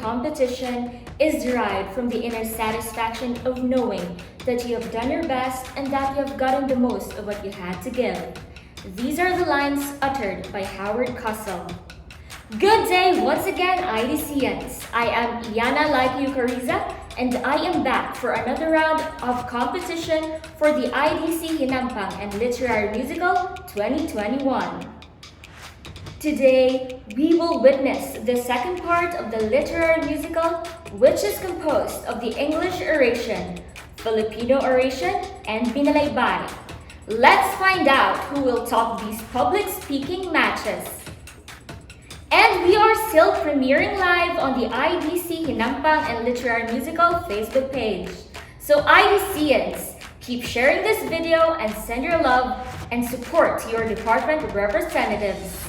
competition is derived from the inner satisfaction of knowing that you have done your best and that you have gotten the most of what you had to give. These are the lines uttered by Howard Cussell. Good day once again, IDCians. I am Iana Laiki and I am back for another round of competition for the IDC Hinampang and Literary Musical 2021. Today, we will witness the second part of the literary musical, which is composed of the English oration, Filipino oration, and Binalaybay. Let's find out who will top these public speaking matches. And we are still premiering live on the IDC Hinampang and Literary Musical Facebook page. So IDCians, keep sharing this video and send your love and support to your department representatives.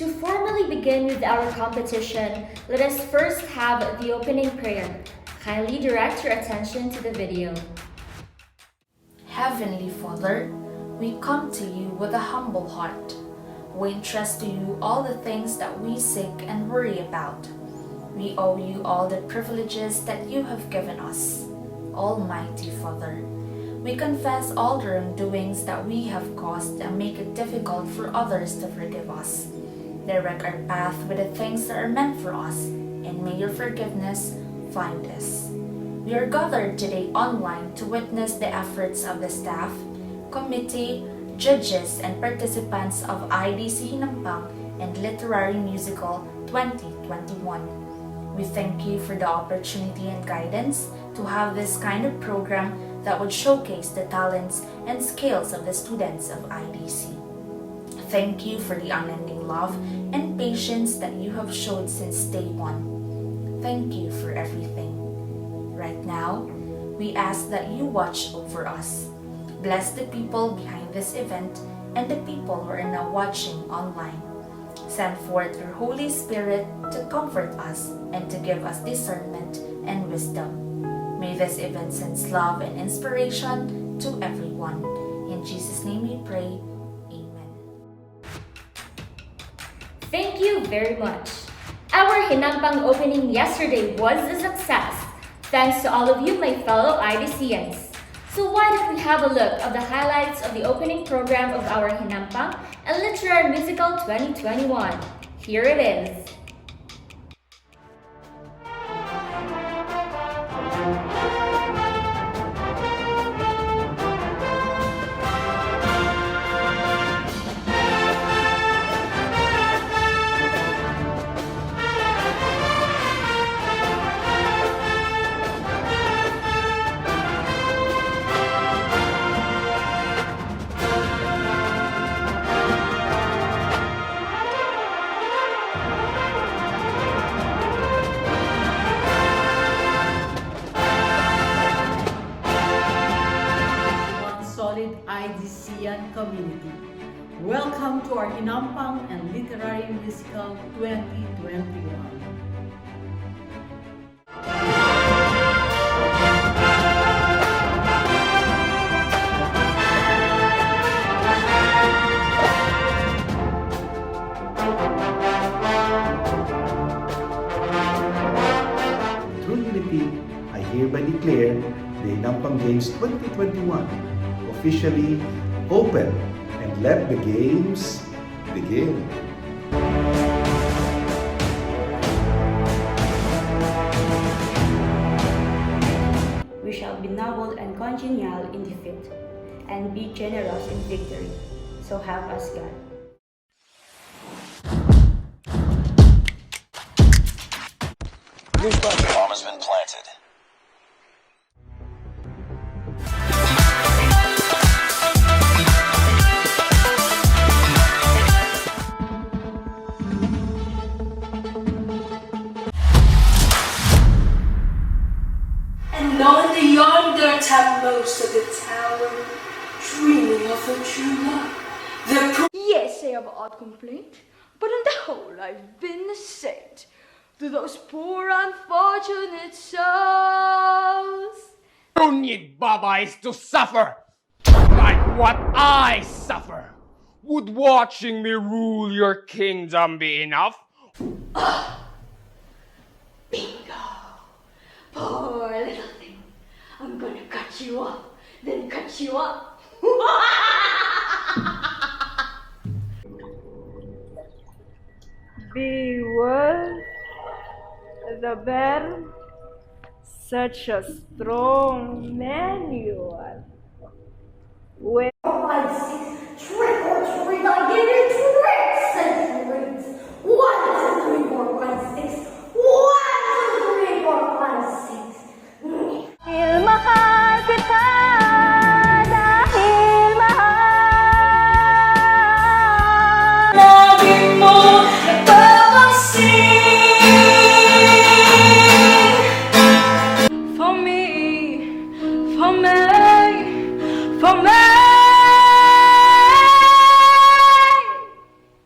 To formally begin with our competition, let us first have the opening prayer. Kindly direct your attention to the video. Heavenly Father, we come to you with a humble heart. We entrust to you all the things that we seek and worry about. We owe you all the privileges that you have given us. Almighty Father, we confess all the wrongdoings that we have caused and make it difficult for others to forgive us. Direct our path with the things that are meant for us, and may your forgiveness find us. We are gathered today online to witness the efforts of the staff, committee, judges, and participants of IDC Hinampang and Literary Musical 2021. We thank you for the opportunity and guidance to have this kind of program that would showcase the talents and skills of the students of IDC. Thank you for the unending love and patience that you have showed since day one. Thank you for everything. Right now, we ask that you watch over us. Bless the people behind this event and the people who are now watching online. Send forth your Holy Spirit to comfort us and to give us discernment and wisdom. May this event send love and inspiration to everyone. In Jesus' name we pray. Amen. Thank you very much. Our Hinampang opening yesterday was a success. Thanks to all of you, my fellow IDCians. So why don't we have a look at the highlights of the opening program of our Hinampang and Literary Musical 2021. Here it is. IDCian community. Welcome to our Hinampang and Literary Musical 2021. Through unity, I hereby declare the Hinampang Games 2021 officially open, and let the games begin. We shall be noble and congenial in defeat, and be generous in victory. So help us God. The bomb has been planted. And on the yonder topmost of the tower, dreaming of a true love, Yes, I have odd complaint, but on the whole I've been a saint to those poor unfortunate souls. You need Babais to suffer like what I suffer. Would watching me rule your kingdom be enough? Poor little thing. I'm gonna cut you up, then cut you up. Beware the bear, such a strong manual. When 5, 6, trick or treat, I give you tricks and treats. 1, 2, 3, 4, 5, 6. 1, 2, 3, 4, 5, 6. mahal kita dahil mahal. Lagi mo napapansin. For me, for me, for me.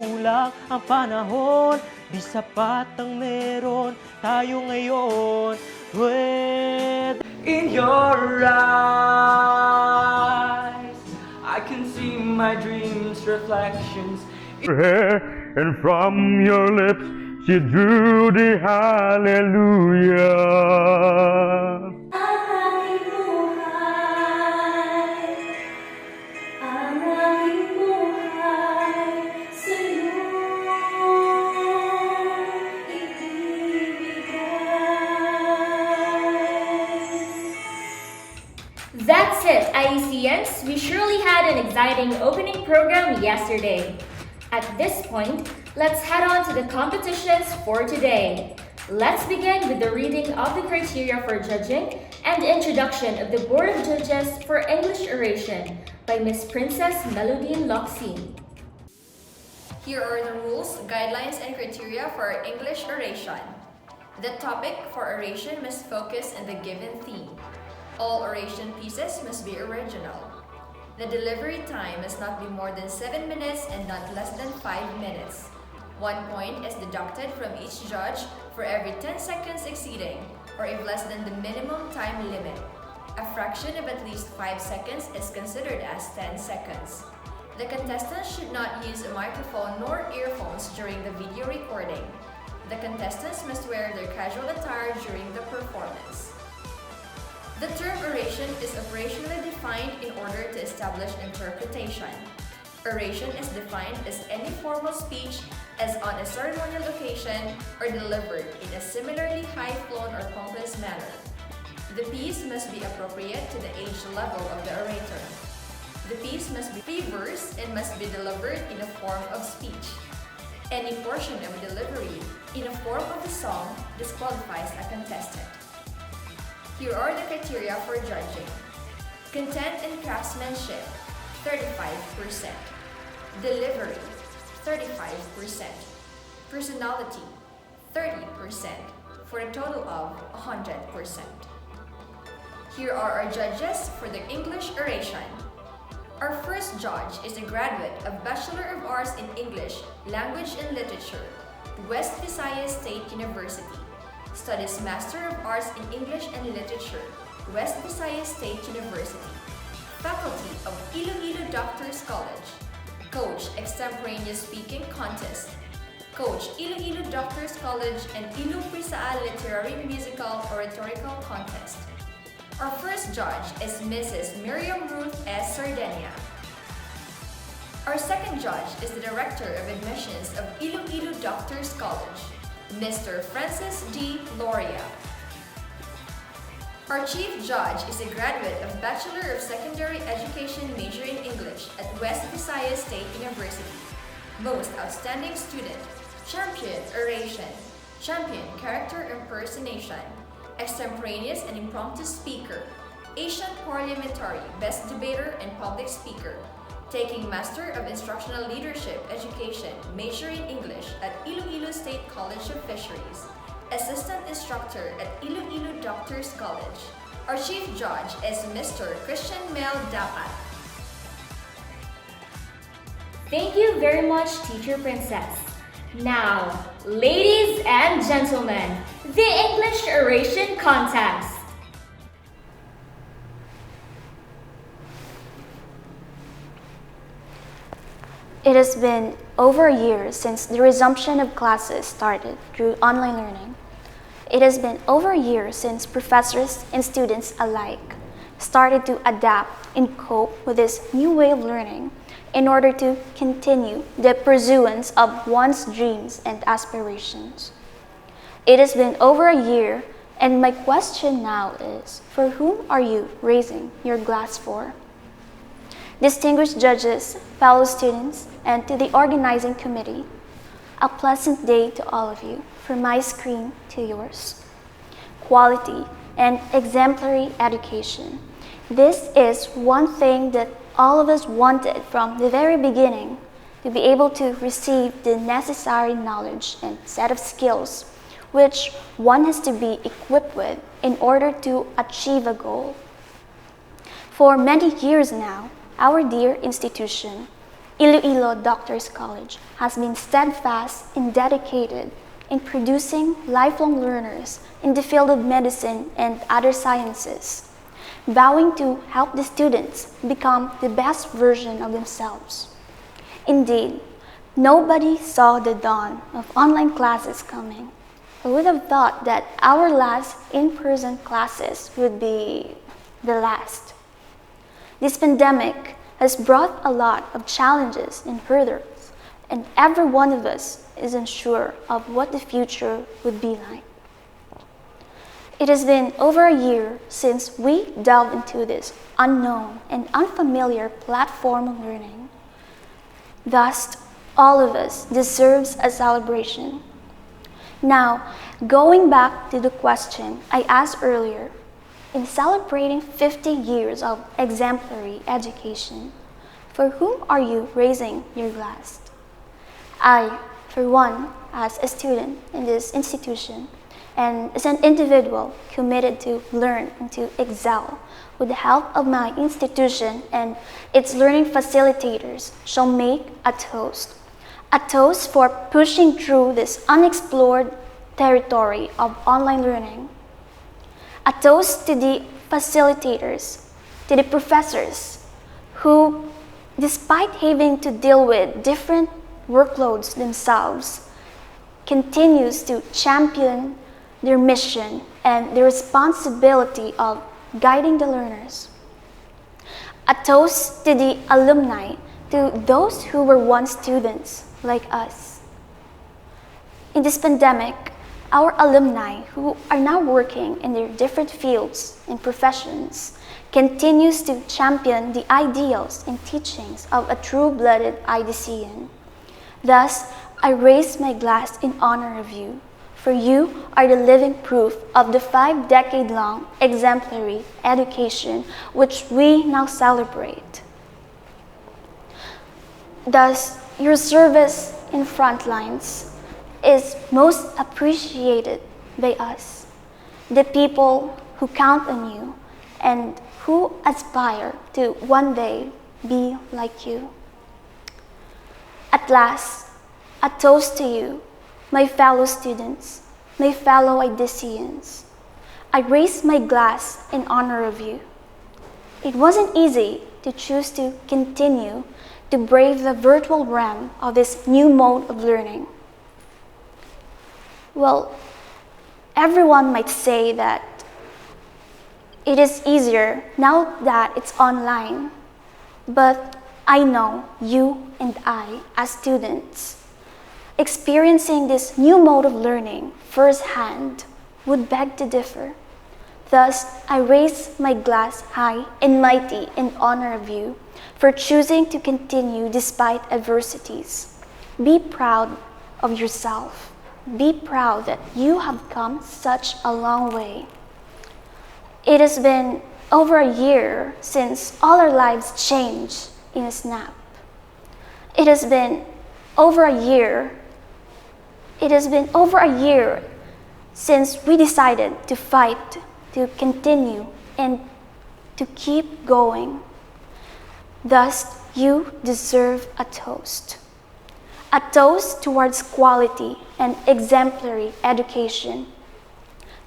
Ulak ang panahon, di sapat ang meron tayo ngayon. In your eyes, I can see my dreams' reflections. And from your lips she drew the hallelujah. That's it, IECNs. We surely had an exciting opening program yesterday. At this point, let's head on to the competitions for today. Let's begin with the reading of the criteria for judging and introduction of the Board of Judges for English Oration by Miss Princess Melodine Loxine. Here are the rules, guidelines, and criteria for our English oration. The topic for oration must focus on the given theme. All oration pieces must be original. The delivery time must not be more than 7 minutes and not less than 5 minutes. 1 point is deducted from each judge for every 10 seconds exceeding, or if less than the minimum time limit. A fraction of at least 5 seconds is considered as 10 seconds. The contestants should not use a microphone nor earphones during the video recording. The contestants must wear their casual attire during the performance. The term oration is operationally defined in order to establish interpretation. Oration is defined as any formal speech as on a ceremonial occasion or delivered in a similarly high-flown or pompous manner. The piece must be appropriate to the age level of the orator. The piece must be free-verse and must be delivered in a form of speech. Any portion of a delivery in a form of a song disqualifies a contestant. Here are the criteria for judging. Content and craftsmanship, 35%. Delivery, 35%. Personality, 30%, for a total of 100%. Here are our judges for the English oration. Our first judge is a graduate of Bachelor of Arts in English, Language and Literature, West Visayas State University. Studies Master of Arts in English and Literature, West Visayas State University. Faculty of Iloilo Doctors College. Coach Extemporaneous Speaking Contest. Coach Iloilo Doctors College and Ilo Prisaa Literary Musical Oratorical Contest. Our first judge is Mrs. Miriam Ruth S. Sardenia. Our second judge is the Director of Admissions of Iloilo Doctors College, Mr. Francis D. Loria. Our chief judge is a graduate of Bachelor of Secondary Education major in English at West Visayas State University. Most outstanding student, champion oration, champion character impersonation, extemporaneous and impromptu speaker, Asian parliamentary, best debater and public speaker, taking Master of Instructional Leadership Education, major in English at Iloilo State College of Fisheries, Assistant Instructor at Iloilo Doctors College. Our Chief Judge is Mr. Christian Mel Dapat. Thank you very much, Teacher Princess. Now, ladies and gentlemen, the English Oration Contest. It has been over a year since the resumption of classes started through online learning. it has been over a year since professors and students alike started to adapt and cope with this new way of learning in order to continue the pursuance of one's dreams and aspirations. It has been over a year, and my question now is, for whom are you raising your glass for? Distinguished judges, fellow students, and to the organizing committee, a pleasant day to all of you, from my screen to yours. Quality and exemplary education. This is one thing that all of us wanted from the very beginning, to be able to receive the necessary knowledge and set of skills which one has to be equipped with in order to achieve a goal. For many years now, our dear institution, Iloilo Doctors College, has been steadfast and dedicated in producing lifelong learners in the field of medicine and other sciences, vowing to help the students become the best version of themselves. Indeed, nobody saw the dawn of online classes coming. Who would have thought that our last in-person classes would be the last? This pandemic has brought a lot of challenges and hurdles, and every one of us is unsure of what the future would be like. It has been over a year since we delved into this unknown and unfamiliar platform of learning. Thus, all of us deserves a celebration. Now, going back to the question I asked earlier, in celebrating 50 years of exemplary education, for whom are you raising your glass? I, for one, as a student in this institution, and as an individual committed to learn and to excel with the help of my institution and its learning facilitators, shall make a toast. A toast for pushing through this unexplored territory of online learning. A toast to the facilitators, to the professors who, despite having to deal with different workloads themselves, continues to champion their mission and the responsibility of guiding the learners. A toast to the alumni, to those who were once students like us. In this pandemic, our alumni who are now working in their different fields and professions continues to champion the ideals and teachings of a true-blooded IDCian. Thus, I raise my glass in honor of you, for you are the living proof of the 5-decade-long exemplary education which we now celebrate. Thus, your service in front lines is most appreciated by us, the people who count on you and who aspire to one day be like you. At last, a toast to you, my fellow students, my fellow IDCians. I raise my glass in honor of you. It wasn't easy to choose to continue to brave the virtual realm of this new mode of learning. Well, everyone might say that it is easier now that it's online, but I know you and I, as students, experiencing this new mode of learning firsthand would beg to differ. Thus, I raise my glass high and mighty in honor of you for choosing to continue despite adversities. Be proud of yourself. Be proud that you have come such a long way. It has been over a year since all our lives changed in a snap. It has been over a year since we decided to fight, to continue, and to keep going. Thus, you deserve a toast. A toast towards quality and exemplary education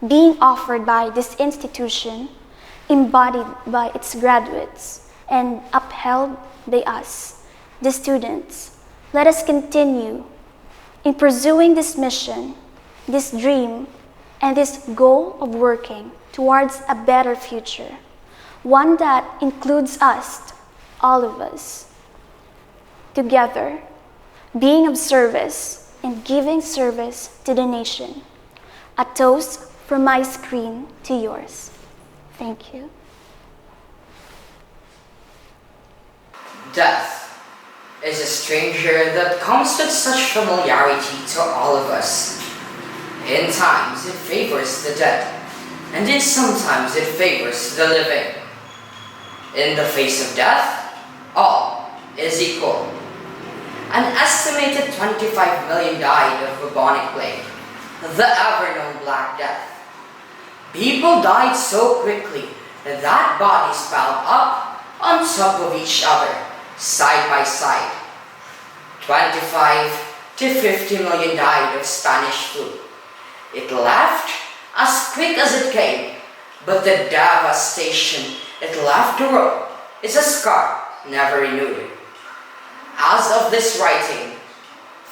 being offered by this institution, embodied by its graduates, and upheld by us, the students. Let us continue in pursuing this mission, this dream, and this goal of working towards a better future, one that includes us, all of us, together, being of service and giving service to the nation. A toast from my screen to yours. Thank you. Death is a stranger that comes with such familiarity to all of us. In times it favors the dead, and in sometimes it favors the living. In the face of death, all is equal. An estimated 25 million died of bubonic plague, the ever-known Black Death. People died so quickly that bodies piled up on top of each other, side by side. 25 to 50 million died of Spanish flu. It left as quick as it came, but the devastation it left the world is a scar never renewed. As of this writing,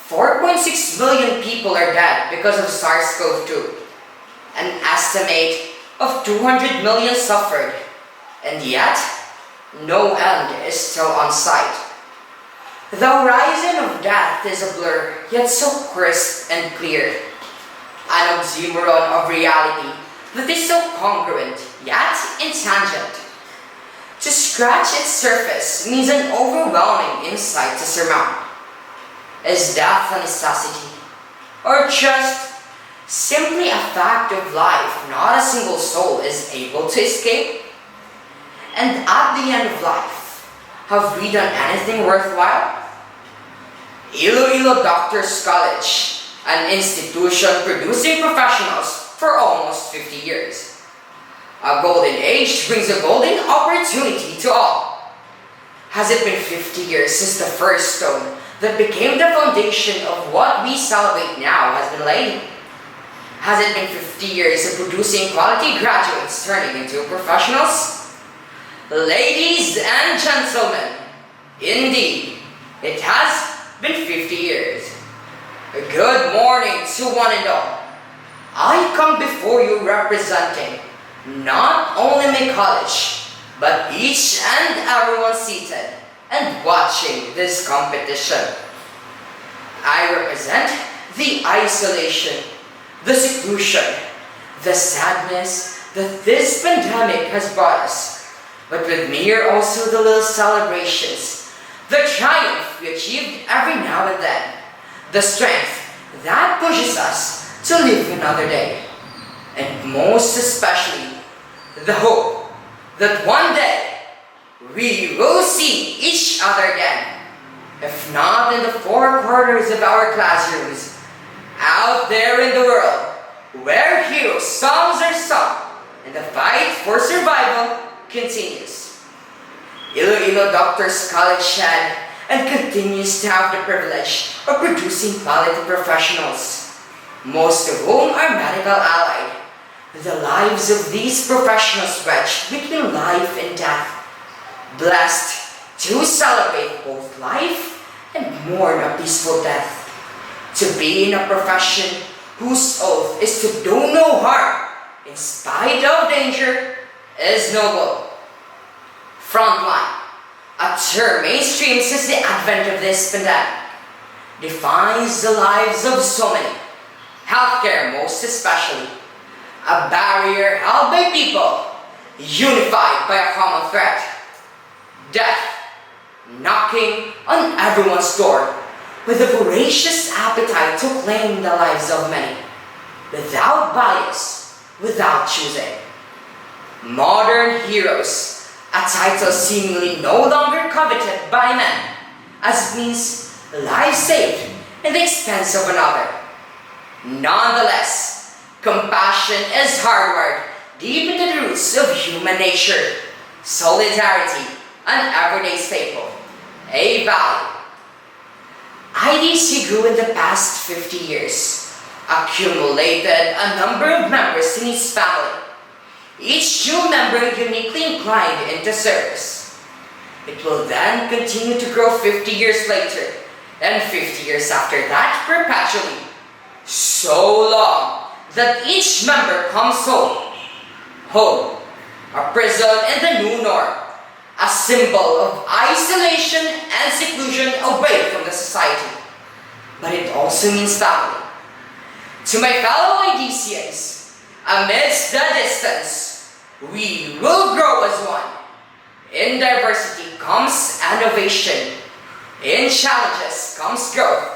4.6 billion people are dead because of SARS-CoV-2. An estimate of 200 million suffered, and yet no end is still on sight. The horizon of death is a blur, yet so crisp and clear. An oxymoron of reality that is so congruent, yet intangent. To scratch its surface means an overwhelming insight to surmount. Is death a necessity, or just simply a fact of life not a single soul is able to escape? And at the end of life, have we done anything worthwhile? Iloilo Doctors College, an institution producing professionals for almost 50 years. A golden age brings a golden opportunity to all. Has it been 50 years since the first stone that became the foundation of what we celebrate now has been laid? Has it been 50 years of producing quality graduates turning into professionals? Ladies and gentlemen, indeed, it has been 50 years. Good morning to one and all. I come before you representing not only my college, but each and everyone seated and watching this competition. I represent the isolation, the seclusion, the sadness that this pandemic has brought us. But with me are also the little celebrations, the triumph we achieved every now and then, the strength that pushes us to live another day, and most especially, the hope that one day we will see each other again, if not in the four corners of our classrooms, out there in the world, where hero songs are sung and the fight for survival continues. Iloilo Doctors College had and continues to have the privilege of producing quality professionals, most of whom are medical allied. The lives of these professionals wedged between life and death, blessed to celebrate both life and mourn a peaceful death. To be in a profession whose oath is to do no harm in spite of danger is noble. Frontline, a term mainstream since the advent of this pandemic, defines the lives of so many, healthcare most especially, a barrier held by people, unified by a common threat. Death, knocking on everyone's door, with a voracious appetite to claim the lives of many, without bias, without choosing. Modern heroes, a title seemingly no longer coveted by men, as it means life saved at the expense of another. Nonetheless, compassion is hardwired deep into the roots of human nature. Solidarity, an everyday staple, a value. IDC grew in the past 50 years, accumulated a number of members in its family, each new member uniquely inclined into service. It will then continue to grow 50 years later, and 50 years after that perpetually. So long, that each member comes home. Home, a prison and the new norm, a symbol of isolation and seclusion away from the society. But it also means family. To my fellow IDCians, amidst the distance, we will grow as one. In diversity comes innovation. In challenges comes growth.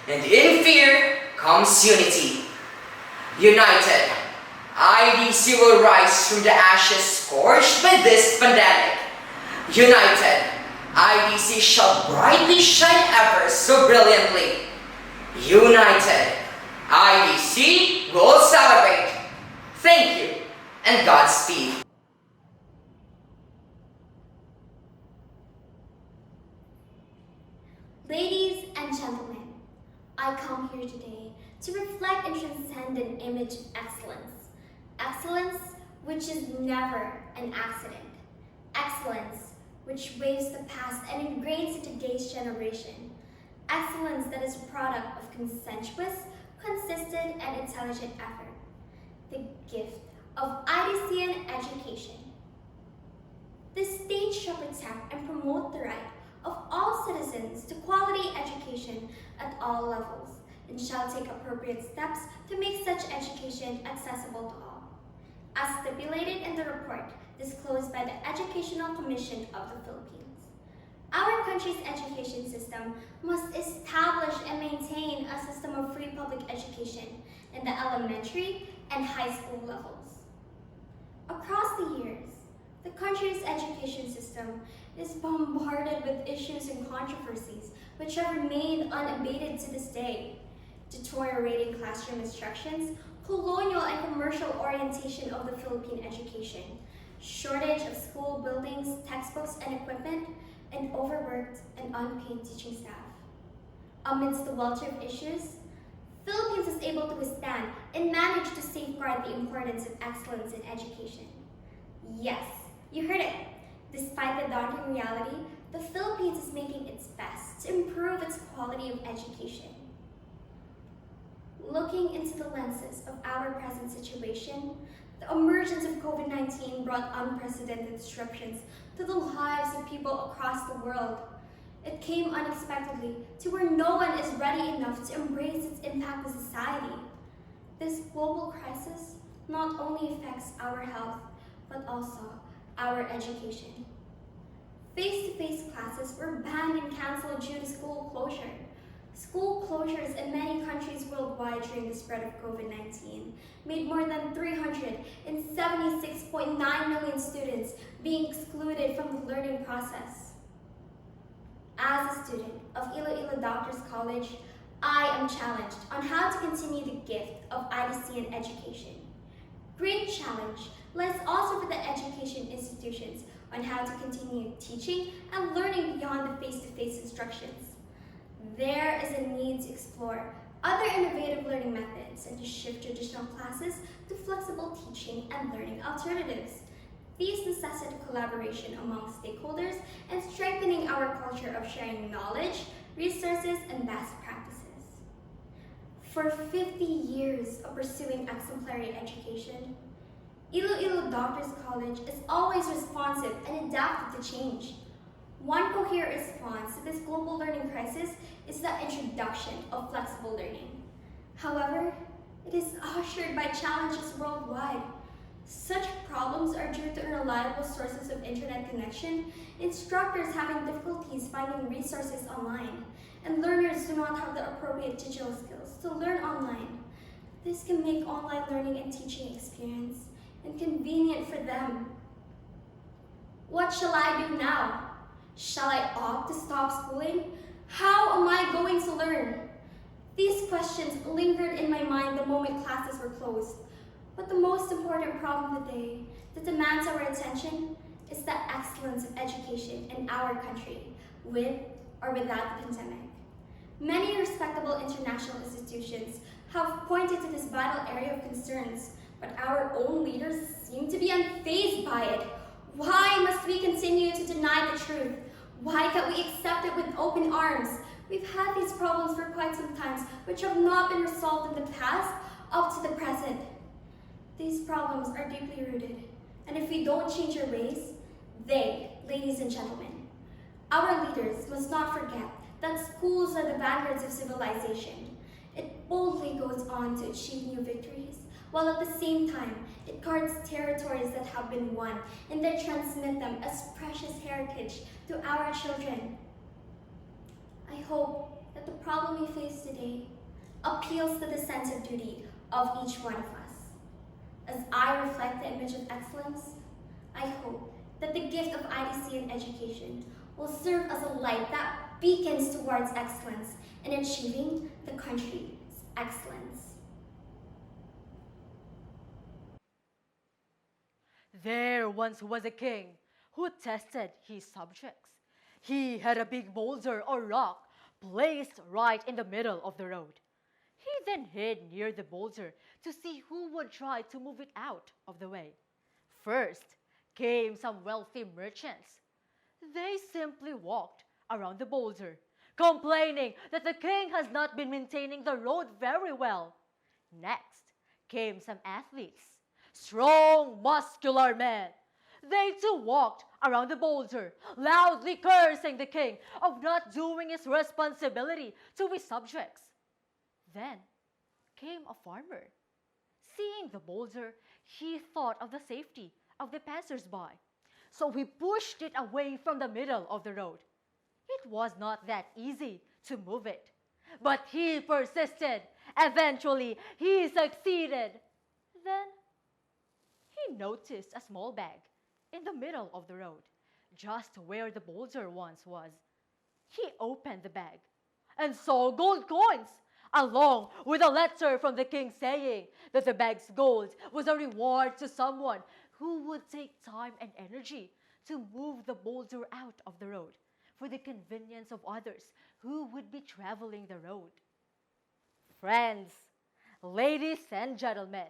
And in fear comes unity. United, IDC will rise from the ashes scorched by this pandemic. United, IDC shall brightly shine ever so brilliantly. United, IDC will celebrate. Thank you, and Godspeed. Ladies and gentlemen, I come here today to reflect and transcend an image of excellence. Excellence which is never an accident. Excellence which waves the past and ingrains in today's generation. Excellence that is a product of consensuous, consistent, and intelligent effort. The gift of IDCian education. This state shall protect and promote the right of all citizens to quality education at all levels, and shall take appropriate steps to make such education accessible to all, as stipulated in the report disclosed by the Educational Commission of the Philippines. Our country's education system must establish and maintain a system of free public education in the elementary and high school levels. Across the years, the country's education system is bombarded with issues and controversies which have remained unabated to this day. Deteriorating classroom instructions, colonial and commercial orientation of the Philippine education, shortage of school buildings, textbooks, and equipment, and overworked and unpaid teaching staff. Amidst the welter of issues, Philippines is able to withstand and manage to safeguard the importance of excellence in education. Yes, you heard it. Despite the daunting reality, the Philippines is making its best to improve its quality of education. Looking into the lenses of our present situation, the emergence of COVID-19 brought unprecedented disruptions to the lives of people across the world. It came unexpectedly to where no one is ready enough to embrace its impact on society. This global crisis not only affects our health, but also our education. Face-to-face classes were banned and canceled due to school closure. School closures in many countries worldwide during the spread of COVID-19 made more than 376.9 million students being excluded from the learning process. As a student of Iloilo Doctors College, I am challenged on how to continue the gift of IDCian education. Great challenge lies also for the education institutions on how to continue teaching and learning beyond the face-to-face instructions. There is a need to explore other innovative learning methods and to shift traditional classes to flexible teaching and learning alternatives. These necessitate collaboration among stakeholders and strengthening our culture of sharing knowledge, resources, and best practices. For 50 years of pursuing exemplary education, Iloilo Doctors College is always responsive and adaptive to change. One coherent response to this global learning crisis is the introduction of flexible learning. However, it is ushered by challenges worldwide. Such problems are due to unreliable sources of internet connection, instructors having difficulties finding resources online, and learners do not have the appropriate digital skills to learn online. This can make online learning and teaching experience inconvenient for them. What shall I do now? Shall I opt to stop schooling? How am I going to learn? These questions lingered in my mind the moment classes were closed. But the most important problem today that demands our attention is the excellence of education in our country, with or without the pandemic. Many respectable international institutions have pointed to this vital area of concerns, but our own leaders seem to be unfazed by it. Why must we continue to deny the truth? Why can't we accept it with open arms? We've had these problems for quite some time, which have not been resolved in the past. up to the present. These problems are deeply rooted, and if we don't change our ways, they, ladies and gentlemen, our leaders must not forget that schools are the vanguards of civilization. It boldly goes on to achieve new victories, while at the same time, it guards territories that have been won and then transmit them as precious heritage to our children. I hope that the problem we face today appeals to the sense of duty of each one of us. As I reflect the image of excellence, I hope that the gift of IDC in education will serve as a light that beacons towards excellence in achieving the country's excellence. There once was a king who tested his subjects. He had a big boulder or rock placed right in the middle of the road. He then hid near the boulder to see who would try to move it out of the way. First came some wealthy merchants. They simply walked around the boulder, complaining that the king has not been maintaining the road very well. Next came some athletes, strong, muscular men. They too walked around the boulder, loudly cursing the king of not doing his responsibility to his subjects. Then came a farmer. Seeing the boulder, he thought of the safety of the passers-by. So he pushed it away from the middle of the road. It was not that easy to move it, but he persisted. Eventually, he succeeded. Then he noticed a small bag in the middle of the road, just where the boulder once was. He opened the bag and saw gold coins, along with a letter from the king saying that the bag's gold was a reward to someone who would take time and energy to move the boulder out of the road for the convenience of others who would be traveling the road. Friends, ladies and gentlemen,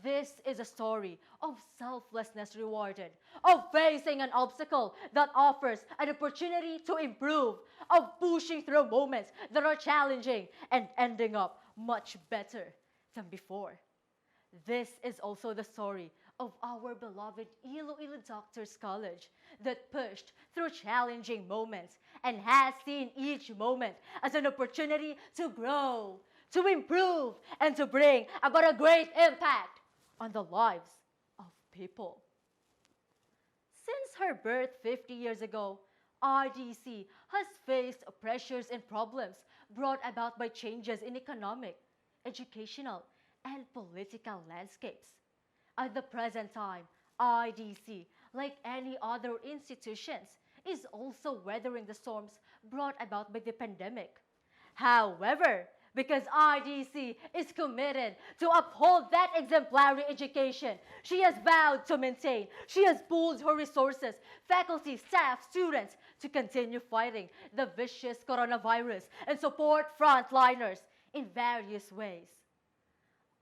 this is a story of selflessness rewarded, of facing an obstacle that offers an opportunity to improve, of pushing through moments that are challenging and ending up much better than before. This is also the story of our beloved Iloilo Doctors College that pushed through challenging moments and has seen each moment as an opportunity to grow, to improve, and to bring about a great impact on the lives of people. Since her birth 50 years ago, IDC has faced pressures and problems brought about by changes in economic, educational, and political landscapes. At the present time, IDC, like any other institutions, is also weathering the storms brought about by the pandemic. However, because IDC is committed to uphold that exemplary education she has vowed to maintain, she has pooled her resources, faculty, staff, students, to continue fighting the vicious coronavirus and support frontliners in various ways.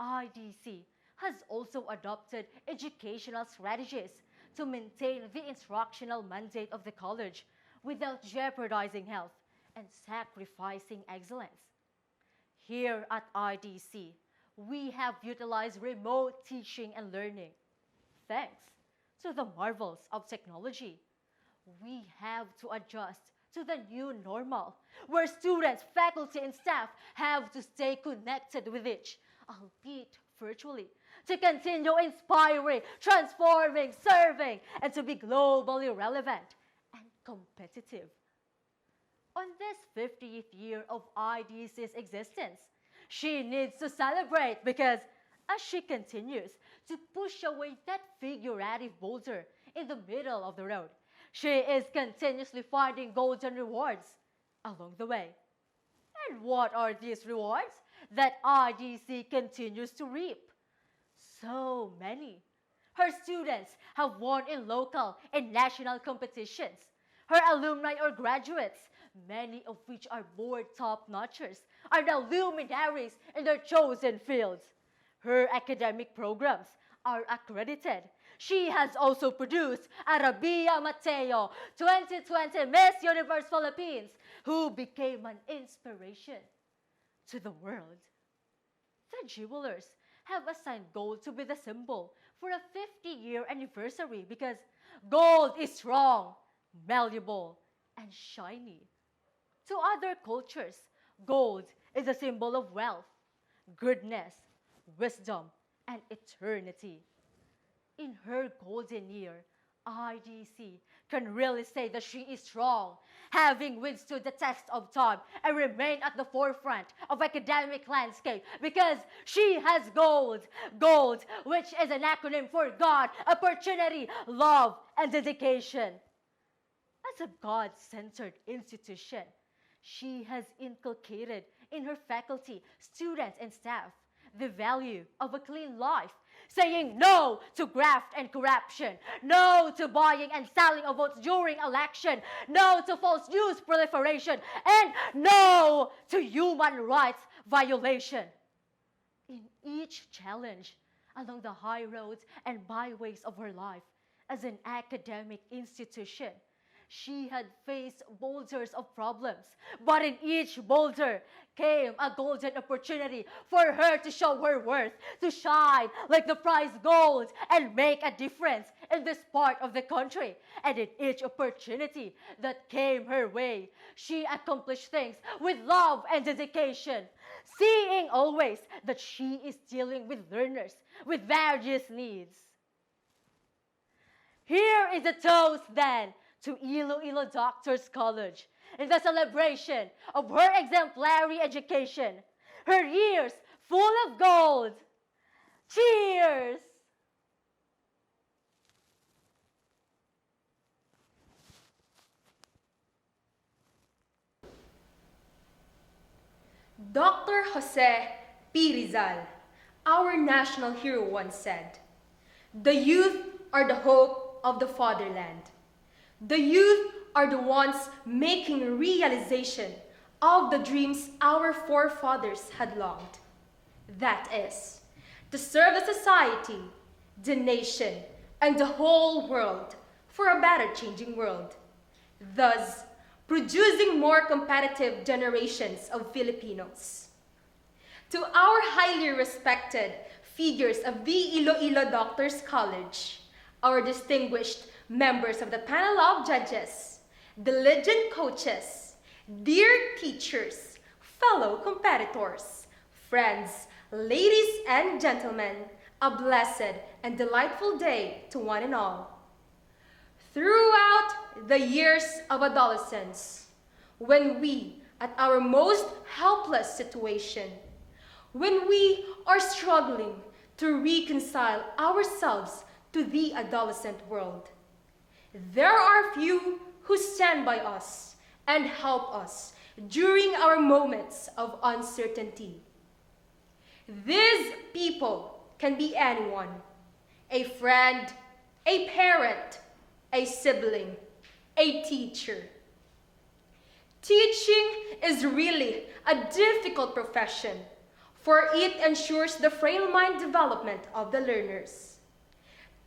IDC has also adopted educational strategies to maintain the instructional mandate of the college without jeopardizing health and sacrificing excellence. Here at IDC, we have utilized remote teaching and learning. Thanks to the marvels of technology, we have to adjust to the new normal, where students, faculty, and staff have to stay connected with each, albeit virtually, to continue inspiring, transforming, serving, and to be globally relevant and competitive. On this 50th year of IDC's existence, she needs to celebrate because as she continues to push away that figurative boulder in the middle of the road, she is continuously finding golden rewards along the way. And what are these rewards that IDC continues to reap? So many. Her students have won in local and national competitions. Her alumni or graduates, many of which are board top-notchers, are now luminaries in their chosen fields. Her academic programs are accredited. She has also produced Arabia Mateo 2020 Miss Universe Philippines, who became an inspiration to the world. The jewelers have assigned gold to be the symbol for a 50-year anniversary because gold is strong, malleable, and shiny. To other cultures, gold is a symbol of wealth, goodness, wisdom, and eternity. In her golden year, IDC can really say that she is strong, having withstood the test of time and remained at the forefront of academic landscape because she has gold. Gold, which is an acronym for God, opportunity, love, and dedication. As a God-centered institution, she has inculcated in her faculty, students, and staff the value of a clean life, saying no to graft and corruption, no to buying and selling of votes during election, no to false news proliferation, and no to human rights violation. In each challenge along the high roads and byways of her life as an academic institution, she had faced boulders of problems, but in each boulder came a golden opportunity for her to show her worth, to shine like the prize gold and make a difference in this part of the country. And in each opportunity that came her way, she accomplished things with love and dedication, seeing always that she is dealing with learners with various needs. Here is a toast then to Iloilo Doctors College in the celebration of her exemplary education, her years full of gold. Cheers! Dr. Jose P. Rizal, our national hero, once said, "The youth are the hope of the fatherland. The youth are the ones making realization of the dreams our forefathers had longed. That is, to serve the society, the nation, and the whole world for a better changing world, thus producing more competitive generations of Filipinos." To our highly respected figures of the Iloilo Doctors College, our distinguished members of the panel of judges, diligent coaches, dear teachers, fellow competitors, friends, ladies and gentlemen, a blessed and delightful day to one and all. Throughout the years of adolescence, when we at our most helpless situation, when we are struggling to reconcile ourselves to the adolescent world, there are few who stand by us and help us during our moments of uncertainty. These people can be anyone: a friend, a parent, a sibling, a teacher. Teaching is really a difficult profession, for it ensures the frail mind development of the learners.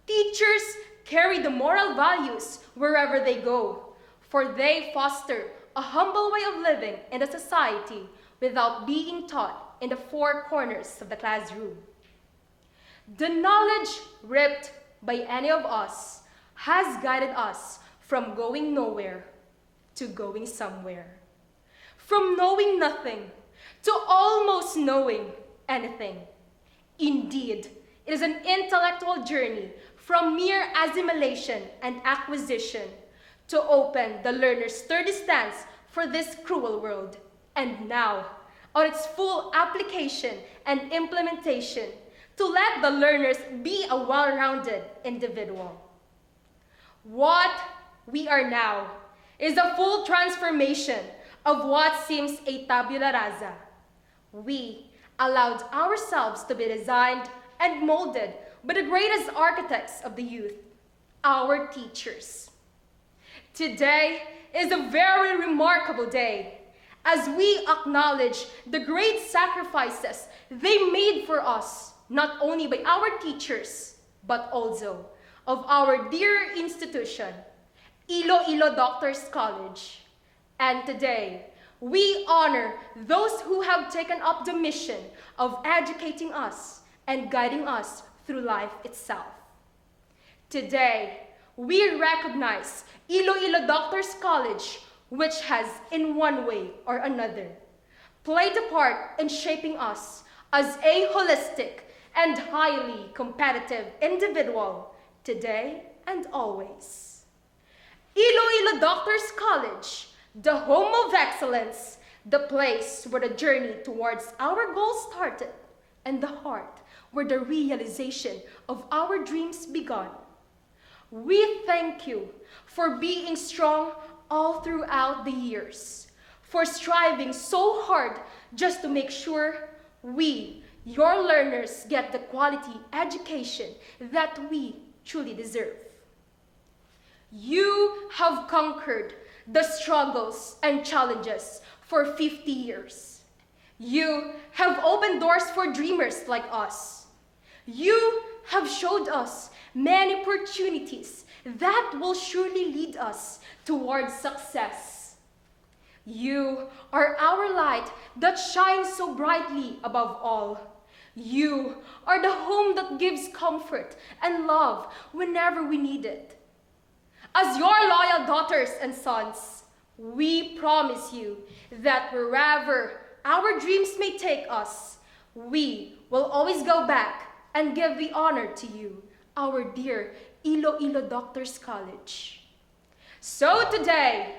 Teachers carry the moral values wherever they go, for they foster a humble way of living in the society without being taught in the four corners of the classroom. The knowledge reaped by any of us has guided us from going nowhere to going somewhere, from knowing nothing to almost knowing anything. Indeed, it is an intellectual journey from mere assimilation and acquisition to open the learner's sturdy stance for this cruel world, and now, on its full application and implementation, to let the learners be a well-rounded individual. What we are now is a full transformation of what seems a tabula rasa. We allowed ourselves to be designed and molded by the greatest architects of the youth, our teachers. Today is a very remarkable day as we acknowledge the great sacrifices they made for us, not only by our teachers, but also of our dear institution, Iloilo Doctors College. And today, we honor those who have taken up the mission of educating us and guiding us through life itself. Today, we recognize Iloilo Doctors College, which has, in one way or another, played a part in shaping us as a holistic and highly competitive individual today and always. Iloilo Doctors College, the home of excellence, the place where the journey towards our goals started, and the heart where the realization of our dreams began. We thank you for being strong all throughout the years, for striving so hard just to make sure we, your learners, get the quality education that we truly deserve. You have conquered the struggles and challenges for 50 years. You have opened doors for dreamers like us. You have showed us many opportunities that will surely lead us towards success. You are our light that shines so brightly above all. You are the home that gives comfort and love whenever we need it. As your loyal daughters and sons, we promise you that wherever our dreams may take us, we will always go back and give the honor to you, our dear Iloilo Doctors College. So today,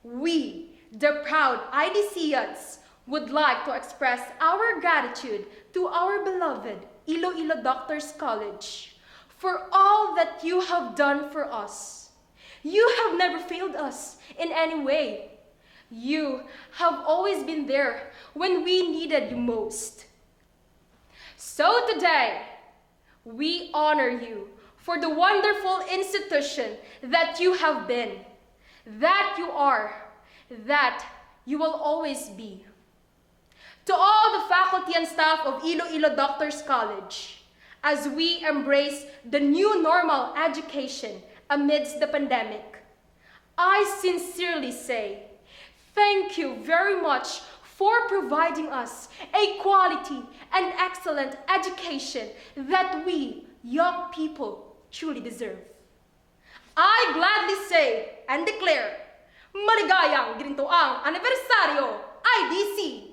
we, the proud IDCians, would like to express our gratitude to our beloved Iloilo Doctors College for all that you have done for us. You have never failed us in any way. You have always been there when we needed you most. So today, we honor you for the wonderful institution that you have been, that you are, that you will always be. To all the faculty and staff of Iloilo Doctors College, as we embrace the new normal education amidst the pandemic, I sincerely say, thank you very much for providing us a quality and excellent education that we, young people, truly deserve. I gladly say and declare, maligayang gintoang anibersaryo, IDC!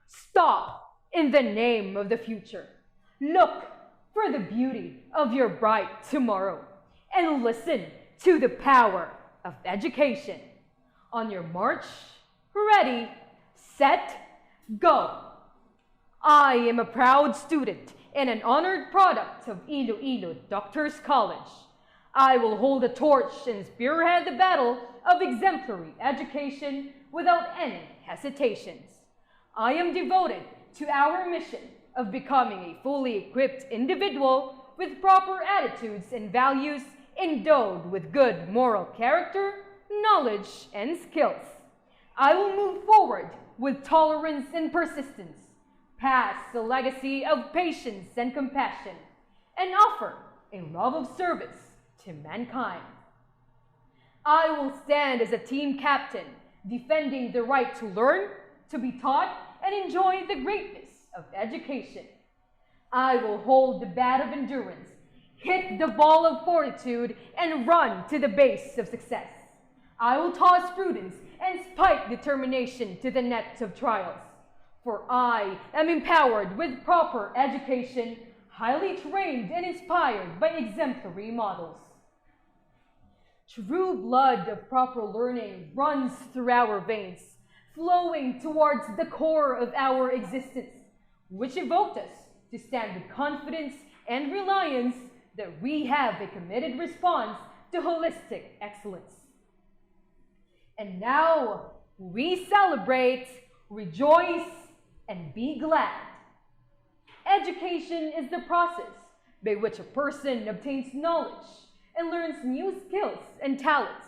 Stop in the name of the future. Look for the beauty of your bright tomorrow and listen to the power of education. On your march, ready, set, go. I am a proud student and an honored product of Iloilo Doctors College. I will hold a torch and spearhead the battle of exemplary education without any hesitations. I am devoted to our mission of becoming a fully equipped individual with proper attitudes and values endowed with good moral character, knowledge, and skills. I will move forward with tolerance and persistence, pass a legacy of patience and compassion, and offer a love of service to mankind. I will stand as a team captain, defending the right to learn, to be taught, and enjoy the greatness of education. I will hold the bat of endurance, hit the ball of fortitude, and run to the base of success. I will toss prudence and spike determination to the net of trials. For I am empowered with proper education, highly trained and inspired by exemplary models. True blood of proper learning runs through our veins, flowing towards the core of our existence, which evoked us to stand with confidence and reliance that we have a committed response to holistic excellence. And now we celebrate, rejoice, and be glad. Education is the process by which a person obtains knowledge and learns new skills and talents.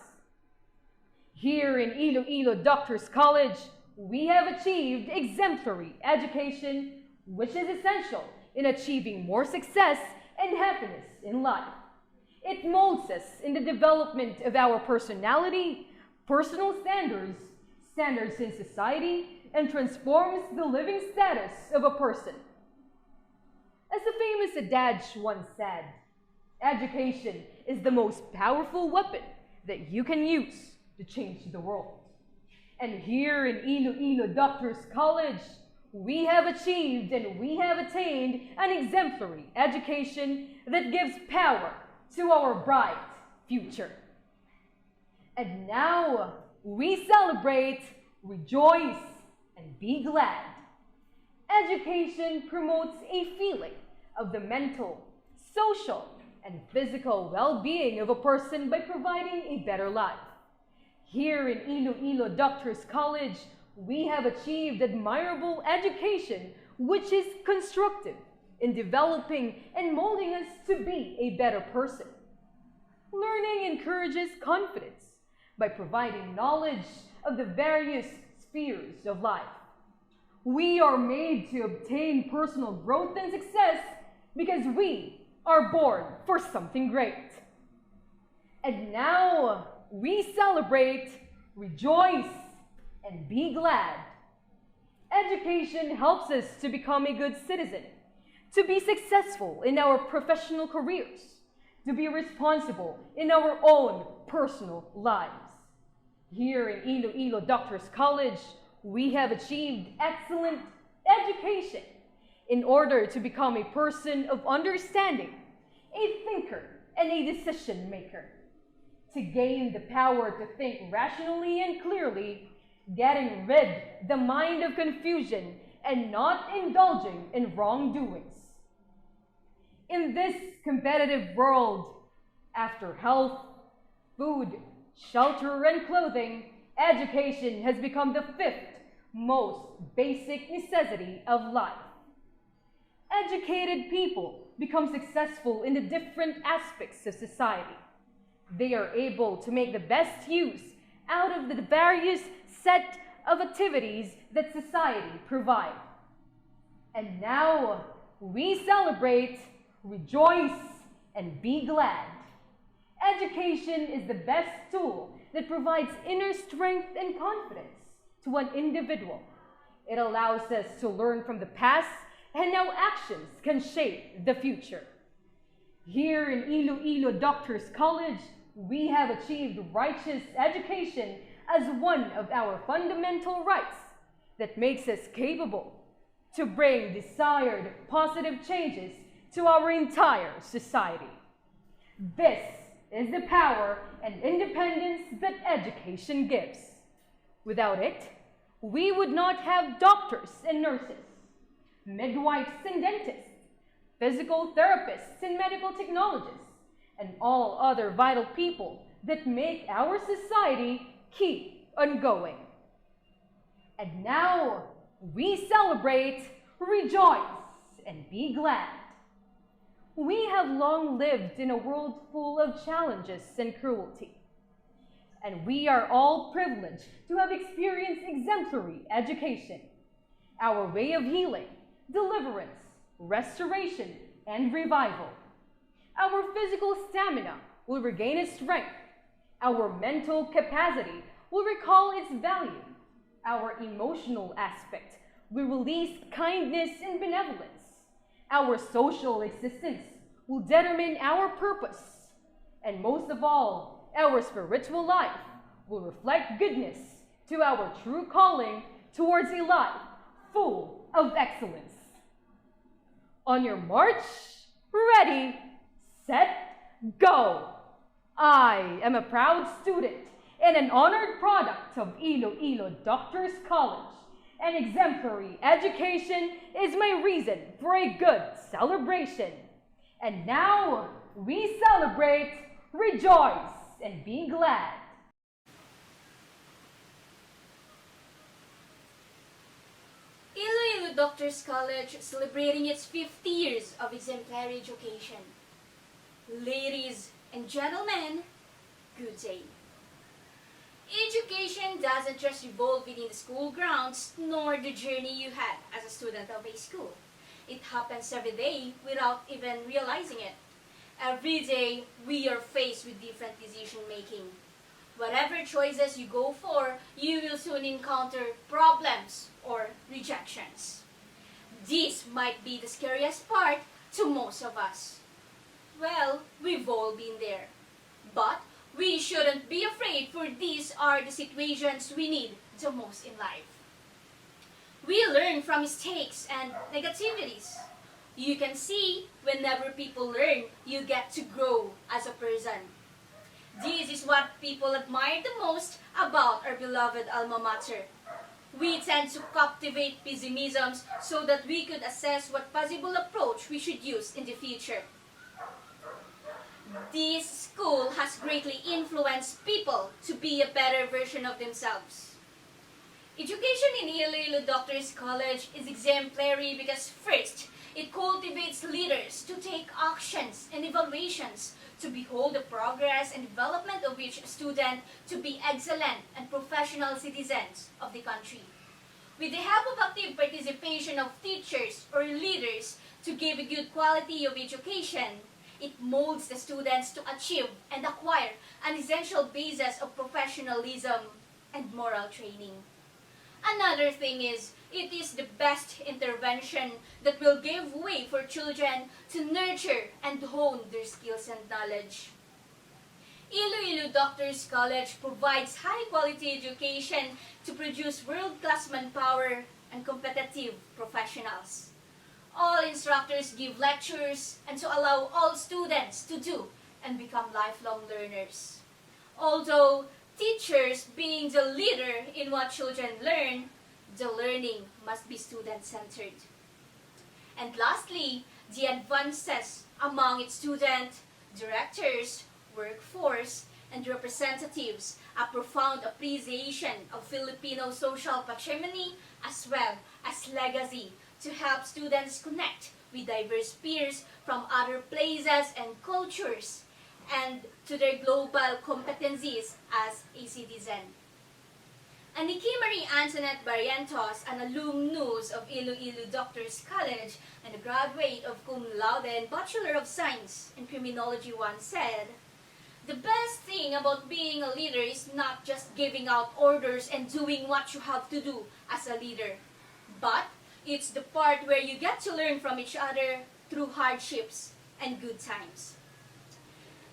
Here in Iloilo Doctors College, we have achieved exemplary education, which is essential in achieving more success and happiness in life. It molds us in the development of our personality, personal standards, standards in society, and transforms the living status of a person. As the famous adage once said, education is the most powerful weapon that you can use to change the world. And here in Iloilo Doctors College, we have achieved and we have attained an exemplary education that gives power to our bright future. And now we celebrate, rejoice, and be glad. Education promotes a feeling of the mental, social, and physical well-being of a person by providing a better life. Here in Iloilo Doctors College, we have achieved admirable education which is constructive in developing and molding us to be a better person. Learning encourages confidence by providing knowledge of the various spheres of life. We are made to obtain personal growth and success because we are born for something great. And now we celebrate, rejoice, and be glad. Education helps us to become a good citizen, to be successful in our professional careers, to be responsible in our own personal lives. Here in Iloilo Doctors College, we have achieved excellent education in order to become a person of understanding, a thinker, and a decision maker. To gain the power to think rationally and clearly, getting rid the mind of confusion, and not indulging in wrongdoings. In this competitive world, after health, food, shelter, and clothing, education has become the fifth most basic necessity of life. Educated people become successful in the different aspects of society. They are able to make the best use out of the various set of activities that society provides. And now we celebrate, rejoice, and be glad. Education is the best tool that provides inner strength and confidence to an individual. It allows us to learn from the past, and our actions can shape the future. Here in Iloilo Doctors College, we have achieved righteous education as one of our fundamental rights that makes us capable to bring desired positive changes to our entire society. This is the power and independence that education gives. Without it, we would not have doctors and nurses, midwives and dentists, physical therapists and medical technologists, and all other vital people that make our society keep on going. And now we celebrate, rejoice, and be glad. We have long lived in a world full of challenges and cruelty, and we are all privileged to have experienced exemplary education, our way of healing, deliverance, restoration, and revival. Our physical stamina will regain its strength. Our mental capacity will recall its value. Our emotional aspect will release kindness and benevolence. Our social existence will determine our purpose. And most of all, our spiritual life will reflect goodness to our true calling towards a life full of excellence. On your march, ready, set, go! I am a proud student and an honored product of Iloilo Doctors College. An exemplary education is my reason for a good celebration. And now we celebrate, rejoice, and be glad. Iloilo Doctors College celebrating its 50 years of exemplary education. Ladies and gentlemen, good day. Education doesn't just revolve within the school grounds nor the journey you had as a student of a school. It happens every day without even realizing it. Every day, we are faced with different decision making. Whatever choices you go for, you will soon encounter problems or rejections. This might be the scariest part to most of us. Well, we've all been there. But we shouldn't be afraid, for these are the situations we need the most in life. We learn from mistakes and negativities. You can see, whenever people learn, you get to grow as a person. This is what people admire the most about our beloved alma mater. We tend to cultivate pessimisms so that we could assess what possible approach we should use in the future. This school has greatly influenced people to be a better version of themselves. Education in Iloilo Doctors College is exemplary because first, it cultivates leaders to take actions and evaluations to behold the progress and development of each student to be excellent and professional citizens of the country. With the help of active participation of teachers or leaders to give a good quality of education, it molds the students to achieve and acquire an essential basis of professionalism and moral training. Another thing is, it is the best intervention that will give way for children to nurture and hone their skills and knowledge. Iloilo Doctors College provides high-quality education to produce world-class manpower and competitive professionals. All instructors give lectures and to allow all students to do and become lifelong learners. Although teachers being the leader in what children learn, the learning must be student-centered. And lastly, the advances among its students, directors, workforce, and representatives a profound appreciation of Filipino social patrimony as well as legacy to help students connect with diverse peers from other places and cultures and to their global competencies as a citizen. Aniki Marie Antoinette Barrientos, an alumnus of Iloilo Doctors College and a graduate of cum laude and Bachelor of Science in Criminology, once said, "The best thing about being a leader is not just giving out orders and doing what you have to do as a leader, but it's the part where you get to learn from each other through hardships and good times."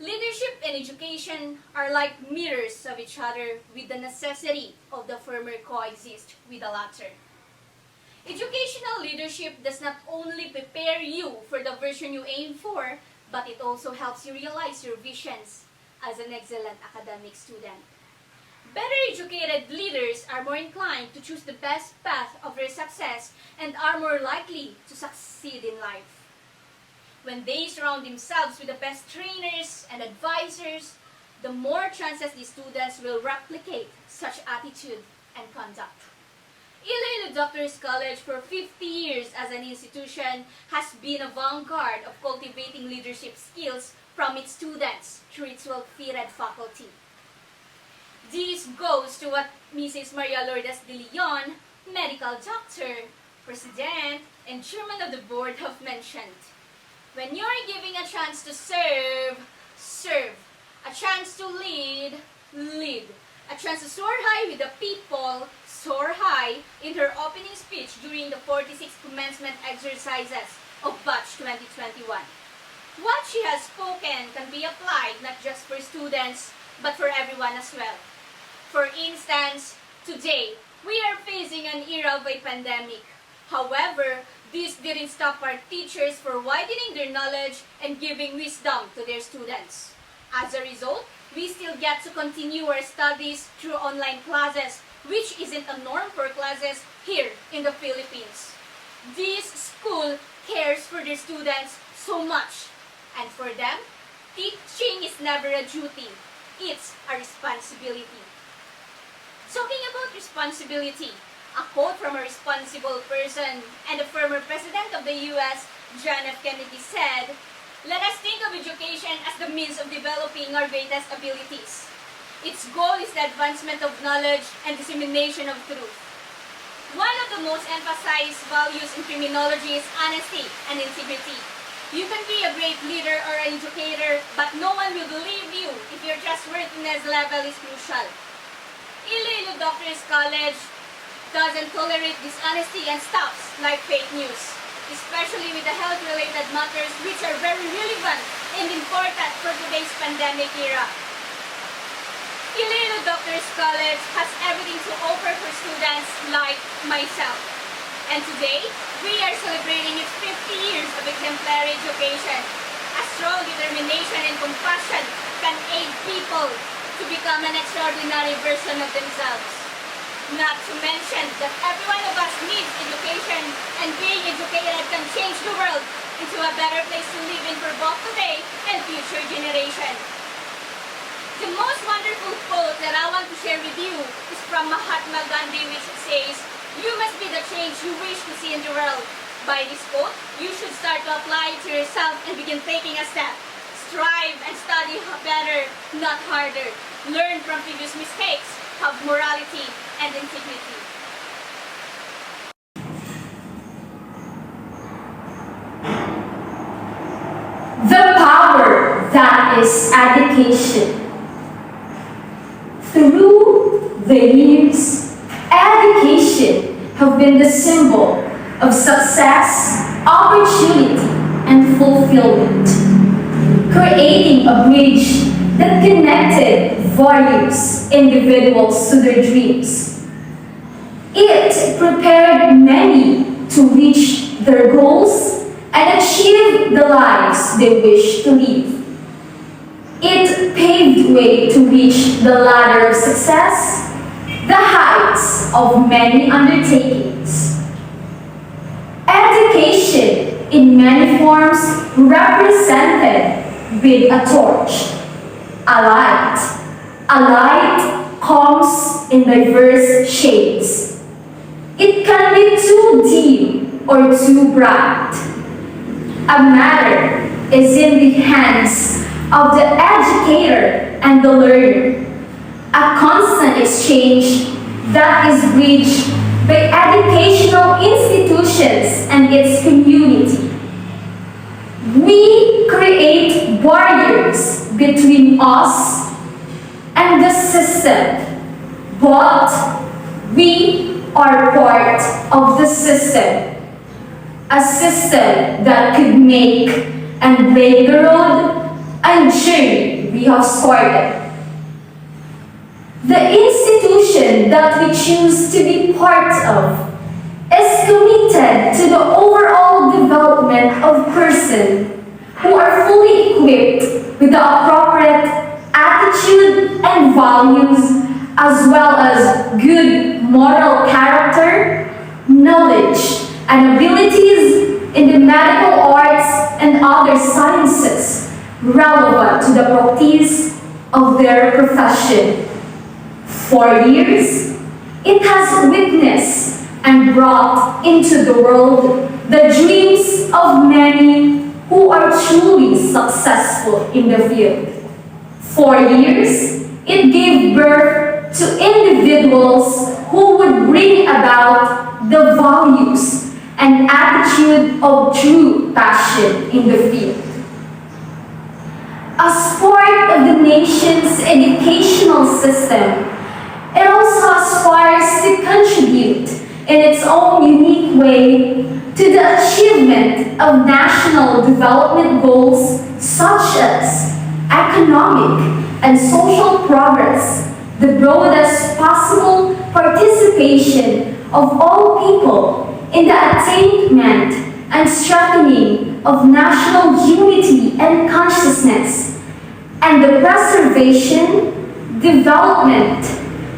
Leadership and education are like mirrors of each other, with the necessity of the former coexist with the latter. Educational leadership does not only prepare you for the version you aim for, but it also helps you realize your visions as an excellent academic student. Better educated leaders are more inclined to choose the best path of their success and are more likely to succeed in life. When they surround themselves with the best trainers and advisors, the more chances the students will replicate such attitude and conduct. Iloilo Doctors College for 50 years as an institution has been a vanguard of cultivating leadership skills from its students through its well-fitted faculty. This goes to what Mrs. Maria Lourdes de Leon, medical doctor, president, and chairman of the board have mentioned. When you're giving a chance to serve, serve. A chance to lead, lead. A chance to soar high with the people, soar high, in her opening speech during the 46th commencement exercises of Batch 2021. What she has spoken can be applied not just for students, but for everyone as well. For instance, today, we are facing an era of a pandemic. However, this didn't stop our teachers from widening their knowledge and giving wisdom to their students. As a result, we still get to continue our studies through online classes, which isn't a norm for classes here in the Philippines. This school cares for their students so much, and for them, teaching is never a duty, it's a responsibility. Talking about responsibility, a quote from a responsible person and the former President of the U.S., John F. Kennedy, said, "Let us think of education as the means of developing our greatest abilities. Its goal is the advancement of knowledge and dissemination of truth." One of the most emphasized values in criminology is honesty and integrity. You can be a great leader or an educator, but no one will believe you if your trustworthiness level is crucial. Iloilo Doctors College doesn't tolerate dishonesty and stops like fake news, especially with the health-related matters which are very relevant and important for today's pandemic era. Iloilo Doctors College has everything to offer for students like myself. And today, we are celebrating its 50 years of exemplary education. A strong determination and compassion can aid people to become an extraordinary version of themselves. Not to mention that every one of us needs education, and being educated can change the world into a better place to live in for both today and future generations. The most wonderful quote that I want to share with you is from Mahatma Gandhi, which says, "You must be the change you wish to see in the world." By this quote, you should start to apply it to yourself and begin taking a step. Strive and study better, not harder. Learn from previous mistakes. Have morality and integrity. The power that is education. Through the years, education have been the symbol of success, opportunity, and fulfillment, creating a bridge that connected various individuals to their dreams. It prepared many to reach their goals and achieve the lives they wish to live. It paved way to reach the ladder of success, the heights of many undertakings. Education in many forms represented with a torch, a light. A light comes in diverse shades. It can be too dim or too bright. A matter is in the hands of the educator and the learner, a constant exchange that is bridged by educational institutions and its community. We create barriers between us and the system, but we are part of the system, a system that could make and break the road and journey we have started. The institution that we choose to be part of is committed to the overall development of persons who are fully equipped with the appropriate attitude and values, as well as good moral character, knowledge, and abilities in the medical arts and other sciences relevant to the practice of their profession. For years, it has witnessed and brought into the world the dreams of many who are truly successful in the field. For years, it gave birth to individuals who would bring about the values and attitude of true passion in the field. As part of the nation's educational system, it also aspires to contribute in its own unique way to the achievement of national development goals such as economic and social progress, the broadest possible participation of all people in the attainment and strengthening of national unity and consciousness, and the preservation, development,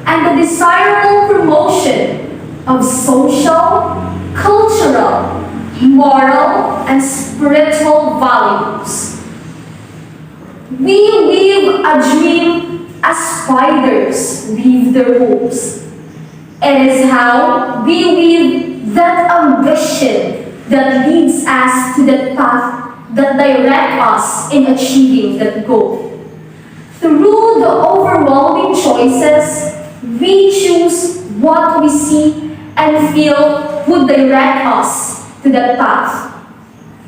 and the desirable promotion of social, cultural, moral, and spiritual values. We weave a dream as spiders weave their webs. It is how we weave that ambition that leads us to the path that directs us in achieving that goal. Through the overwhelming choices, we choose what we see and feel would direct us to that path.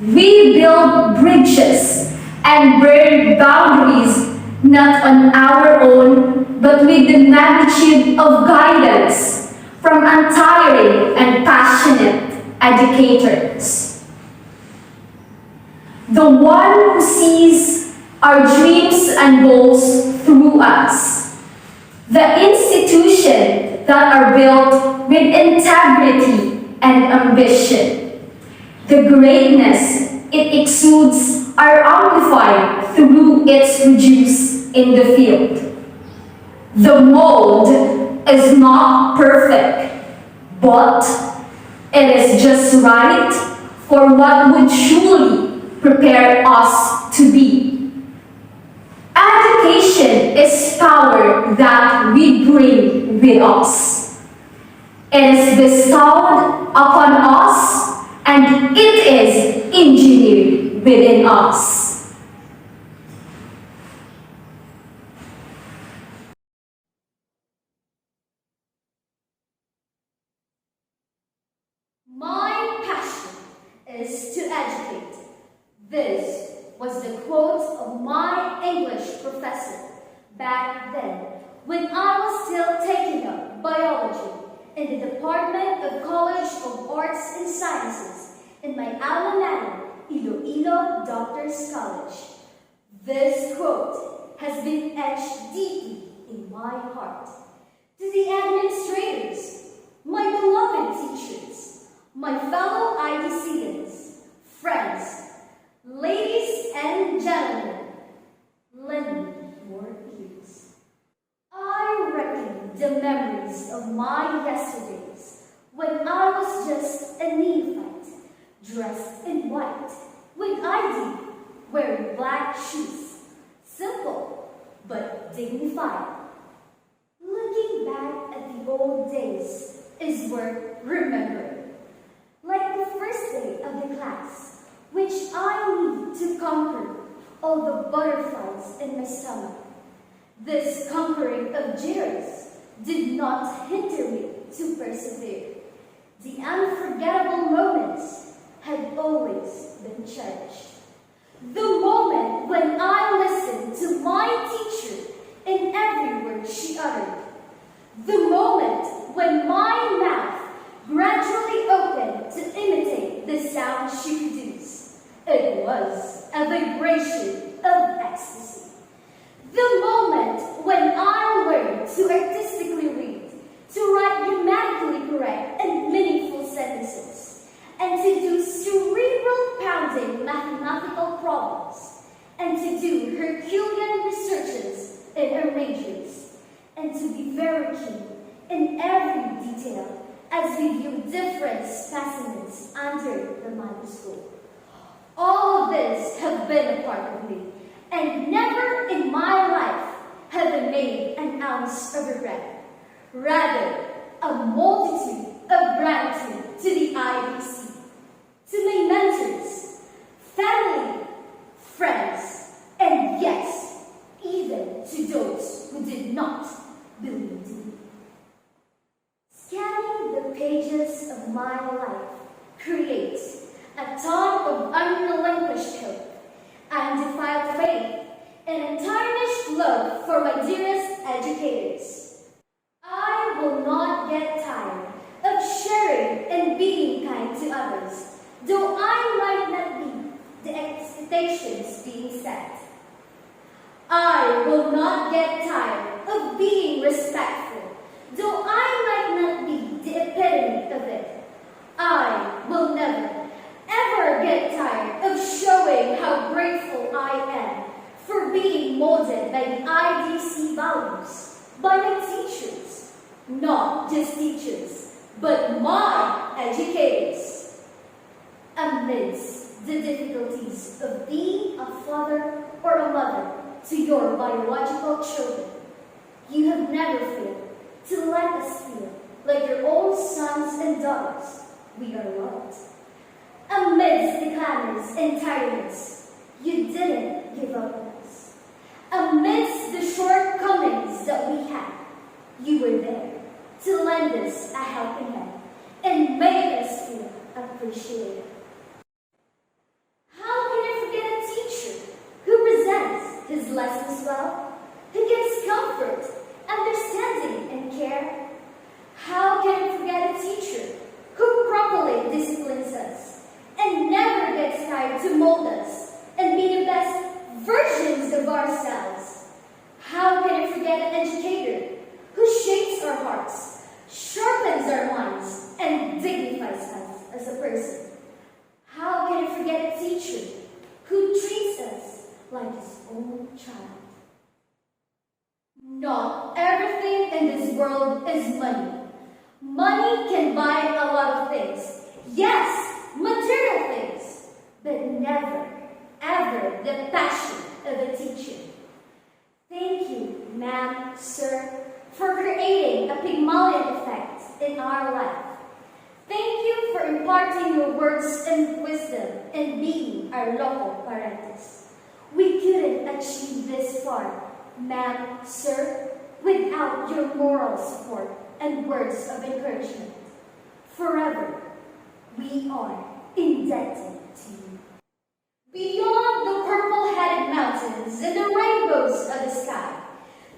We build bridges and burn boundaries not on our own, but with the magnitude of guidance from untiring and passionate educators. The one who sees our dreams and goals through us. The institution that are built with integrity and ambition. The greatness it exudes are amplified through its produce in the field. The mold is not perfect, but it is just right for what would truly prepare us to be. Education is power that we bring with us. It is bestowed upon us and it is engineered within us. My passion is to educate. This was the quote of my English professor back then when I was still taking up biology in the Department of College of Arts and Sciences in my alma mater, Iloilo Doctors College. This quote has been etched deeply in my heart. To the administrators, my beloved teachers, my fellow IDCians, friends, ladies and gentlemen, lend me your ears. I reckon the memories of my yesterdays when I was just a neophyte, dressed in white, with ID, wearing black shoes, simple but dignified. Looking back at the old days is worth remembering. Like the first day of the class, which I need to conquer all the butterflies in my stomach. This conquering of jitters did not hinder me to persevere. The unforgettable moments had always been cherished. The moment when I listened to my teacher in every word she uttered. The moment when my mouth gradually opened to imitate the sound she produced. It was a vibration of ecstasy. The moment when I learned to artistically read, to write grammatically correct and meaningful sentences, and to do cerebral-pounding mathematical problems, and to do Herculean researches in her majors, and to be very keen in every detail as we view different specimens under the microscope. All of this have been a part of me, and never in my life have I made an ounce of regret. Rather, a multitude of gratitude to the IDC, to my mentors, family, friends, and yes, even to those who did not believe in me. Scanning the pages of my life creates a ton of unrelinquished hope, undefiled faith, and untarnished love for my dearest educators. I will not get tired of sharing and being kind to others, though I might not meet the expectations being set. I will not get tired of being respectful, though I might not be the epitome of it. I will never, ever get tired of showing how grateful I am for being molded by the IDC values, by my teachers, not just teachers, but my educators. Amidst the difficulties of being a father or a mother to your biological children, you have never failed to let us feel like your own sons and daughters. We are loved. Amidst the clamors and tiredness, you didn't give up on us. Amidst the shortcomings that we had, you were there to lend us a helping hand appreciated. How can I forget a teacher who presents his lessons well, who gives comfort, understanding, and care? How can I forget a teacher who properly disciplines us and never gets tired to mold us and be the best versions of ourselves? How can I forget an educator who shapes our hearts, sharpens our minds, and dignifies us as a person? How can I forget a teacher who treats us like his own child? Not everything in this world is money. Money can buy a lot of things. Yes, material things, but never, ever the passion of a teacher. Thank you, ma'am, sir, for creating a Pygmalion effect in our life. Thank you for imparting your words and wisdom and being our local parentis. We couldn't achieve this far, ma'am, sir, without your moral support and words of encouragement. Forever, we are indebted to you. Beyond the purple-headed mountains and the rainbows of the sky,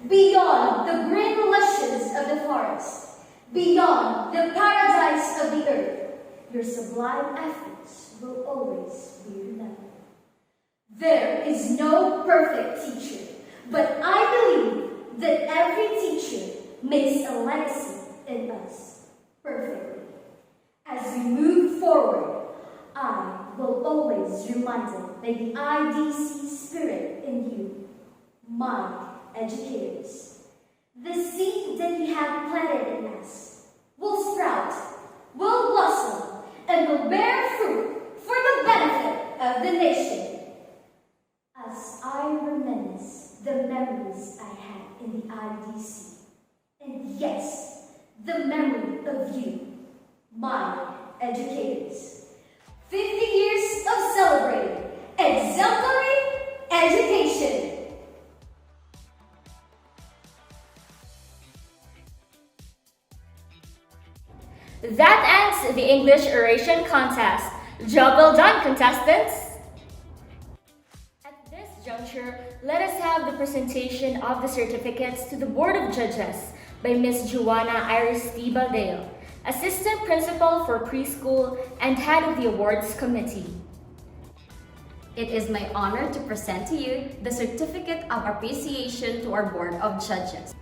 beyond the green luscious of the forest, beyond the paradise of the earth, your sublime efforts will always be remembered. There is no perfect teacher, but I believe that every teacher makes a legacy in us perfectly. As we move forward, I will always reminded by the IDC spirit in you, my educators. The seed that you have planted in us will sprout, will blossom, and will bear fruit for the benefit of the nation. As I reminisce the memories I had in the IDC, and yes, the memory of you, my educators. 50 years of celebrating exemplary education. That ends the English oration contest. Job well done, contestants! At this juncture, let us have the presentation of the certificates to the Board of Judges by Ms. Joanna Iris T. Baldeo, Assistant Principal for Preschool and Head of the Awards Committee. It is my honor to present to you the Certificate of Appreciation to our Board of Judges.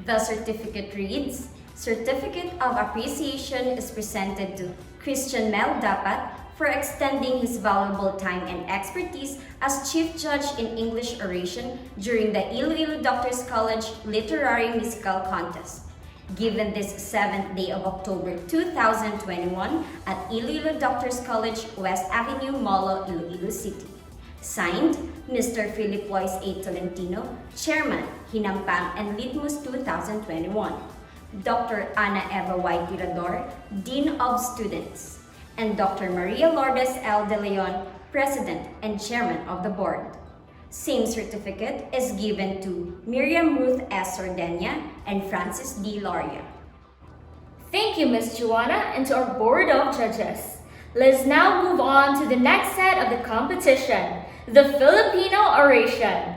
The certificate reads, Certificate of Appreciation is presented to Christian Mel Dapat for extending his valuable time and expertise as Chief Judge in English Oration during the Iloilo Doctors College Literary Musical Contest, given this 7th day of October 2021 at Iloilo Doctors College, West Avenue, Molo, Iloilo City. Signed, Mr. Philip Lois A. Tolentino, Chairman, Hinampang and Litmus 2021. Dr. Ana Eva Y. Tirador, Dean of Students, and Dr. Maria Lourdes L. De Leon, President and Chairman of the Board. Same certificate is given to Miriam Ruth S. Sordenia and Francis D. Loria. Thank you, Ms. Joanna, and to our Board of Judges. Let's now move on to the next set of the competition, the Filipino oration.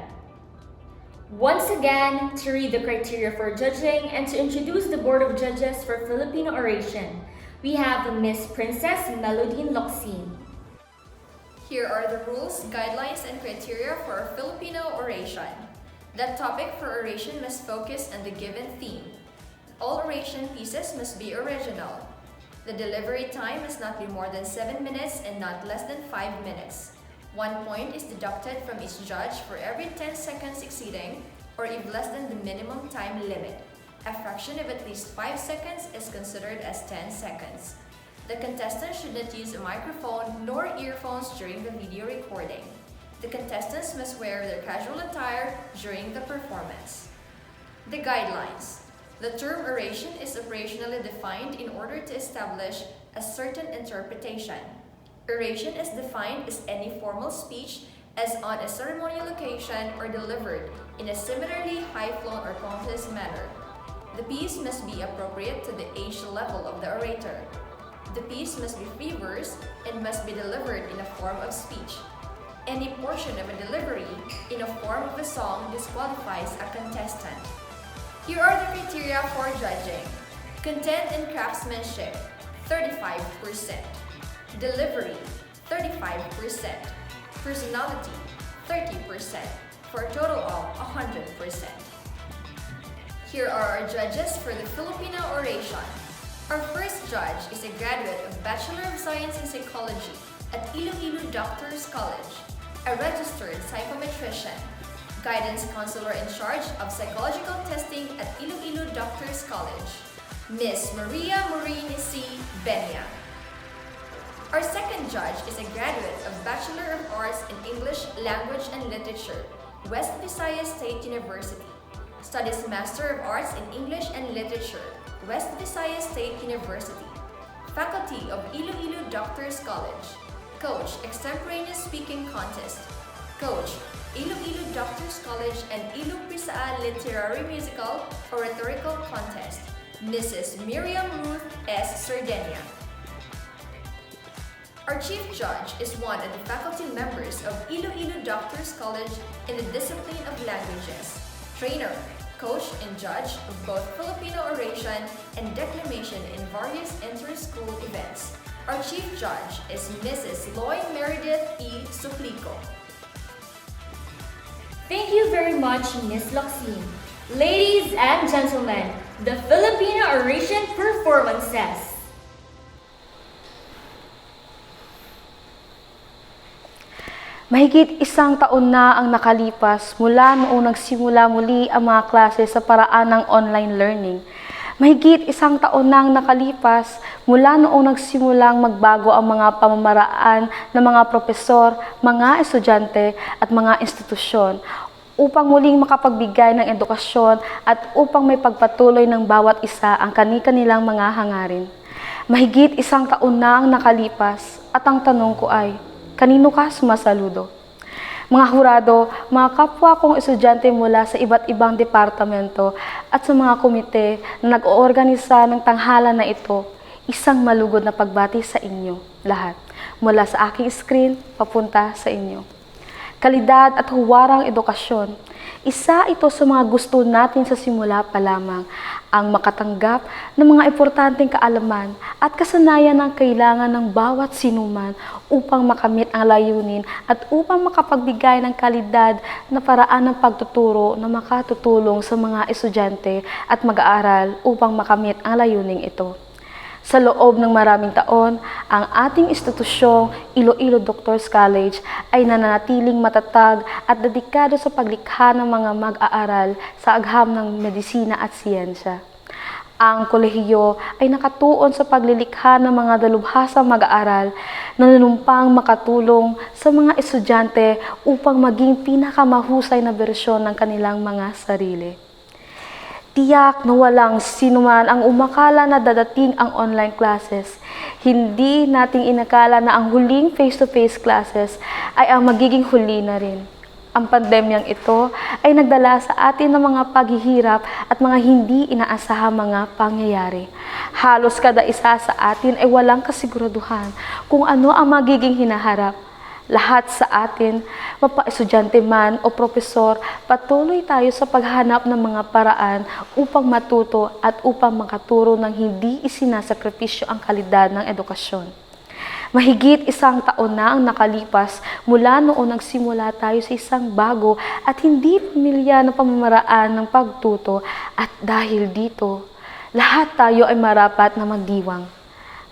Once again, to read the criteria for judging and to introduce the Board of Judges for Filipino oration, we have Miss Princess Melodine Locsin. Here are the rules, guidelines, and criteria for our Filipino oration. The topic for oration must focus on the given theme. All oration pieces must be original. The delivery time must not be more than 7 minutes and not less than 5 minutes. 1 point is deducted from each judge for every 10 seconds exceeding or if less than the minimum time limit. A fraction of at least 5 seconds is considered as 10 seconds. The contestants should not use a microphone nor earphones during the video recording. The contestants must wear their casual attire during the performance. The guidelines. The term oration is operationally defined in order to establish a certain interpretation. Oration is defined as any formal speech as on a ceremonial occasion or delivered in a similarly high-flown or pompous manner. The piece must be appropriate to the age level of the orator. The piece must be free verse and must be delivered in a form of speech. Any portion of a delivery in a form of a song disqualifies a contestant. Here are the criteria for judging. Content and craftsmanship, 35%. Delivery, 35%. Personality, 30%, for a total of 100%. Here are our judges for the Filipino oration. Our first judge is a graduate of Bachelor of Science in Psychology at Iloilo Doctors College, a registered psychometrician, guidance counselor in charge of psychological testing at Iloilo Doctors College, Miss Maria Maureen C. Benya. Our second judge is a graduate of Bachelor of Arts in English Language and Literature, West Visayas State University, studies Master of Arts in English and Literature, West Visayas State University, faculty of Iloilo Doctors College, coach Extemporaneous Speaking Contest, coach Iloilo Doctors College and Ilo Pisaa Literary Musical or Rhetorical Contest, Mrs. Miriam Ruth S. Sardenia. Our chief judge is one of the faculty members of Iloilo Doctors College in the discipline of languages, trainer, coach and judge of both Filipino oration and declamation in various inter-school events. Our chief judge is Mrs. Loy Meredith E. Suplico. Thank you very much, Ms. Loxine. Ladies and gentlemen, the Filipino oration performances. Mahigit isang taon na ang nakalipas mula noong nagsimula muli ang mga klase sa paraan ng online learning. Mahigit isang taon na ang nakalipas mula noong nagsimulang magbago ang mga pamamaraan ng mga propesor, mga estudyante at mga institusyon upang muling makapagbigay ng edukasyon at upang may pagpatuloy ng bawat isa ang kani-kanilang mga hangarin. Mahigit isang taon na ang nakalipas at ang tanong ko ay, kanino ka sumasaludo? Mga hurado, mga kapwa kong estudyante mula sa iba't ibang departamento at sa mga komite na nag-oorganisa ng tanghalan na ito, isang malugod na pagbati sa inyo lahat, mula sa aking screen papunta sa inyo. Kalidad at huwarang edukasyon, isa ito sa mga gusto natin sa simula pa lamang, ang makatanggap ng mga importanteng kaalaman at kasanayan ng kailangan ng bawat sinuman upang makamit ang layunin at upang makapagbigay ng kalidad na paraan ng pagtuturo na makatutulong sa mga estudyante at mag-aaral upang makamit ang layuning ito. Sa loob ng maraming taon, ang ating institusyong Iloilo Doctors College ay nananatiling matatag at dedikado sa paglikha ng mga mag-aaral sa agham ng medisina at siyensya. Ang kolehiyo ay nakatuon sa paglilikha ng mga dalubhasang mag-aaral na nanumpang makatulong sa mga estudyante upang maging pinakamahusay na bersyon ng kanilang mga sarili. Tiyak na walang sinuman ang umakala na dadating ang online classes. Hindi nating inakala na ang huling face-to-face classes ay ang magiging huli na rin. Ang pandemyang ito ay nagdala sa atin ng mga paghihirap at mga hindi inaasahang mga pangyayari. Halos kada isa sa atin ay walang kasiguraduhan kung ano ang magiging hinaharap. Lahat sa atin, mapa-estudyante man o propesor, patuloy tayo sa paghanap ng mga paraan upang matuto at upang makaturo ng hindi isinasakripisyo ang kalidad ng edukasyon. Mahigit isang taon na ang nakalipas mula noong nagsimula tayo sa isang bago at hindi pamilyar na pamamaraan ng pagtuto at dahil dito, lahat tayo ay marapat na magdiwang.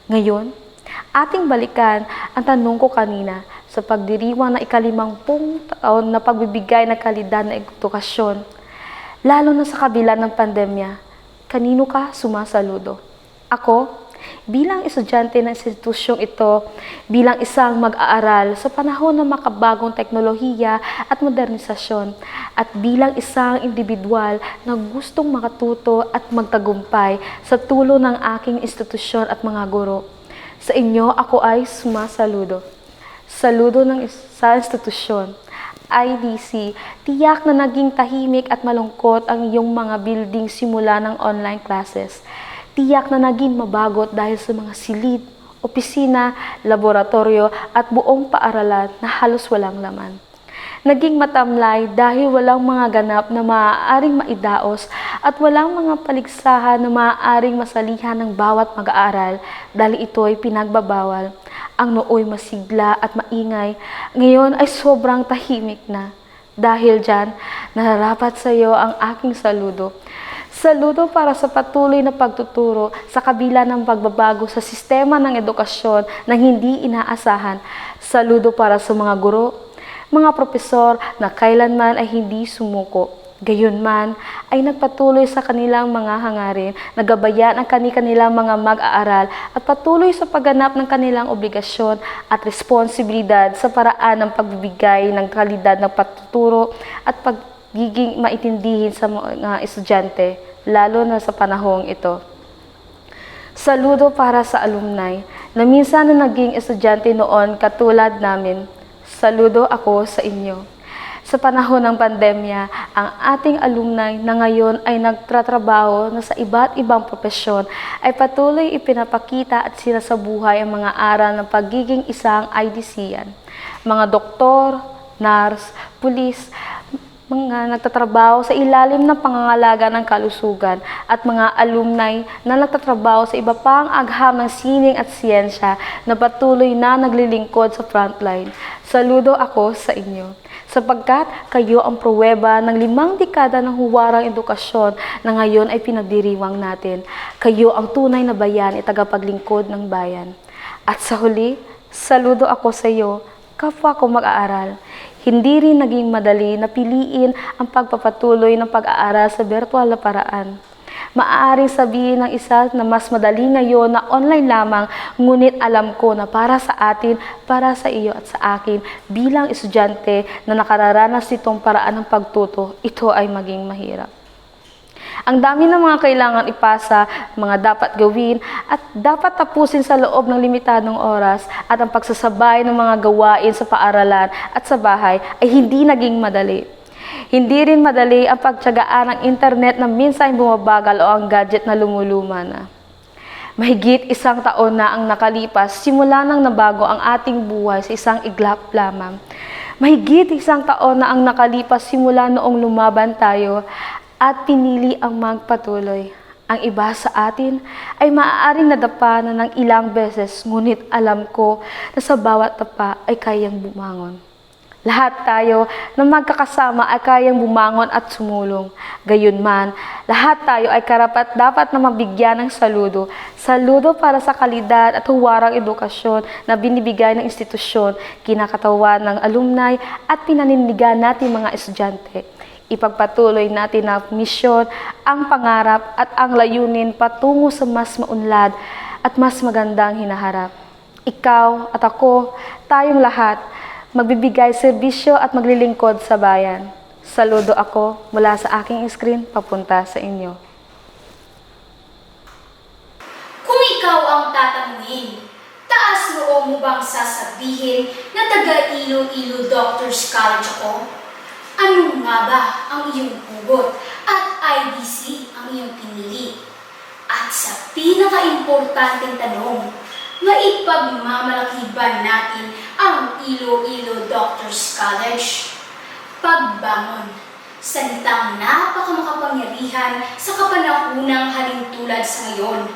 Ngayon, ating balikan ang tanong ko kanina sa pagdiriwang na ika-50 taon na pagbibigay ng kalidad na edukasyon. Lalo na sa kabila ng pandemya, kanino ka sumasaludo? Ako, bilang estudyante ng institusyong ito, bilang isang mag-aaral sa panahon ng makabagong teknolohiya at modernisasyon, at bilang isang individual na gustong makatuto at magtagumpay sa tulong ng aking institusyon at mga guro, sa inyo ako ay sumasaludo. Saludo ng sa institusyon, IDC, tiyak na naging tahimik at malungkot ang iyong mga building simula ng online classes. Tiyak na naging mabagot dahil sa mga silid opisina, laboratorio at buong paaralan na halos walang laman. Naging matamlay dahil walang mga ganap na maaaring maidaos at walang mga paligsahan na maaaring masalihan ng bawat mag-aaral dahil ito'y pinagbabawal. Ang nooy masigla at maingay, ngayon ay sobrang tahimik na. Dahil dyan, nararapat sa iyo ang aking saludo. Saludo para sa patuloy na pagtuturo sa kabila ng pagbabago sa sistema ng edukasyon na hindi inaasahan. Saludo para sa mga guro, mga propesor na kailanman ay hindi sumuko. Gayunman ay nagpatuloy sa kanilang mga hangarin, nagabayan ang kanilang mga mag-aaral at patuloy sa pagganap ng kanilang obligasyon at responsibilidad sa paraan ng pagbibigay ng kalidad ng pagtuturo at pagiging maintindihin sa mga estudyante, lalo na sa panahong ito. Saludo para sa alumni na minsan na naging estudyante noon katulad namin. Saludo ako sa inyo. Sa panahon ng pandemya, ang ating alumni na ngayon ay nagtatrabaho na sa iba't ibang propesyon ay patuloy ipinapakita at sinasabuhay ang mga aral ng pagiging isang IDC-yan. Mga doktor, nurse, pulis, mga nagtatrabaho sa ilalim ng pangangalaga ng kalusugan at mga alumni na nagtatrabaho sa iba pang agham ng sining at siyensya na patuloy na naglilingkod sa frontline. Saludo ako sa inyo, sapagkat kayo ang pruweba ng 5 dekada ng huwarang edukasyon na ngayon ay pinagdiriwang natin. Kayo ang tunay na bayan at tagapaglingkod ng bayan. At sa huli, saludo ako sa iyo, kapwa ko mag-aaral. Hindi rin naging madali na piliin ang pagpapatuloy ng pag-aaral sa virtual na paraan. Maaaring sabihin ng isa na mas madali ngayon na online lamang, ngunit alam ko na para sa atin, para sa iyo at sa akin, bilang estudyante na nakararanas nitong paraan ng pagtuto, ito ay maging mahirap. Ang dami ng mga kailangan ipasa, mga dapat gawin at dapat tapusin sa loob ng limitadong oras at ang pagsasabay ng mga gawain sa paaralan at sa bahay ay hindi naging madali. Hindi rin madali ang pagtiyagaan ng internet na minsan bumabagal o ang gadget na lumuluma na. Mahigit 1 taon na ang nakalipas simula nang nabago ang ating buhay sa isang iglap lamang. Mahigit 1 taon na ang nakalipas simula noong lumaban tayo at pinili ang magpatuloy. Ang iba sa atin ay maaaring nadapa na ng ilang beses, ngunit alam ko na sa bawat tapa ay kayang bumangon. Lahat tayo na magkakasama ay kayang bumangon at sumulong. Gayunman, lahat tayo ay karapat-dapat na mabigyan ng saludo. Saludo para sa kalidad at huwarang edukasyon na binibigay ng institusyon, kinakatawan ng alumni at pinanindigan natin mga estudyante. Ipagpatuloy natin ang misyon, ang pangarap at ang layunin patungo sa mas maunlad at mas magandang hinaharap. Ikaw at ako, tayong lahat, magbibigay serbisyo at maglilingkod sa bayan. Saludo ako mula sa aking screen papunta sa inyo. Kung ikaw ang tatanungin, taas noo mo bang sasabihin na taga Iloilo Doctors College ako? Ano nga ba ang iyong hugot at IDC ang iyong pinili? At sa pinaka-importanteng tanong, maipagmamalaki ba natin ang Iloilo Doctors College? Pagbangon, salitang napakamakapangyarihan sa kapanahunang halintulad sa ngayon,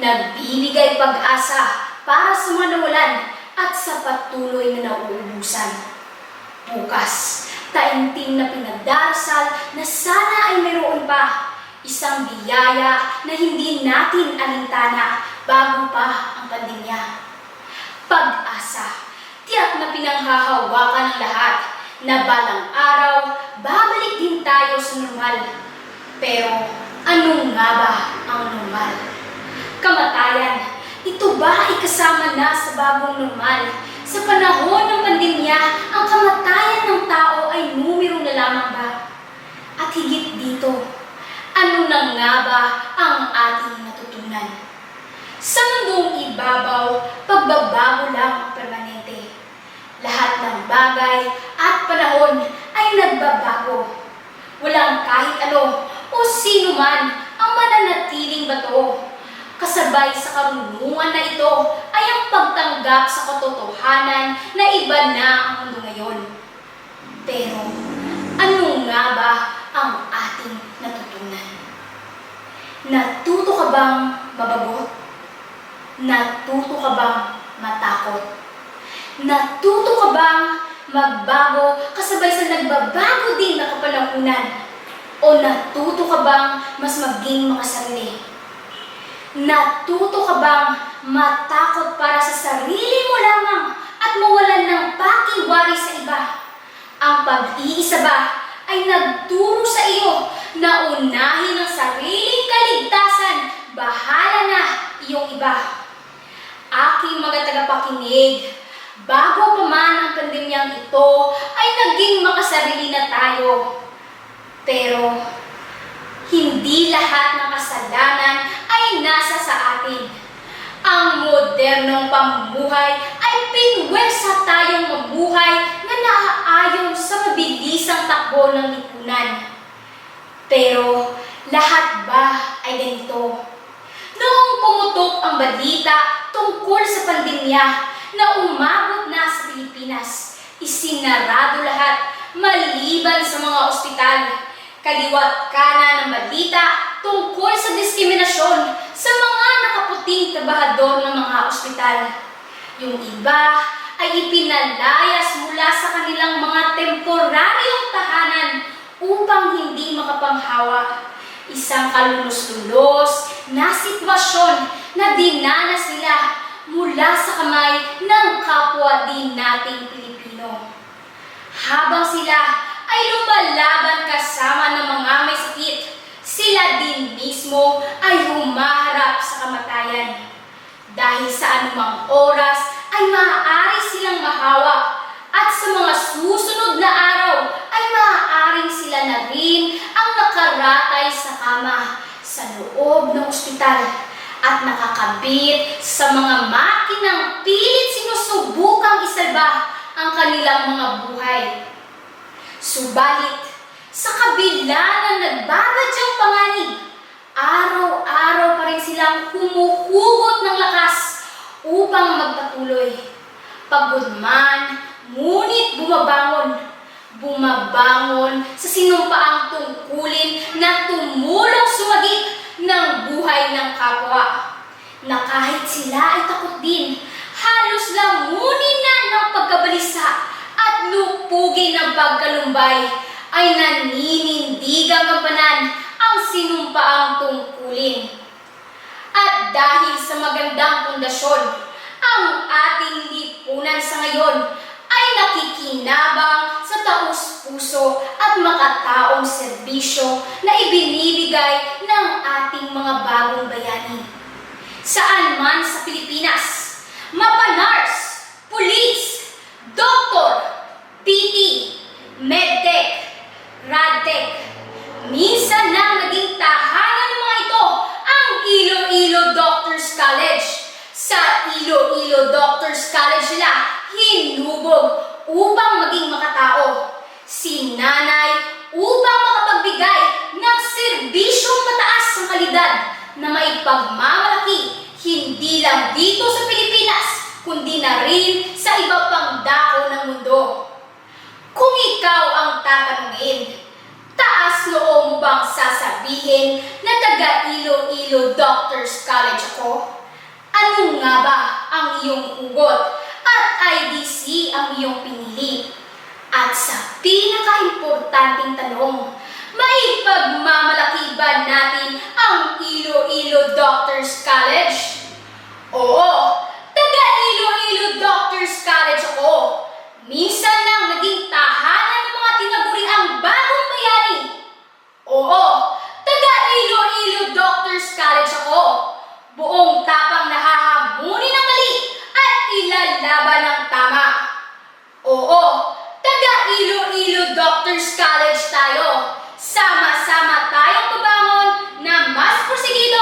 nagbibigay pag-asa para sa mga nawalan at sa patuloy na nauubusan. Bukas, taimtim na pinagdarasal na sana ay mayroon pa isang biyaya na hindi natin alintana bago pa ang pandemya. Pag-asa, tiyak na pinanghahawakan ng lahat na balang araw, babalik din tayo sa normal. Pero ano nga ba ang normal? Kamatayan, ito ba ay kasama na sa bagong normal? Sa panahon ng pandemya, ang kamatayan ng tao ay numero na lamang ba? At higit dito, ano na nga ba ang ating natutunan? Sa mundong ibabaw, pagbabago lang ang permanente. Lahat ng bagay at panahon ay nagbabago. Walang kahit ano o sino man ang mananatiling bato. Kasabay sa karunungan na ito ay ang pagtanggap sa katotohanan na iba na ang mundo ngayon. Pero ano nga ba ang ating natutunan? Natuto ka bang mabagot? Natuto ka bang matakot? Natuto ka bang magbago kasabay sa nagbabago din na kapanahunan? O natuto ka bang mas maging makasarili? Natuto ka bang matakot para sa sarili mo lamang at mawalan ng pakiwari sa iba? Ang pag-iisa ba ay nagturo sa iyo na unahin ang sariling kaligtasan, bahala na iyong iba? Aking mga tagapakinig, bago pa man ang pandemyang ito ay naging makasarili na tayo. Pero hindi lahat ng kasalanan ay nasa sa atin. Ang modernong pamumuhay ay pinwersa tayong mabuhay na naaayon sa mabilisang takbo ng lipunan. Pero lahat ba ay ganito? Noong pumutok ang balita tungkol sa pandemya na umabot na sa Pilipinas, isinarado lahat maliban sa mga ospital. Kaliwat kanan ng balita tungkol sa diskriminasyon sa mga nakaputing trabahador ng mga ospital. Yung iba ay ipinalayas mula sa kanilang mga temporaryong tahanan upang hindi makapanghawa. Isang kalunos-lunos na sitwasyon na dinanas nila mula sa kamay ng kapwa din nating Pilipino. Habang sila ay lumalaban kasama ng mga may sakit, sila din mismo ay humaharap sa kamatayan. Dahil sa anumang oras ay maaari silang mahawa at sa mga susunod na araw ay maaaring sila na rin ang nakaratay sa kama sa loob ng ospital at nakakabit sa mga makinang pilit sinusubukang isalba ang kanilang mga buhay. Subalit, sa kabila ng nagbabadyang panganib, araw-araw pa rin silang humuhugot ng lakas upang magpatuloy. Pagod man, ngunit bumabangon sa sinumpaang tungkulin na tumulong sumagip ng buhay ng kapwa. Na kahit sila ay takot din, halos lamunin na ng pagkabalisa at lupugin ng pagkalumbay, ay naninindigang gampanan ang sinumpaang tungkulin. At dahil sa magandang pundasyon, ang ating lipunan sa ngayon ay nakikinabang sa taus-puso at makataong serbisyo na ibinibigay ng ating mga bagong bayani. Saan man sa Pilipinas, mapa-nurse, pulis, doktor, PT, medtech, radtech, minsan nang naging tahanan ng mga ito ang Iloilo Doctors College. Sa Iloilo Doctors College nila hinubog upang maging makatao. Sinanay upang makapagbigay ng serbisyong mataas ang kalidad na maipagmamalaki hindi lang dito sa Pilipinas, kundi na rin sa iba pang dako ng mundo. Kung ikaw ang tatanungin, taas noo mo bang sasabihin na taga Iloilo Doctors College ako? Ano nga ba ang iyong hugot at IDC ang iyong pinili? At sa pinaka-importanting tanong, maipagmamalaki ba natin ang Iloilo Doctors College? Oo, taga Iloilo Doctors College ako. Minsan lang naging tahanan ng mga tinaguriang bagong bayani. Oo, taga Iloilo Doctors College ako. Buong tapang nahahamunin ang mali at ilalaban ang tama. Oo, taga Iloilo Doctors College tayo. Sama-sama tayong babangon na mas porsigido,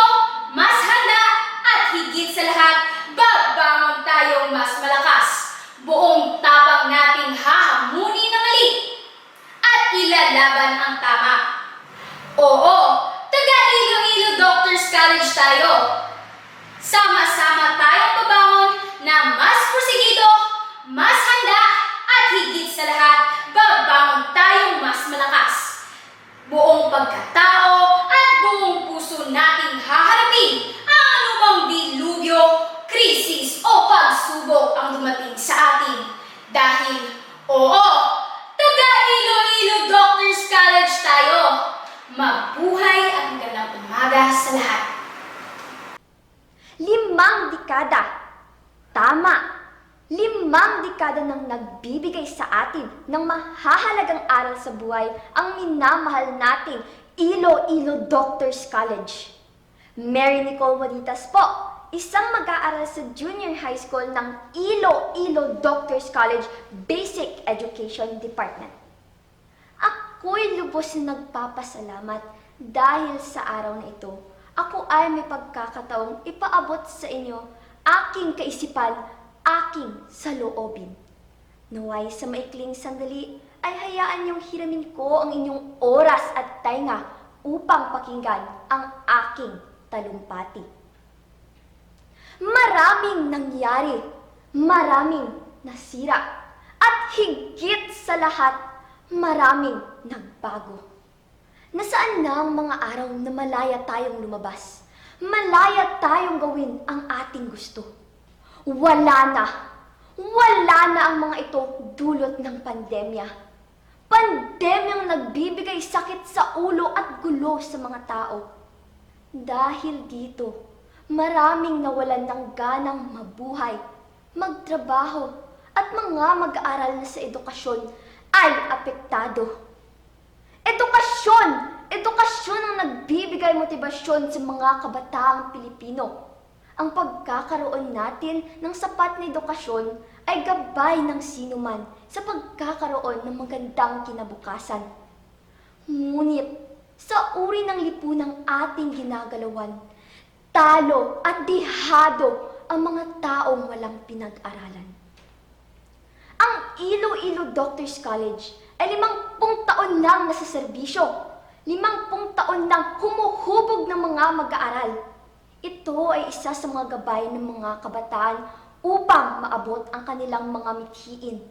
mas handa, at higit sa lahat, babangon tayong mas malakas. Buong tapang nating hahamunin ang mali at ilalaban ang tama. Oo, taga Iloilo Doctors College tayo. Sama-sama tayong babangon na mas porsigido, mas handa, at higit sa lahat, babangon tayong mas malakas. Buong pagkatao at buong puso nating haharapin ang anumang dilubyo, krisis o pagsubok ang dumating sa atin. Dahil, oo, taga Iloilo Doctors College tayo. Mabuhay at magandang umaga sa lahat. 5 dekada. Tama. 5 dekada nang nagbibigay sa atin ng mahahalagang aral sa buhay ang minamahal nating Iloilo Doctors College. Mary Nicole Monitas po, isang mag-aaral sa Junior High School ng Iloilo Doctors College Basic Education Department. Ako'y lubos na nagpapasalamat dahil sa araw na ito, ako ay may pagkakataong ipaabot sa inyo aking kaisipan, aking saloobin. Naway sa maikling sandali ay hayaan niyong hiramin ko ang inyong oras at tainga upang pakinggan ang aking talumpati. Maraming nangyari, maraming nasira, at higit sa lahat, maraming nagbago. Nasaan na ang mga araw na malaya tayong lumabas? Malaya tayong gawin ang ating gusto. Wala na. Wala na ang mga ito dulot ng pandemya. Pandemyang nagbibigay sakit sa ulo at gulo sa mga tao. Dahil dito, maraming nawalan ng ganang mabuhay, magtrabaho, at mga mag-aaral na sa edukasyon ay apektado. Edukasyon! Edukasyon ang nagbibigay motibasyon sa mga kabataang Pilipino. Ang pagkakaroon natin ng sapat na edukasyon ay gabay ng sinuman sa pagkakaroon ng magandang kinabukasan. Ngunit, sa uri ng lipunang ating ginagalawan, talo at dihado ang mga taong walang pinag-aralan. Ang Iloilo Doctors College ay 50 taon nang nasa serbisyo, 50 taon nang humuhubog ng mga mag-aaral. Ito ay isa sa mga gabay ng mga kabataan upang maabot ang kanilang mga mithiin.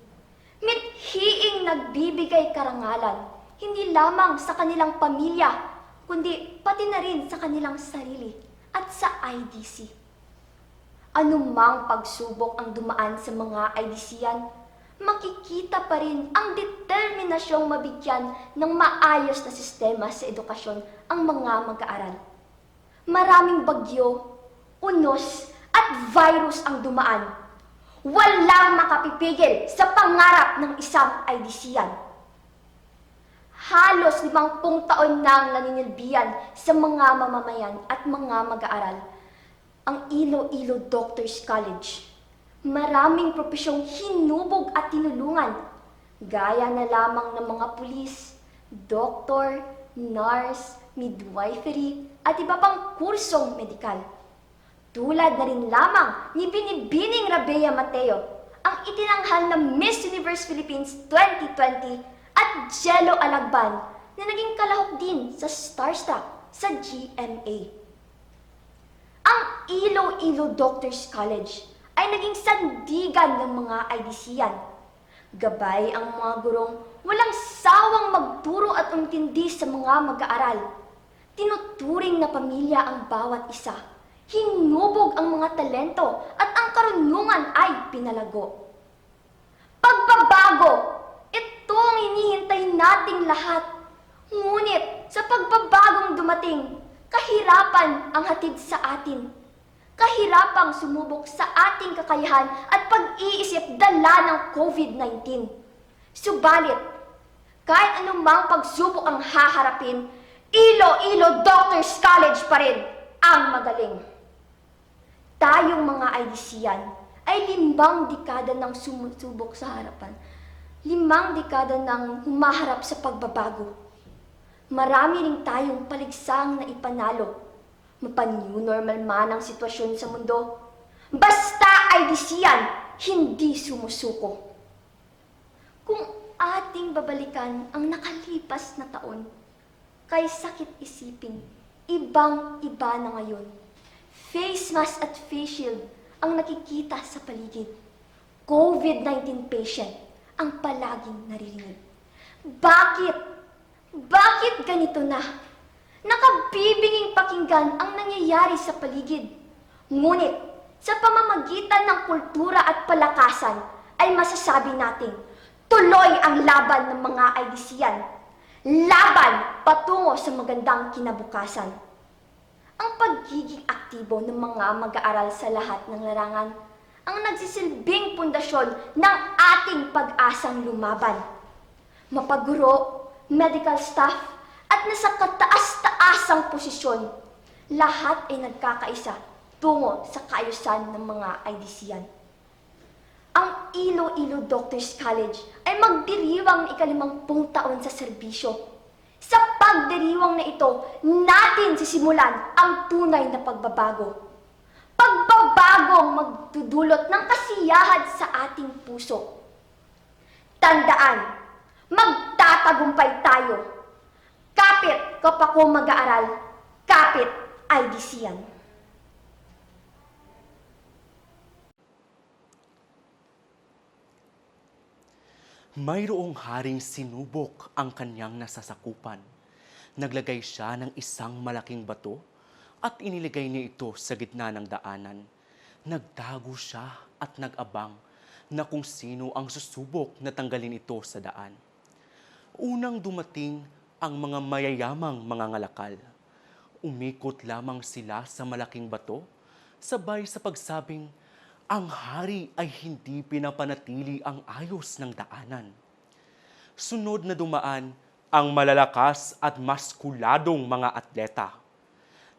Mithiing nagbibigay karangalan, hindi lamang sa kanilang pamilya, kundi pati na rin sa kanilang sarili at sa IDC. Anumang pagsubok ang dumaan sa mga IDC-yan, makikita pa rin ang determinasyong mabigyan ng maayos na sistema sa edukasyon ang mga mag-aaral. Maraming bagyo, unos, at virus ang dumaan. Walang makapipigil sa pangarap ng isang IDC-yan. Halos 50 taon nang naninilbihan sa mga mamamayan at mga mag-aaral ang Iloilo Doctors College. Maraming propesyong hinubog at tinulungan, gaya na lamang ng mga pulis, doktor, nurse, midwifery, at iba pang kursong medikal. Tulad na rin lamang ni Binibining Rabea Mateo, ang itinanghal na Miss Universe Philippines 2020 at Jello Alagban na naging kalahok din sa Starstruck sa GMA. Ang Iloilo Doctors College ay naging sandigan ng mga IDC-yan. Gabay ang mga gurong walang sawang magturo at umtindi sa mga mag-aaral. Tinuturing na pamilya ang bawat isa. Hinubog ang mga talento at ang karunungan ay pinalago. Pagbabago! Ito ang hinihintay nating lahat. Ngunit sa pagbabagong dumating, kahirapan ang hatid sa atin. Kahirapang sumubok sa ating kakayahan at pag-iisip dala ng COVID-19. Subalit, kahit anumang pagsubok ang haharapin, Iloilo Doctors College pa rin ang magaling. Tayong mga IDC-yan ay 5 dekada nang sumusubok sa harapan. 5 dekada nang humaharap sa pagbabago. Marami rin tayong paligsang na ipanalo. Mapan-new normal man ang sitwasyon sa mundo. Basta IDC yan, hindi sumusuko. Kung ating babalikan ang nakalipas na taon, kay sakit isipin, ibang-iba na ngayon. Face mask at face shield ang nakikita sa paligid. COVID-19 patient ang palaging naririnig. Bakit? Bakit ganito na? Nakabibinging pakinggan ang nangyayari sa paligid. Ngunit, sa pamamagitan ng kultura at palakasan, ay masasabi natin, tuloy ang laban ng mga IDCian. Laban patungo sa magandang kinabukasan. Ang pagiging aktibo ng mga mag-aaral sa lahat ng larangan ang nagsisilbing pundasyon ng ating pag-asang lumaban. Mapaguro, medical staff, at nasa kataas-taasang posisyon, lahat ay nagkakaisa tungo sa kaayusan ng mga IDCian. Ang Iloilo Doctors College ay magdiriwang ng 50 taon sa serbisyo. Sa pagdiriwang na ito, natin sisimulan ang tunay na pagbabago. Pagbabagong magdudulot ng kasiyahan sa ating puso. Tandaan, magtatagumpay tayo. Kapit kapako mag-aaral, kapit IDCian. Mayroong haring sinubok ang kanyang nasasakupan. Naglagay siya ng isang malaking bato at iniligay niya ito sa gitna ng daanan. Nagtago siya at nag-abang na kung sino ang susubok na tanggalin ito sa daan. Unang dumating ang mga mayayamang mga ngalakal. Umikot lamang sila sa malaking bato, sabay sa pagsabing, ang hari ay hindi pinapanatili ang ayos ng daanan. Sunod na dumaan ang malalakas at maskuladong mga atleta.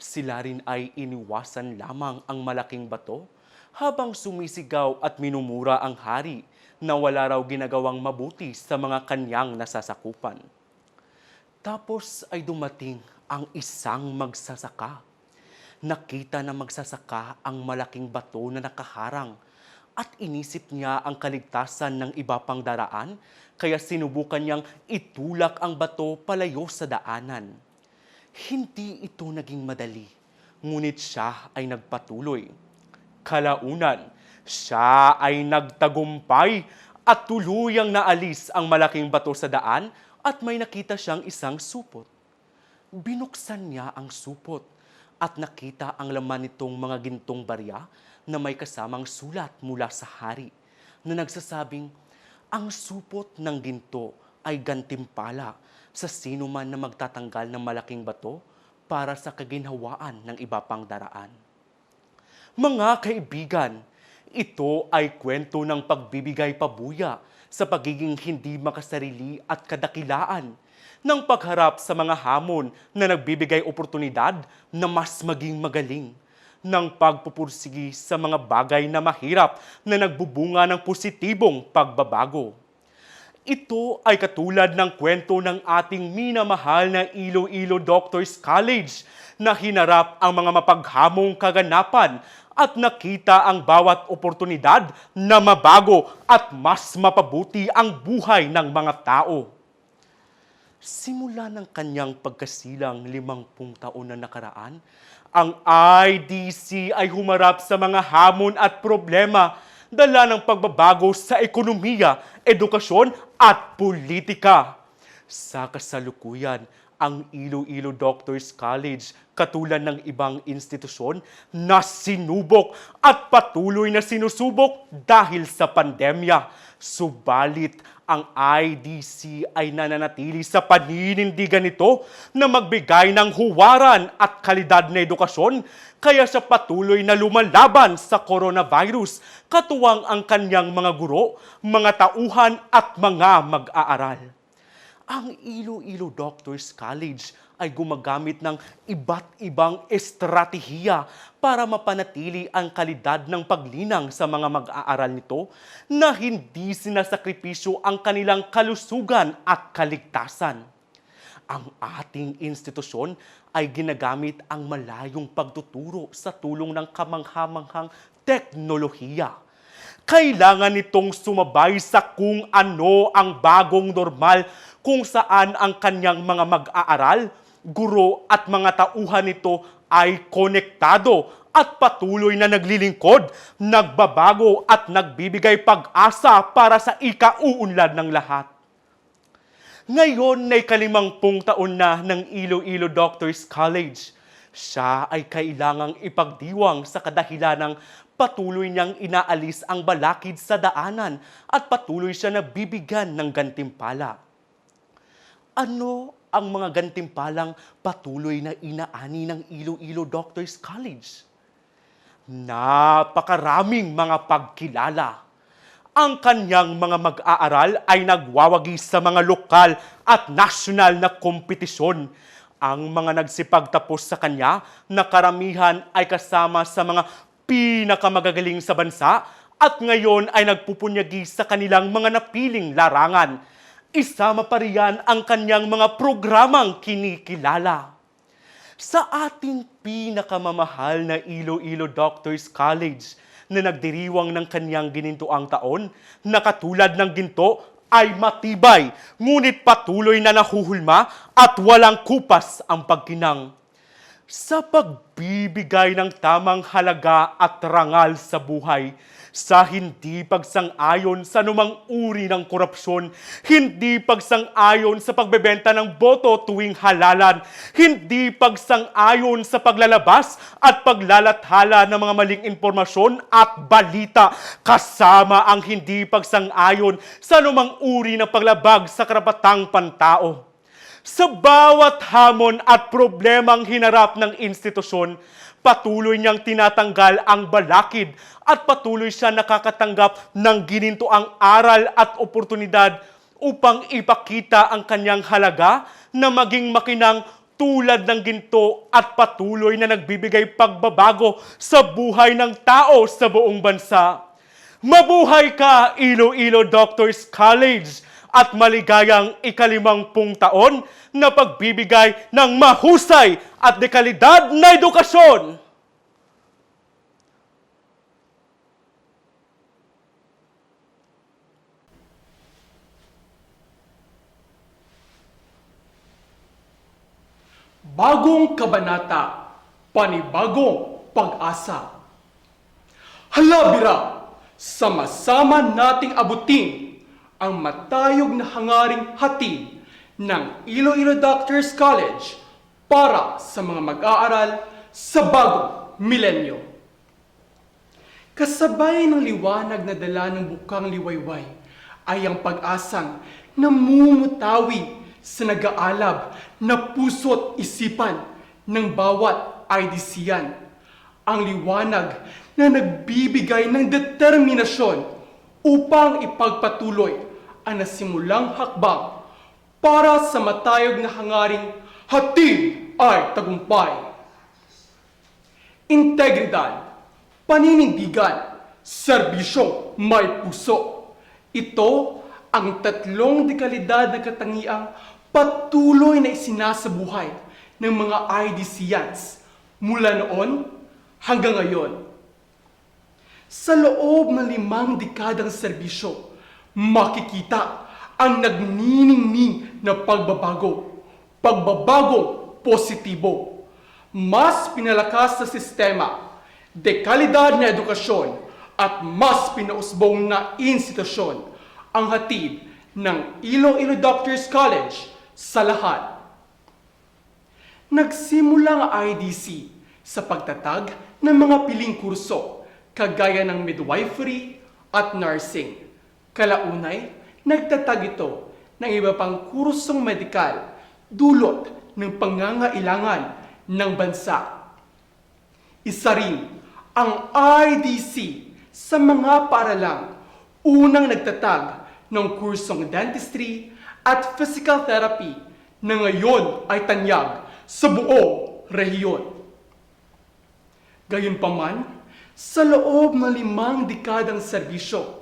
Sila rin ay iniwasan lamang ang malaking bato habang sumisigaw at minumura ang hari na wala raw ginagawang mabuti sa mga kanyang nasasakupan. Tapos ay dumating ang isang magsasaka. Nakita na magsasaka ang malaking bato na nakaharang at inisip niya ang kaligtasan ng iba pang daraan kaya sinubukan niyang itulak ang bato palayo sa daanan. Hindi ito naging madali, ngunit siya ay nagpatuloy. Kalaunan, siya ay nagtagumpay at tuluyang naalis ang malaking bato sa daan at may nakita siyang isang supot. Binuksan niya ang supot at nakita ang laman nitong mga gintong barya na may kasamang sulat mula sa hari na nagsasabing, ang supot ng ginto ay gantimpala sa sino man na magtatanggal ng malaking bato para sa kaginhawaan ng iba pang daraan. Mga kaibigan, ito ay kwento ng pagbibigay pabuya sa pagiging hindi makasarili at kadakilaan ng pagharap sa mga hamon na nagbibigay oportunidad na mas maging magaling, ng pagpupursigi sa mga bagay na mahirap na nagbubunga ng positibong pagbabago. Ito ay katulad ng kwento ng ating minamahal na Iloilo Doctors College na hinarap ang mga mapaghamong kaganapan at nakita ang bawat oportunidad na mabago at mas mapabuti ang buhay ng mga tao. Simula ng kanyang pagkasilang 50 taon na nakaraan, ang IDC ay humarap sa mga hamon at problema, dala ng pagbabago sa ekonomiya, edukasyon at politika. Sa kasalukuyan, ang Iloilo Doctors College, katulad ng ibang institusyon, na sinubok at patuloy na sinusubok dahil sa pandemya. Subalit, ang IDC ay nananatili sa paninindigan nito na magbigay ng huwaran at kalidad na edukasyon, kaya siya patuloy na lumalaban sa coronavirus, katuwang ang kanyang mga guro, mga tauhan at mga mag-aaral. Ang Iloilo Doctors College ay gumagamit ng iba't ibang estratehiya para mapanatili ang kalidad ng paglinang sa mga mag-aaral nito na hindi sinasakripisyo ang kanilang kalusugan at kaligtasan. Ang ating institusyon ay ginagamit ang malayong pagtuturo sa tulong ng kamangha-manghang teknolohiya. Kailangan nitong sumabay sa kung ano ang bagong normal kung saan ang kanyang mga mag-aaral, guro at mga tauhan nito ay konektado at patuloy na naglilingkod, nagbabago at nagbibigay pag-asa para sa ikauunlad ng lahat. Ngayon ay 50 taon na ng Iloilo Doctors College. Siya ay kailangang ipagdiwang sa kadahilan ng patuloy niyang inaalis ang balakid sa daanan at patuloy siya na bibigyan ng gantimpala. Ano ang mga gantimpalang patuloy na inaani ng Iloilo Doctors College? Napakaraming mga pagkilala. Ang kanyang mga mag-aaral ay nagwawagi sa mga lokal at nasyonal na kompetisyon. Ang mga nagsipagtapos sa kanya na karamihan ay kasama sa mga pinakamagagaling sa bansa at ngayon ay nagpupunyagi sa kanilang mga napiling larangan. Isama pa riyan ang kanyang mga programang kinikilala. Sa ating pinakamamahal na Iloilo Doctors College na nagdiriwang ng kanyang ginintuang taon, na katulad ng ginto ay matibay, ngunit patuloy na nahuhulma at walang kupas ang pagkinang. Sa pagbibigay ng tamang halaga at rangal sa buhay, sa hindi pagsang-ayon sa anumang uri ng korupsyon, hindi pagsang-ayon sa pagbebenta ng boto tuwing halalan, hindi pagsang-ayon sa paglalabas at paglalathala ng mga maling impormasyon at balita, kasama ang hindi pagsang-ayon sa anumang uri ng paglabag sa karapatang pantao. Sa bawat hamon at problemang hinarap ng institusyon, patuloy niyang tinatanggal ang balakid at patuloy siya nakakatanggap ng ginintuang aral at oportunidad upang ipakita ang kanyang halaga na maging makinang tulad ng ginto at patuloy na nagbibigay pagbabago sa buhay ng tao sa buong bansa. Mabuhay ka, Iloilo Doctors College, at maligayang 50 taon na pagbibigay ng mahusay at dekalidad na edukasyon. Bagong kabanata, panibagong pag-asa. Halabira, sama-sama nating abutin ang matayog na hangaring hatid ng Iloilo Doctors College para sa mga mag-aaral sa bagong milenyo. Kasabay ng liwanag na dala ng bukang liwayway ay ang pag-asang namumutawi sa nag-aalab na puso't isipan ng bawat IDCian. Ang liwanag na nagbibigay ng determinasyon upang ipagpatuloy ang nasimulang hakbang para sa matayog na hangaring hatid ay tagumpay. Integridad, paninindigan, serbisyong may puso. Ito ang 3 dekalidad na katangiang patuloy na isinasabuhay ng mga IDCians mula noon hanggang ngayon. Sa loob ng 5 dekadang serbisyo, makikita ang nagniningning na pagbabagong positibo. Mas pinalakas na sistema, dekalidad na edukasyon, at mas pinausbong na institusyon ang hatid ng Iloilo Doctors College sa lahat. Nagsimula ang IDC sa pagtatag ng mga piling kurso kagaya ng midwifery at nursing. Kalaunay, nagtatag ito ng iba pang kursong medikal dulot ng pangangailangan ng bansa. Isa rin ang IDC sa mga paaralang unang nagtatag ng kursong dentistry at physical therapy na ngayon ay tanyag sa buong rehiyon. Gayunpaman, sa loob ng 5 dekadang serbisyo,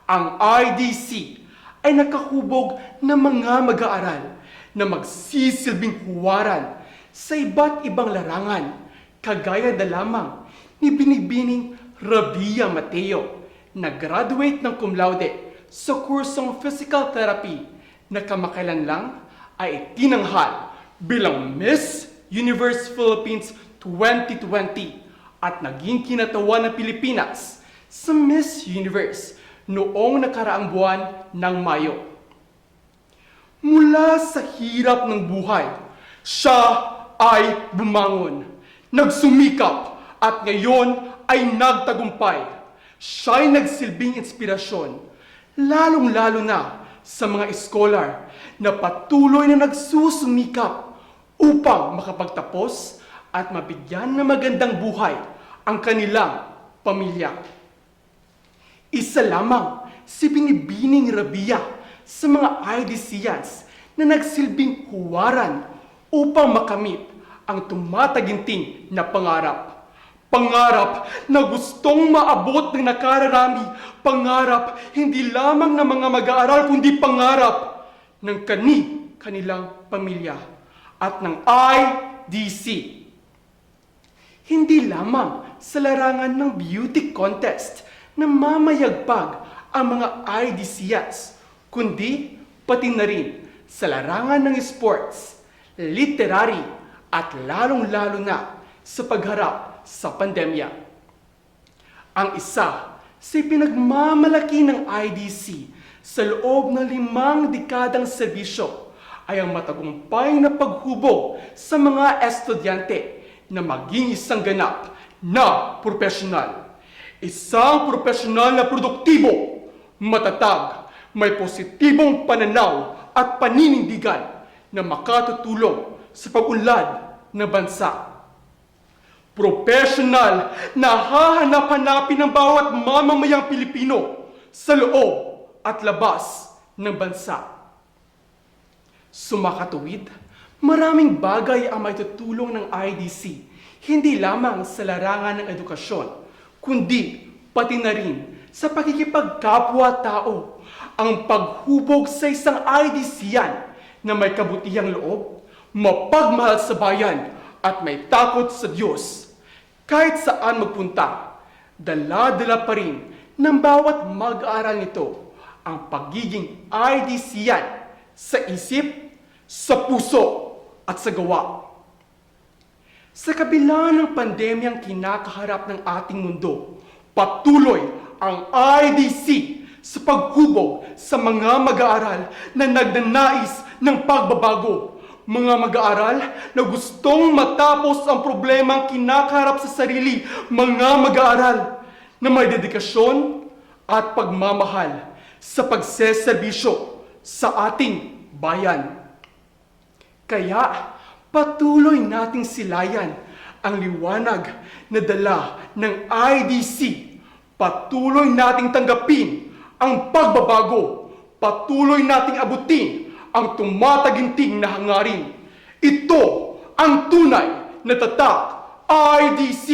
ang IDC ay nakahubog ng mga mag-aaral na magsisilbing huwaran sa iba't ibang larangan, kagaya na lamang ni Binibining Rabia Mateo, na graduate ng cum laude sa kursong physical therapy na kamakailan lang ay tinanghal bilang Miss Universe Philippines 2020 at naging kinatawan ng Pilipinas sa Miss Universe noong nakaraang buwan ng Mayo. Mula sa hirap ng buhay, siya ay bumangon, nagsumikap at ngayon ay nagtagumpay. Siya ay nagsilbing inspirasyon, lalong-lalo na sa mga scholar na patuloy na nagsusumikap upang makapagtapos at mabigyan ng magandang buhay ang kanilang pamilya. Isa lamang si Binibining Rabia sa mga IDCians na nagsilbing huwaran upang makamit ang tumataginting na pangarap. Pangarap na gustong maabot ng nakararami. Pangarap hindi lamang ng mga mag-aaral kundi pangarap ng kanilang pamilya at ng IDC. Hindi lamang sa larangan ng beauty contest na mamayagpag ang mga IDCians, kundi pati na rin sa larangan ng sports, literary at lalong-lalo na sa pagharap sa pandemya. Ang isa sa pinagmamalaki ng IDC sa loob ng 5 dekadang serbisyo ay ang matagumpay na paghubog sa mga estudyante na maging isang ganap na profesional. Isang profesional na produktibo, matatag, may positibong pananaw at paninindigan na makatutulong sa pag-unlad ng bansa. Profesional na hahanap-hanapin ng bawat mamamayang Pilipino sa loob at labas ng bansa. Sumakatuwid, maraming bagay ang maitutulong ng IDC, hindi lamang sa larangan ng edukasyon, kundi pati na rin sa pakikipagkapwa-tao. Ang paghubog sa isang IDCian na may kabutihang loob, mapagmahal sa bayan at may takot sa Diyos. Kahit saan magpunta, dala-dala pa rin ng bawat mag-aaral nito ang pagiging IDCian sa isip, sa puso at sa gawa. Sa kabila ng pandemyang kinakaharap ng ating mundo, patuloy ang IDC sa paghubog sa mga mag-aaral na nagnanais ng pagbabago. Mga mag-aaral na gustong matapos ang problemang kinakaharap sa sarili. Mga mag-aaral na may dedikasyon at pagmamahal sa pagseserbisyo sa ating bayan. Kaya patuloy nating silayan ang liwanag na dala ng IDC. Patuloy nating tanggapin ang pagbabago. Patuloy nating abutin ang tumataginting na hangarin. Ito ang tunay na tatak IDC.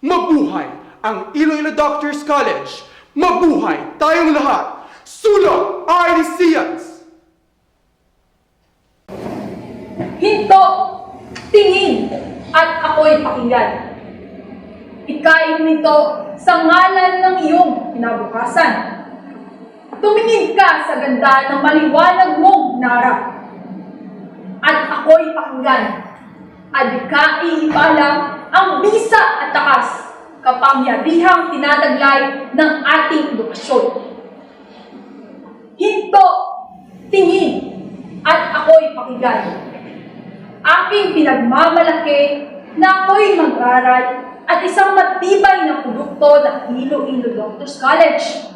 Mabuhay ang Iloilo Doctors College. Mabuhay tayong lahat. Sulong IDCians! Hinto, tingin, at ako'y pakinggan. Ika'y huminto sa ngalan ng iyong kinabukasan. Tumingin ka sa ganda ng maliwanag mong narap. At ako'y pakinggan. At ika'y ipalam ang bisa at takas, kapangyarihang tinataglay ng ating edukasyon. Hinto, tingin, at ako'y pakinggan. Aking pinagmamalaki na ako'y mag-aral at isang matibay na produkto ng Iloilo Doctors College.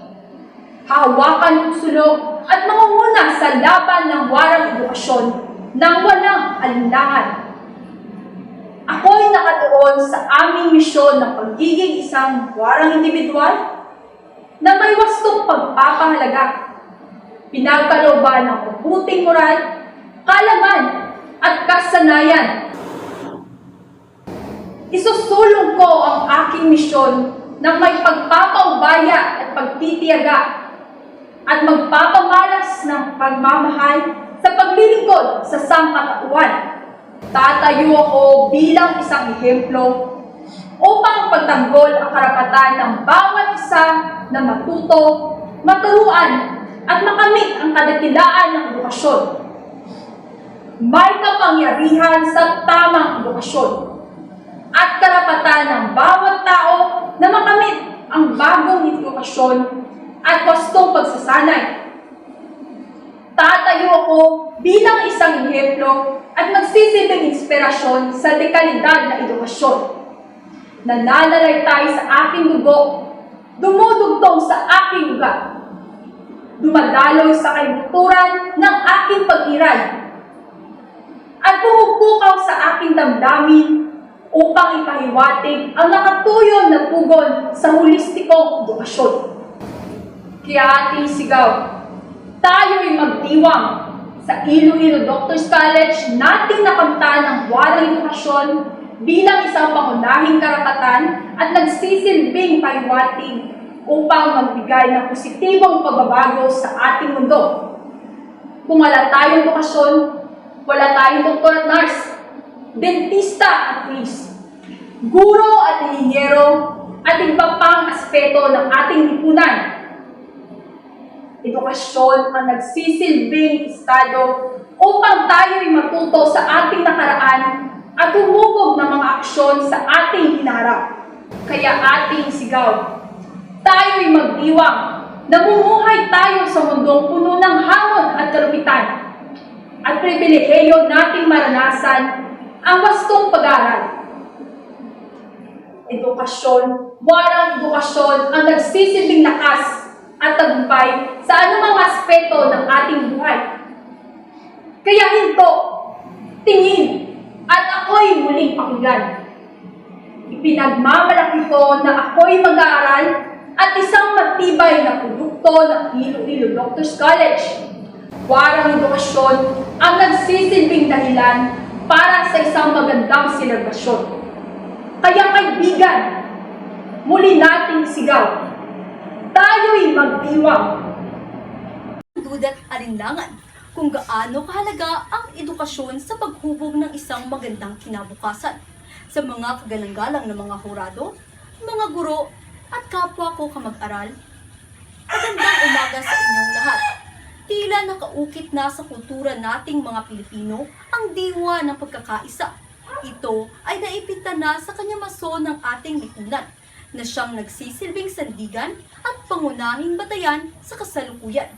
Hawakan ang sulok at mangunguna sa laban ng warang edukasyon nang walang alinlangan. Ako'y nakatuon sa aming misyon ng pagiging isang warang individual na may wastong pagpapahalaga, pinagkalooban ng mabuting moral, kaalaman, at kasanayan. Isusulong ko ang aking misyon ng may pagpapaubaya at pagtitiyaga at magpapamalas ng pagmamahal sa paglilingkod sa sangkatauhan. Tatayo ako bilang isang ehemplo upang pagtanggol ang karapatan ng bawat isa na matuto, maturuan at makamit ang kadakilaan ng edukasyon. May kapangyarihan sa tamang edukasyon. at karapatan ng bawat tao na makamit ang bagong edukasyon at wastong pagsasanay. Tatayo ako bilang isang ehemplo at magsisilbing inspirasyon sa dekalidad na edukasyon. Nananalaytay sa aking dugo, dumudugtong sa aking ugat, dumadaloy sa kalibuturan ng aking pag-iral, at pumupukaw sa aking damdamin upang ipahiwatig ang nakatuyon na tugon sa holistikong edukasyon. Kaya ating sigaw, tayo'y magdiwang sa Iloilo Doctors College nating nakamtan ang warang edukasyon bilang isang pangunahing karapatan at nagsisilbing pahiwatig upang magbigay ng positibong pagbabago sa ating mundo. Kung wala tayong edukasyon, wala tayong doktor at nurse, dentista at pulis, guro at inhinyero, at iba pang aspeto ng ating lipunan. Edukasyon ang nagsisilbing estado upang tayo'y matuto sa ating nakaraan at humubog ng mga aksyon sa ating hinaharap. Kaya ating sigaw, tayo'y magdiwang, namumuhay tayo sa mundong puno ng hamon at kalupitan, at pribilehiyo nating maranasan ang wastong pag-aaral. Edukasyon, warang edukasyon ang nagsisilbing lakas at tagumpay sa anumang aspeto ng ating buhay. Kaya hinto, tingin, at ako'y muling pakinggan. Ipinagmamalaki ko na ako'y mag-aaral at isang matibay na produkto ng Iloilo Doctors College. Warang edukasyon ang nagsisilbing dahilan para sa isang magandang selebrasyon. Kaya kaibigan, muli nating sigaw, tayo'y magdiwang. Duda't alinlangan kung gaano kahalaga ang edukasyon sa paghubog ng isang magandang kinabukasan sa mga kagalang-galang na mga hurado, mga guro, at kapwa ko kamag-aral. Magandang umaga sa inyong lahat. Tila nakaukit na sa kultura nating mga Pilipino ang diwa ng pagkakaisa. Ito ay naipinta na sa kanyamaso ng ating lipunan na siyang nagsisilbing sandigan at pangunahing batayan sa kasalukuyan.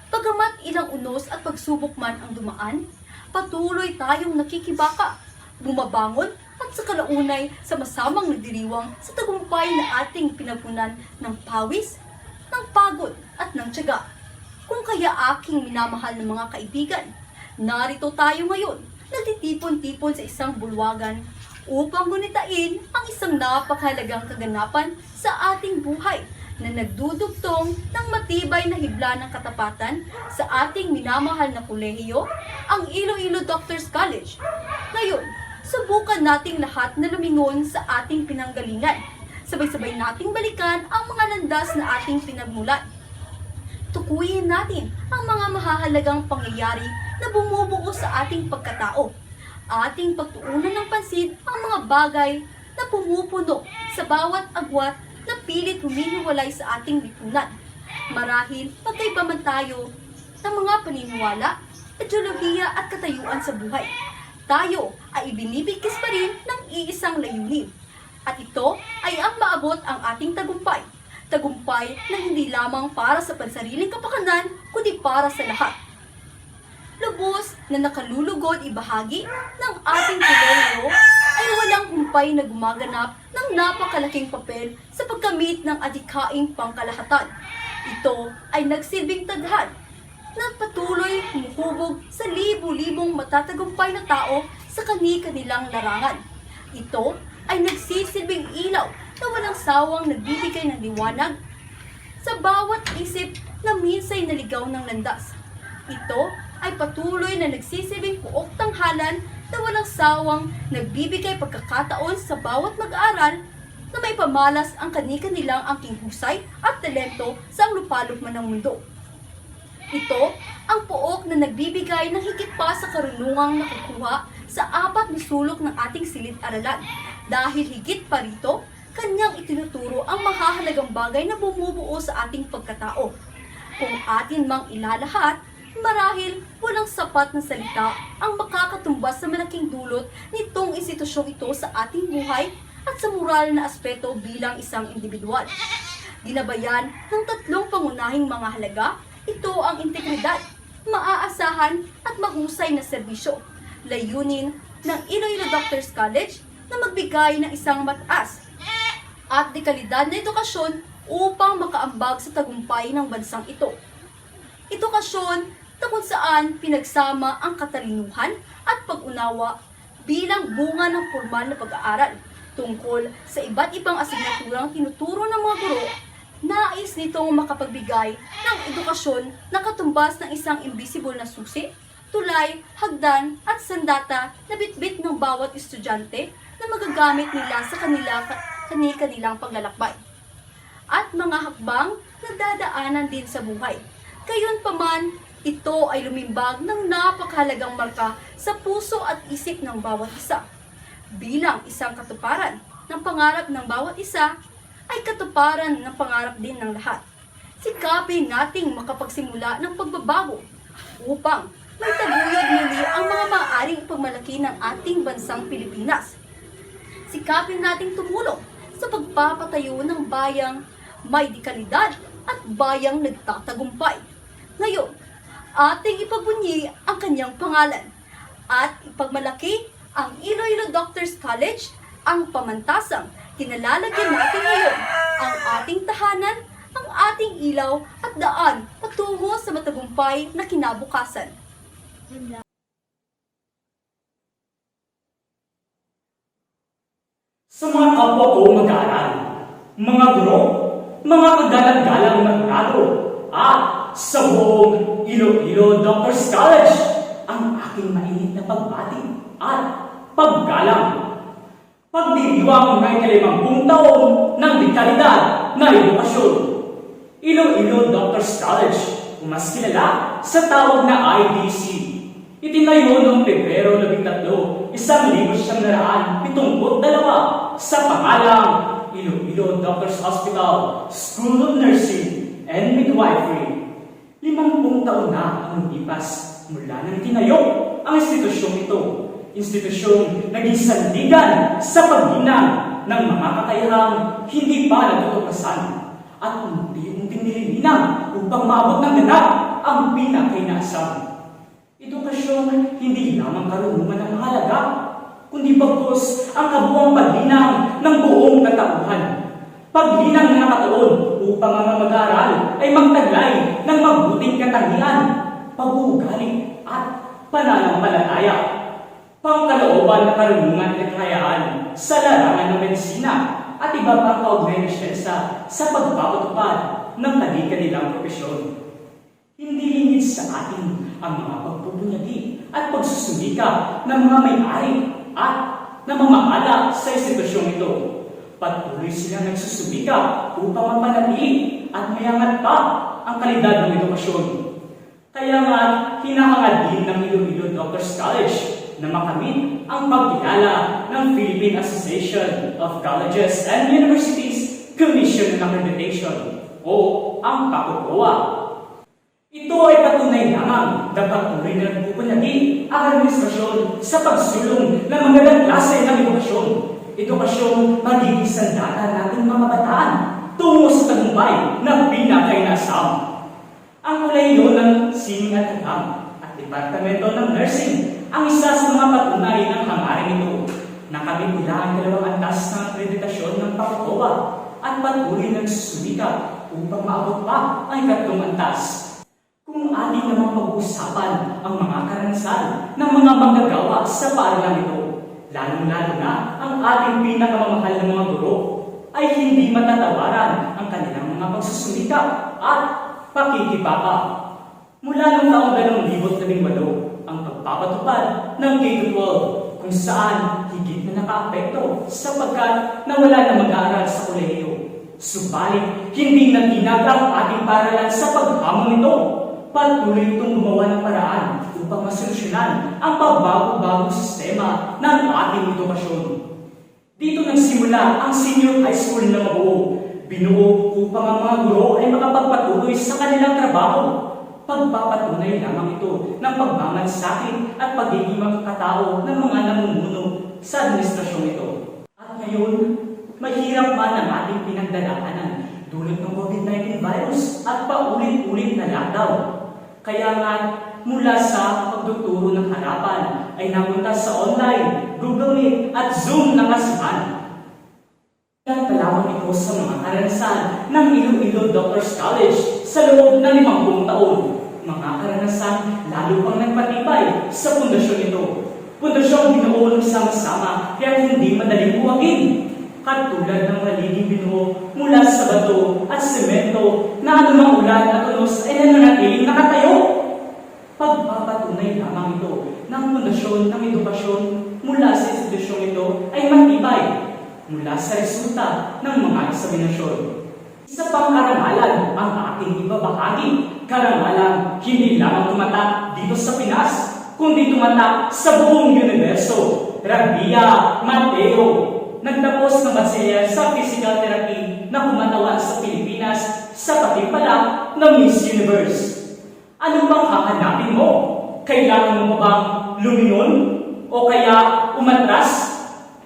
Bagamat ilang unos at pagsubok man ang dumaan, patuloy tayong nakikibaka, bumabangon at sa kalaunay sa masamang nagdiriwang sa tagumpay na ating pinapunan ng pawis, ng pagod at ng tiyaga. Kung kaya aking minamahal ng mga kaibigan, narito tayo ngayon, nagtitipon-tipon sa isang bulwagan upang gunitain ang isang napakahalagang kaganapan sa ating buhay na nagdudugtong ng matibay na hibla ng katapatan sa ating minamahal na kolehiyo, ang Iloilo Doctors College. Ngayon, subukan nating lahat na lumingon sa ating pinanggalingan. Sabay-sabay nating balikan ang mga landas na ating pinagmulan. Tukuyin natin ang mga mahahalagang pangyayari na bumubuo sa ating pagkatao. Ating pagtuunan ng pansin ang mga bagay na pumupuno sa bawat agwat na pilit humihiwalay sa ating lipunan. Marahil magkaiba man tayo ng mga paniniwala, ideolohiya at katayuan sa buhay. Tayo ay ibinibigkis pa rin ng iisang layunin. At ito ay ang maabot ang ating tagumpay. Tagumpay na hindi lamang para sa pansariling kapakanan, kundi para sa lahat. Lubos na nakalulugod ibahagi ng ating kolehiyo ay walang humpay na gumaganap ng napakalaking papel sa pagkamit ng adhikaing pangkalahatan. Ito ay nagsilbing tadhad na patuloy humuhubog sa libu-libong matatagumpay na tao sa kani-kanilang larangan. Ito ay nagsisilbing ilaw na walang sawang nagbibigay ng liwanag sa bawat isip na minsay naligaw ng landas. Ito ay patuloy na nagsisilbing puok tanghalan na walang sawang nagbibigay pagkakataon sa bawat mag-aaral na may pamalas ang kani-kanilang angking husay at talento sa lupalop man ng mundo. Ito ang puok na nagbibigay ng higit pa sa karunungang nakukuha sa apat na sulok ng ating silid-aralan. Dahil higit pa rito, kanyang itinuturo ang mahahalagang bagay na bumubuo sa ating pagkatao. Kung atin mang ilalahat, Marahil walang sapat na salita ang makakatumbas sa malaking dulot nitong institusyong ito sa ating buhay at sa moral na aspeto bilang isang individual. Ginabayan ng tatlong pangunahing mga halaga, ito ang integridad, maaasahan at mahusay na serbisyo. Layunin ng Iloilo Doctors College na magbigay ng isang mataas at dekalidad na edukasyon upang makaambag sa tagumpay ng bansang ito. Edukasyon na kung saan pinagsama ang katalinuhan at pag-unawa bilang bunga ng formal na pag-aaral tungkol sa iba't ibang asignaturang tinuturo ng mga guro. Nais nitong makapagbigay ng edukasyon na katumbas ng isang invisible na susi, tulay, hagdan at sandata na bitbit ng bawat estudyante na magagamit nila sa kanilang paglalakbay at mga hakbang na dadaanan din sa buhay. Gayunpaman, ito ay lumimbag ng napakahalagang marka sa puso at isip ng bawat isa. Bilang isang katuparan ng pangarap ng bawat isa, ay katuparan ng pangarap din ng lahat. Sikapin nating makapagsimula ng pagbabago upang may taguyod muli ang mga maaaring pagmalaki ng ating bansang Pilipinas. Sikapin nating tumulong sa pagpapatayo ng bayang may dekalidad at bayang nagtatagumpay. Ngayon, ating ipagbunyi ang kanyang pangalan at ipagmalaki ang Iloilo Doctors College, ang pamantasang kinalalagyan natin ngayon, ang ating tahanan, ang ating ilaw at daan patungo sa matagumpay na kinabukasan. Sa mga kapwa ko mag-aaral, mga guro, mga kagalang-galang na grado, at sa buong Iloilo Doctors College, ang aking mainit na pagbati at paggalang. Pagdiriwang ng 50 taon ng dekalidad na edukasyon. Iloilo Doctors College, mas kilala sa tawag na IDC. Itinayo noong Pebrero 13, 1972 sa pangalang Iloilo Doctors Hospital, School of Nursing and Midwifery. 50 taon na ang lumipas mula nang tinayo ang institusyong ito. Institusyong naging sandigan sa paglinang ng mga kakayahang hindi pa natutuklasan at unti-unting nililinang upang maabot ng ganap ang pinakainasam. Edukasyong hindi lamang karunungan ang mahalaga, kundi bagkus ang kabuang paglinang ng buong katauhan. Paglinang na nakatuon upang ang mag-aaral ay magtaglay ng mabuting katangian, pag-uugali at pananampalataya. Pangkalooban na karunungan at kayaan sa larangan ng medisina at iba pang kaugnay na siyensa sa pagpapatupad ng kanilang propesyon. Hindi lingid sa atin ang mga pagpupunyagi at pagsusumika ng mga may-ari at namamahala sa institusyong ito. Patuloy silang nagsusumika upang mapanatili at mayangat pa ang kalidad ng edukasyon. Kaya nga, hinahangad din ng Iloilo Doctors College na makamit ang pagkilala ng Philippine Association of Colleges and Universities Commission on Accreditation o ang PACOCOA. Ito ay patunay lamang na patuloy na nagpupunyagi ang administrasyon sa pagsulong ng magandang klase ng edukasyon. Edukasyong magiging sandata nating mga kabataan tungo sa tagumpay na pinakainasam. Ang kolehiyo ng sining at takam at departamento ng nursing ang isa sa mga patunay ng hangarin ito. Nakamit nila ang 2 antas ng akreditasyon ng PACOCOA at patuloy nagsusumika upang maabot pa ang 3 antas. Kung ating namang pag-uusapan ang mga karanasan ng mga manggagawa sa paaralan ito, lalong-lalo na ang ating pinakamamahal na mga guro, ay hindi matatawaran ang kanilang mga pagsusumika at pakikibaka. Mula noong taong 2018, ang pagpapatupad ng K-12 kung saan higit na naka-apekto sapagkat nawala na mag-aaral sa kolehiyo. Subalit, hindi natinag ang ating paaralan sa paghamon nito. Patuloy itong gumawa ng paraan upang masolusyonan ang pagbago-bagong sistema ng ating edukasyon. Dito nagsimula ang senior high school na mabuo. Binuo upang ang mga guro ay makapagpatuloy sa kanilang trabaho. Pagpapatunay lamang ito ng pagmamalasakit at pagiging makakatao ng mga namumuno sa administrasyong ito. At ngayon, mahirap man ang ating pinagdadaanan dulot ng COVID-19 virus at paulit-ulit na lockdown. Kaya nga, mula sa pagtuturo ng harapan ay napunta sa online, Google Meet at Zoom na kasihan. Kaya lamang ito sa mga karanasan ng Iloilo Doctors College sa loob ng 50 taon. Mga karanasan lalo pang nagpatibay sa pundasyon ito. Pundasyong binuo ng sama-sama kaya hindi madaling buwagin. Katulad ng maliging binuo mula sa bato at semento na anumang ulan at unos ay nananatiling nakatayo. Pagpapatunay lamang ito ng pundasyon ng edukasyon mula sa institusyong ito ay matibay mula sa resulta ng mga eksaminasyon. Isa pang karangalan ang ating ibabahagi. Karangalan hindi lamang tumatak dito sa Pinas, kundi tumatak sa buong universo. Rabia Mateo, nagtapos ng bachelor sa physical therapy na kumatawan sa Pilipinas sa patimpalak ng Miss Universe. Ano bang hahanapin mo? Kailangan mo bang lumingon? O kaya umatras?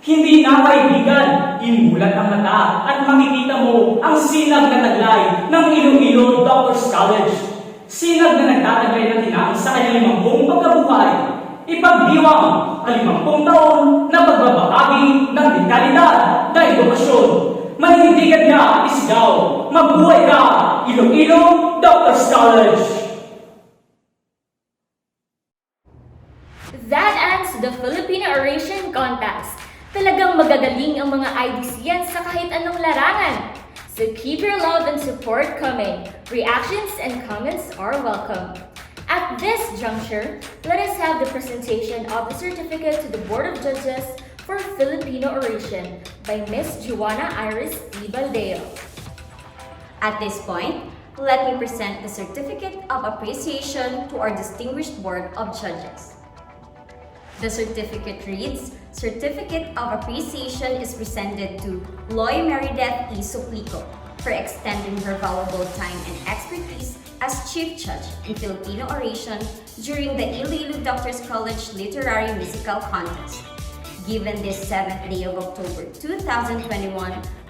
Hindi na kaibigan, imulat ang mata at makikita mo ang sinag na taglay ng Iloilo Doctors College. Sinag na nagtataglay ng tinang sa kanyang 50 pagkabuhay. Ipagdiwang ang 50 taon na pagbabahagi ng dekalidad na edukasyon. Manindigan na at isigaw, mabuhay ka, Iloilo Doctors College! That ends the Filipino Oration Contest. Talagang magagaling ang mga IDCians sa kahit anong larangan. So keep your love and support coming. Reactions and comments are welcome. At this juncture, let us have the presentation of the certificate to the Board of Judges for Filipino Oration by Ms. Joanna Iris D. Baldeo. At this point, let me present the Certificate of Appreciation to our distinguished Board of Judges. The certificate reads, Certificate of Appreciation is presented to Loy Meredith E. Suplico for extending her valuable time and expertise as Chief Judge in Filipino Oration during the Iloilo Doctors College Literary Musical Contest, given this 7th day of October 2021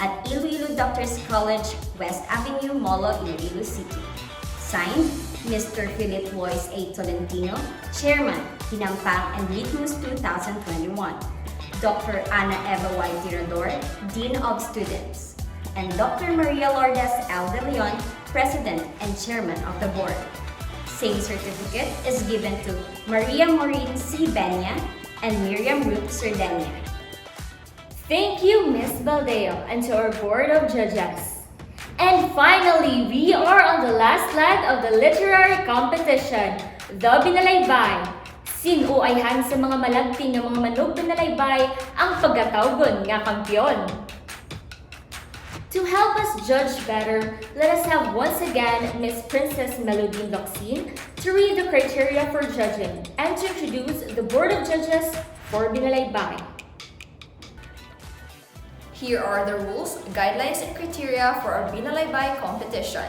at Iloilo Doctors College, West Avenue, Molo, Iloilo City. Signed, Mr. Philip Lois A. Tolentino, Chairman, Hinampang and Litmus 2021. Dr. Ana Eva Y. Tirador, Dean of Students. And Dr. Maria Lourdes L. De Leon, President and Chairman of the Board. Same certificate is given to Maria Maureen C. Benya and Miriam Ruth Sardenia. Thank you, Ms. Baldeo, and to our Board of Judges. And finally, we are on the last leg of the literary competition, the Binalaybay. Sinuayhan sa mga malagting ng mga manok Binalaybay ang pagkatawgon nga kampiyon. To help us judge better, let us have once again Ms. Princess Melodine Locsin to read the criteria for judging and to introduce the Board of Judges for Binalaybay. Here are the rules, guidelines, and criteria for our Binalaybay competition.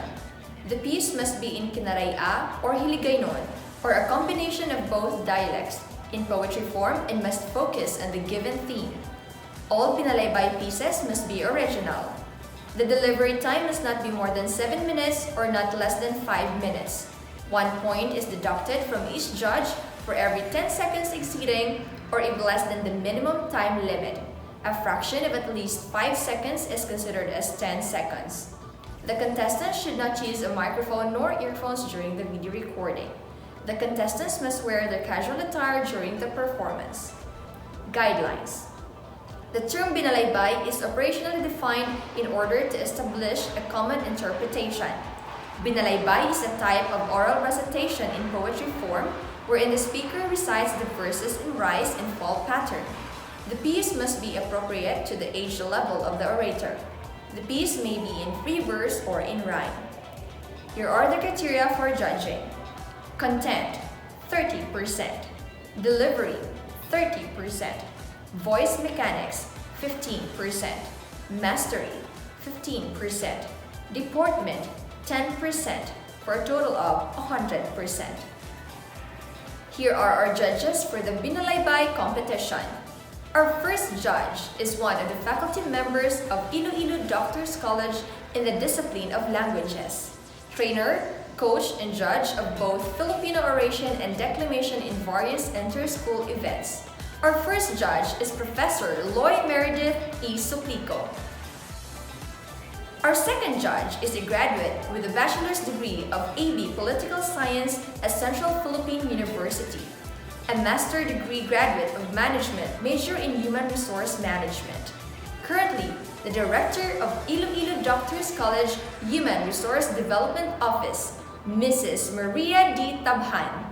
The piece must be in Kinaraya or Hiligaynon, or a combination of both dialects, in poetry form and must focus on the given theme. All Binalaybay pieces must be original. The delivery time must not be more than 7 minutes or not less than 5 minutes. 1 point is deducted from each judge for every 10 seconds exceeding or if less than the minimum time limit. A fraction of at least 5 seconds is considered as 10 seconds. The contestants should not use a microphone nor earphones during the video recording. The contestants must wear their casual attire during the performance. Guidelines. The term Binalaybay is operationally defined in order to establish a common interpretation. Binalaybay is a type of oral recitation in poetry form wherein the speaker recites the verses in rise and fall pattern. The piece must be appropriate to the age level of the orator. The piece may be in free verse or in rhyme. Here are the criteria for judging. Content, 30%. Delivery, 30%. Voice mechanics, 15%. Mastery, 15%. Deportment, 10%. for a total of 100%. Here are our judges for the Binalaybay competition. Our first judge is one of the faculty members of Iloilo Doctors College in the discipline of languages. Trainer, coach, and judge of both Filipino oration and declamation in various inter-school events. Our first judge is Professor Lloyd Meredith E. Suplico. Our second judge is a graduate with a bachelor's degree of AB Political Science at Central Philippine University, a master degree graduate of management major in human resource management. Currently, the director of Iloilo Doctors College Human Resource Development Office, Mrs. Maria D. Tabhan.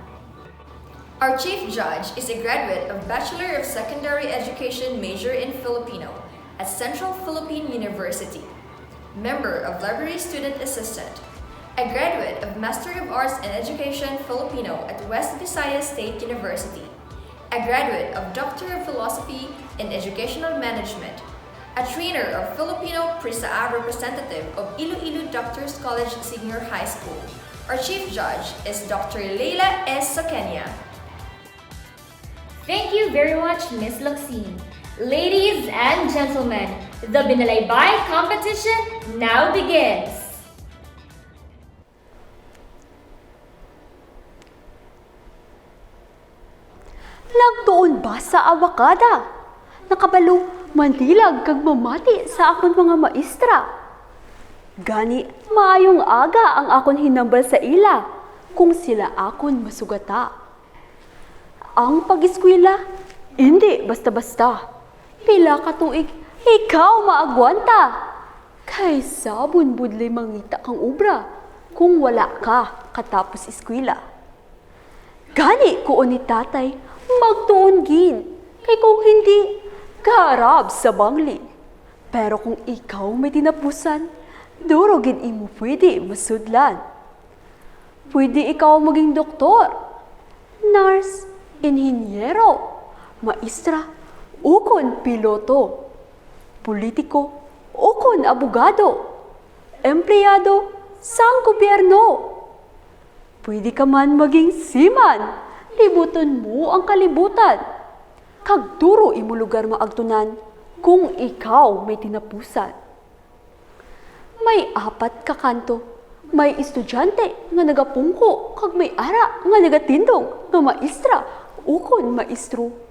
Our chief judge is a graduate of Bachelor of Secondary Education major in Filipino at Central Philippine University, member of Library Student Assistant, a graduate of Master of Arts in Education Filipino at West Visayas State University, a graduate of Doctor of Philosophy in Educational Management, a trainer of Filipino Prisaa representative of Iloilo Doctors College Senior High School. Our chief judge is Dr. Leila S. Sakenya. Thank you very much, Ms. Luxine. Ladies and gentlemen, the Binalaybay competition now begins. Nagtuon ba sa awakada? Nakabalo, mandilag kag mamati sa akon mga maestra. Gani, maayong aga ang akon hinambal sa ila kung sila akon masugata. Ang pag-eskwela, hindi basta-basta. Pila ka tuig, ikaw maagwanta. Kay sabon budlay mangita kang obra kung wala ka katapos eskwela. Gani ko ni tatay, magtuon gid. Kay kung hindi, garab sa bangli. Pero kung ikaw may tinapusan, duro gid imo pwede masudlan. Pwede ikaw maging doktor, nurse, inhinyero, maestra, ukon piloto, politiko, ukon abogado, empleyado, sang gobyerno. Pwede ka man maging seaman, libuton mo ang kalibutan. Kag duro imo lugar maagtunan kung ikaw may tinapusan. May 4 ka kanto, may estudyante nga nagapungko, kag may ara nga nagatindong nga maestra, ukon maestro.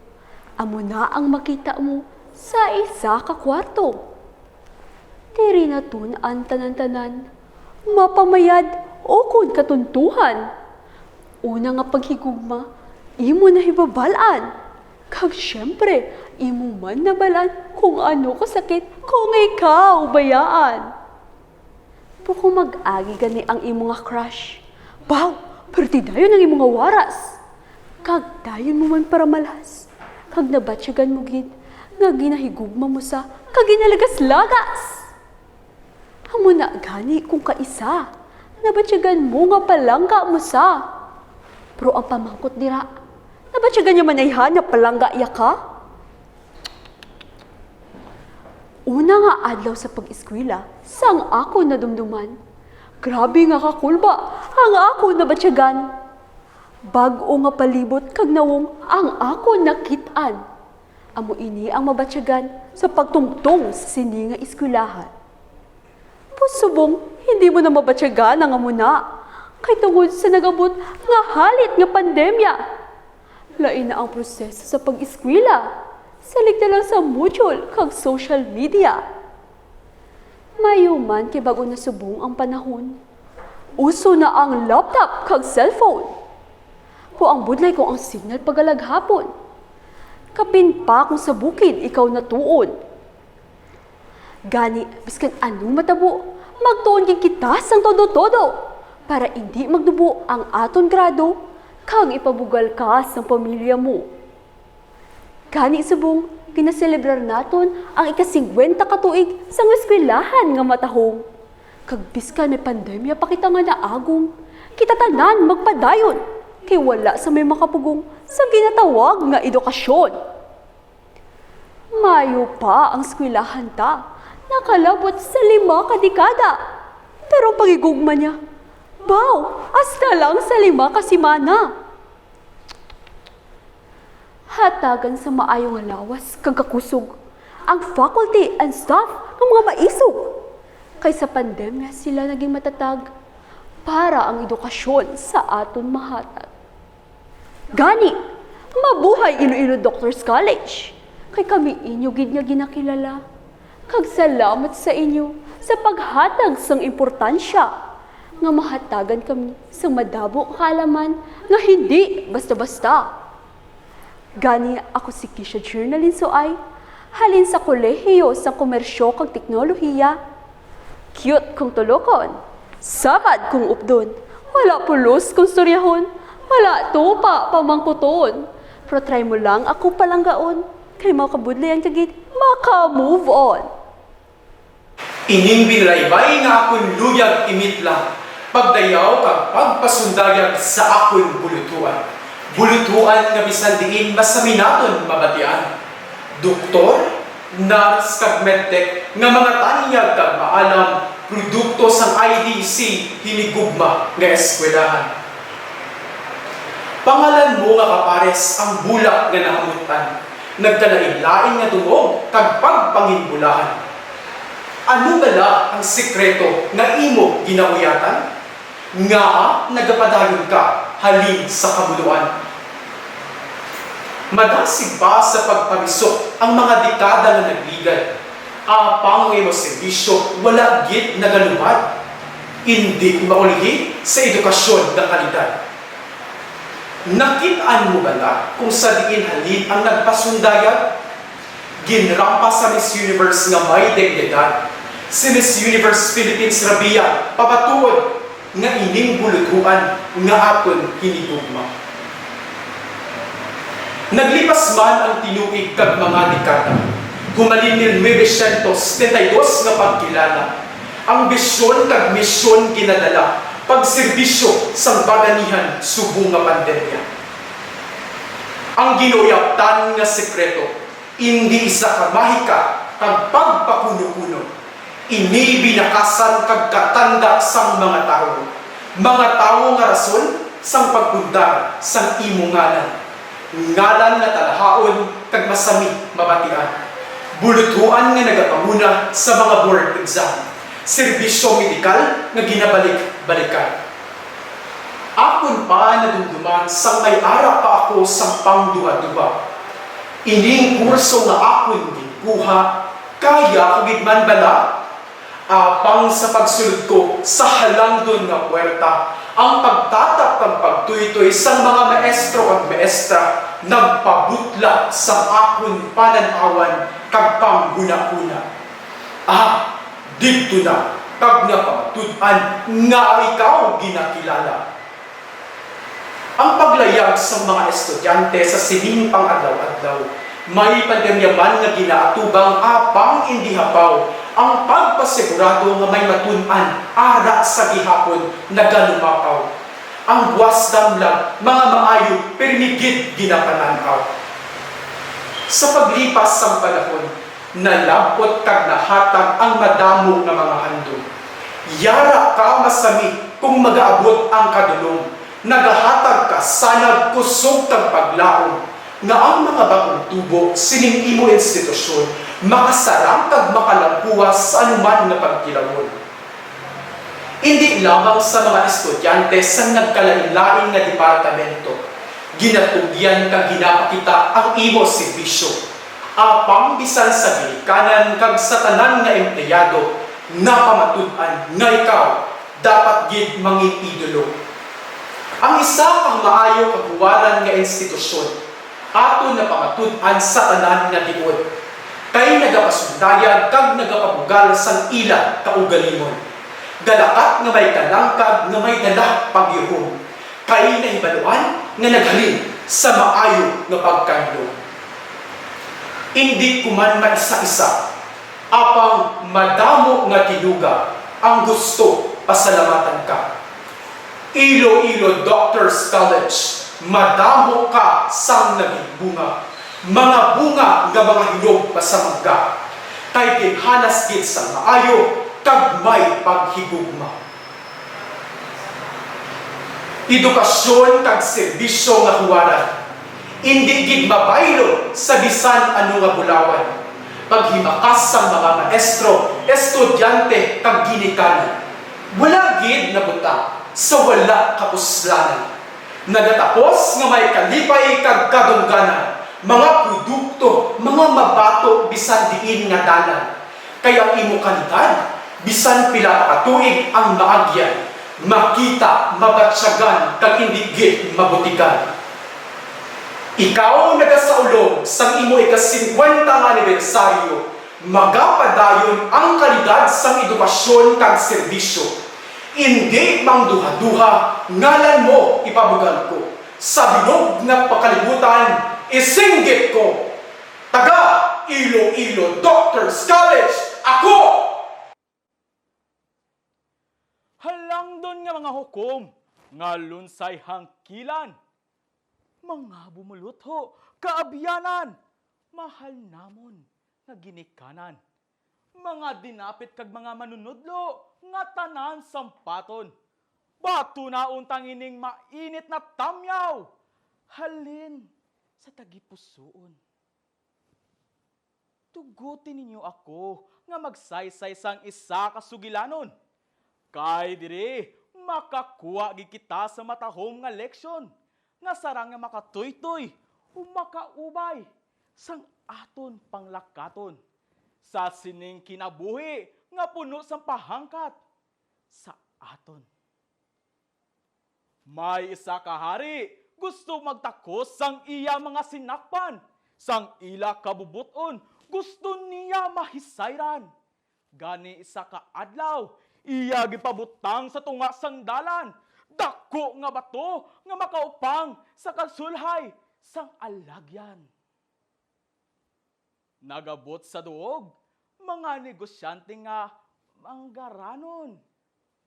Amo na ang makita mo sa isa ka kwarto. Diri na tun ang tanan-tanan, mapamayad ukon katuntuhan. Una nga paghigugma, imo na hibabalaan. Kag syempre, imo man nabalan kung ano kasakit kung ikaw bayaan. Puko mag-agi gani ang imo nga crush. Baw, perti dayon ang imo nga waras. Kag dayon mo man para malas. Kag nabatsyagan mo gid, nga ginahigugma mo sa kag ginalagas-lagas. Amo na gani kung kaisa, nabatsyagan mo nga palangga mo sa. Pero ang pamangkot dira, nabatsyagan niya man ay hanap palangga iya ka? Una nga adlaw sa pag-eskwela, sang ako nadumduman. Grabe nga kakulba, ang ako nabatsyagan. Bag-o nga palibot kag nawong ang ako nakitaan. Amo ini ang mabatsyagan sa pagtungtong sa sini nga eskwelahan. Pusubong, hindi mo na mabatsyagan ang amuna. Kay tungod sa nagabot nga halit nga pandemya. Lain na ang proseso sa pag-eskwela. Salig na lang sa module kag social media. Mayuman kay bago na subong ang panahon. Uso na ang laptop kag cellphone. Po ang budlay ko ang signal pagalaghapon. Kapin pa kung sa bukid ikaw natuon. Gani, biskan anong matabo, magtuon kay kita sang todo-todo para hindi magdubo ang aton grado kag ipabugal ka sa pamilya mo. Gani subong, pinaselebrar naton ang ika-50 katuig sa eskwelahan nga matahong. Kag biskan may pandemya pa kita nga naagong, kita tanan magpadayon, kay wala sa may makapugong sa ginatawag nga edukasyon. Mayo pa ang eskwelahan ta, nakalabot sa 5 ka dekada. Pero pagigugma niya, Baw, hasta lang sa 5 ka semana. Hatagan sa maayong lawas kag kakusog ang faculty and staff ng mga maisog. Kaysa pandemya sila naging matatag para ang edukasyon sa aton mahatag. Gani, mabuhay Iloilo Doctors College. Kay kami inyo gid nga ginakilala. Kag salamat sa inyo sa paghatag sang importansya nga mahatagan kami sa madabo kaalaman nga hindi basta-basta. Gani ako si Kisha Journalin Soay, halin sa kolehiyo sa komersyo kag teknolohiya. Cute kong tulokon, sakad kong updon, wala pulos kong storyahon, wala tupa pamangputon. Pero try mo lang ako palanggaon, kay makabudlayan kagid, maka-move on. Ining binalaybay nga akon luyag imitla, pagdayaw kag pagpasundayag sa akon bulutuan. Bulutuan nga bisan diin masaminaton mabatian. Doktor, nurse kag medtech nga mga tanyag kag maalam produkto sang IDC hinigugma nga eskwelahan. Pangalan mo nga kapares ang bulak nga nahamutan, nagkalain-lain nga dungog kag pagpanginbulahan. Ano bala ang sikreto nga imo ginauyatan? Nga nagapadayon ka halin sa kabuluan. Madasig ba sa pagpabisok ang mga dekada nga nagligad? Apang imo serbisyo wala git nagalumad. Hindi maulihi sa edukasyon ng kalidad. Nakitaan mo bala kung sa diin halin ang nagpasundayag? Ginrampa sa Miss Universe nga may dignidad. Si Miss Universe Philippines Rabia papatuod nga ining bulutuan nga aton hinigugma. Naglipas man ang tinuig kag mga dekada, humalin ni 1972 nga pagkilala. Ang bisyon kag misyon ginadala, pagserbisyo sang baganihan subong nga pandemya. Ang ginuyaptan nga sekreto, hindi isa ka mahika kag pagpakuno-kuno. Ini binakasan kag katanda sang mga tao. Mga tao nga rason sang pagpundar sang imo ngalan. Ngalan nga talahaon kag masami mabatian. Bulutuan nga nagapamuna sa mga board exam. Serbisyo medikal nga ginabalik-balikan. Akon pa nadumduman sang may ara pa ako sang pangduha-duha. Ining kurso nga akon ginkuha, kaya kagid man bala? Apang sa pagsulod ko sa halangdon nga puwerta, ang pagtatap ng pagtuytoy sang mga maestro at maestra nagpabutla sa akon pananawan kag panghuna-huna. Dito na kag napamatud-an nga ikaw ginakilala. Ang paglayag sa mga estudyante sa sining pang-adlaw-adlaw, may pandemya man nga ginaatubang apang hindi hapaw, ang pagpasigurado nga may matun-an ara sa gihapon nagalumapaw. Ang buwas damlag, mga maayo, permigid ginapananaw. Sa paglipas ng panahon, nalabot kag nahatag ang madamo nga mga handog. Yara ka masami kung magaabot ang kadulong. Nagahatag ka sanag kusog kag paglaom nga ang mga bagong tubo sining imo institusyon makasarang kag makalampuas sa anuman nga pagkilawon. Hindi lamang sa mga estudyante sa nagkalain-lain nga departamento, ginatugyan kag ginapakita ang imo serbisyo. Apang bisan sa ginikanan kag sa tanan nga empleyado, napamatud-an nga ikaw dapat gid mangin idolo. Ang isa kang maayo kaghuwaran nga institusyon, ato na pamatud-an sa tanan nga tiod. Kay nagapasundayag kag nagapabugal sang ila kaugalimon. Dalakat nga may kalangkag nga may dala pagyuhom. Kay nahibaluan nga naghalin sa maayo nga pagkandlo. Hindi kuman maisa-isa, apang madamo nga tinuga ang gusto pasalamatan ka. Iloilo Doctors College, madamo ka sang naging bunga. Mga bunga nga mga hinog pasamagga. Kay ginhanas gid sa maayo kag may paghigugma. Edukasyon kag serbisyo nga huwaran. Indi gid mabaylo sa bisan ano nga bulawan. Paghimakas sang mga maestro, estudyante kag ginikanan. Wala gid nabuta sa wala kapuslanan. Nagatapos nga may kalipay kag kadungganan. Mga produkto, mga mabato bisan diin nga dalan. Kaya imo kalidad, bisan pila pa katuig ang maagyan. Makita, mabatsyagan, kag hindi gid mabutikan. Ikaw nagasaulog sang imo ika-50 nga anibersaryo, magapadayon ang kalidad sang edukasyon kag serbisyo. Hindi mangduha-duha, ngalan mo ipabugal ko. Sa binog na pakalibutan, isinggit ko. Taga Iloilo Doctors College, ako! Halang doon nga mga hukom, nga lunsay hangkilan. Mga bumulutho, kaabyanan, mahal namon nga ginikanan. Mga dinapit kag mga manunudlo, nga tanan sampaton. Bato na untang ining mainit na tamyaw, halin sa tagipusoon. Tugutin ninyo ako nga magsaysay sang isa kasugilanon. Kay diri, makakuha gid kita sa matahom nga leksyon. Nga sarang nga makatoy-toy o makaubay sang aton panglakaton. Sa sining kinabuhi nga puno sang pahangkat sa aton. May isa ka hari, gusto magtakos sang iya mga sinakpan. Sang ila kabubuton, gusto niya mahisayran. Gani isa ka adlaw, iya gipabutang sa tunga sang dalan. Dako nga bato nga makaupang sa kasulhay sang alagyan. Nagabot sa duog, mga negosyante nga manggaranon.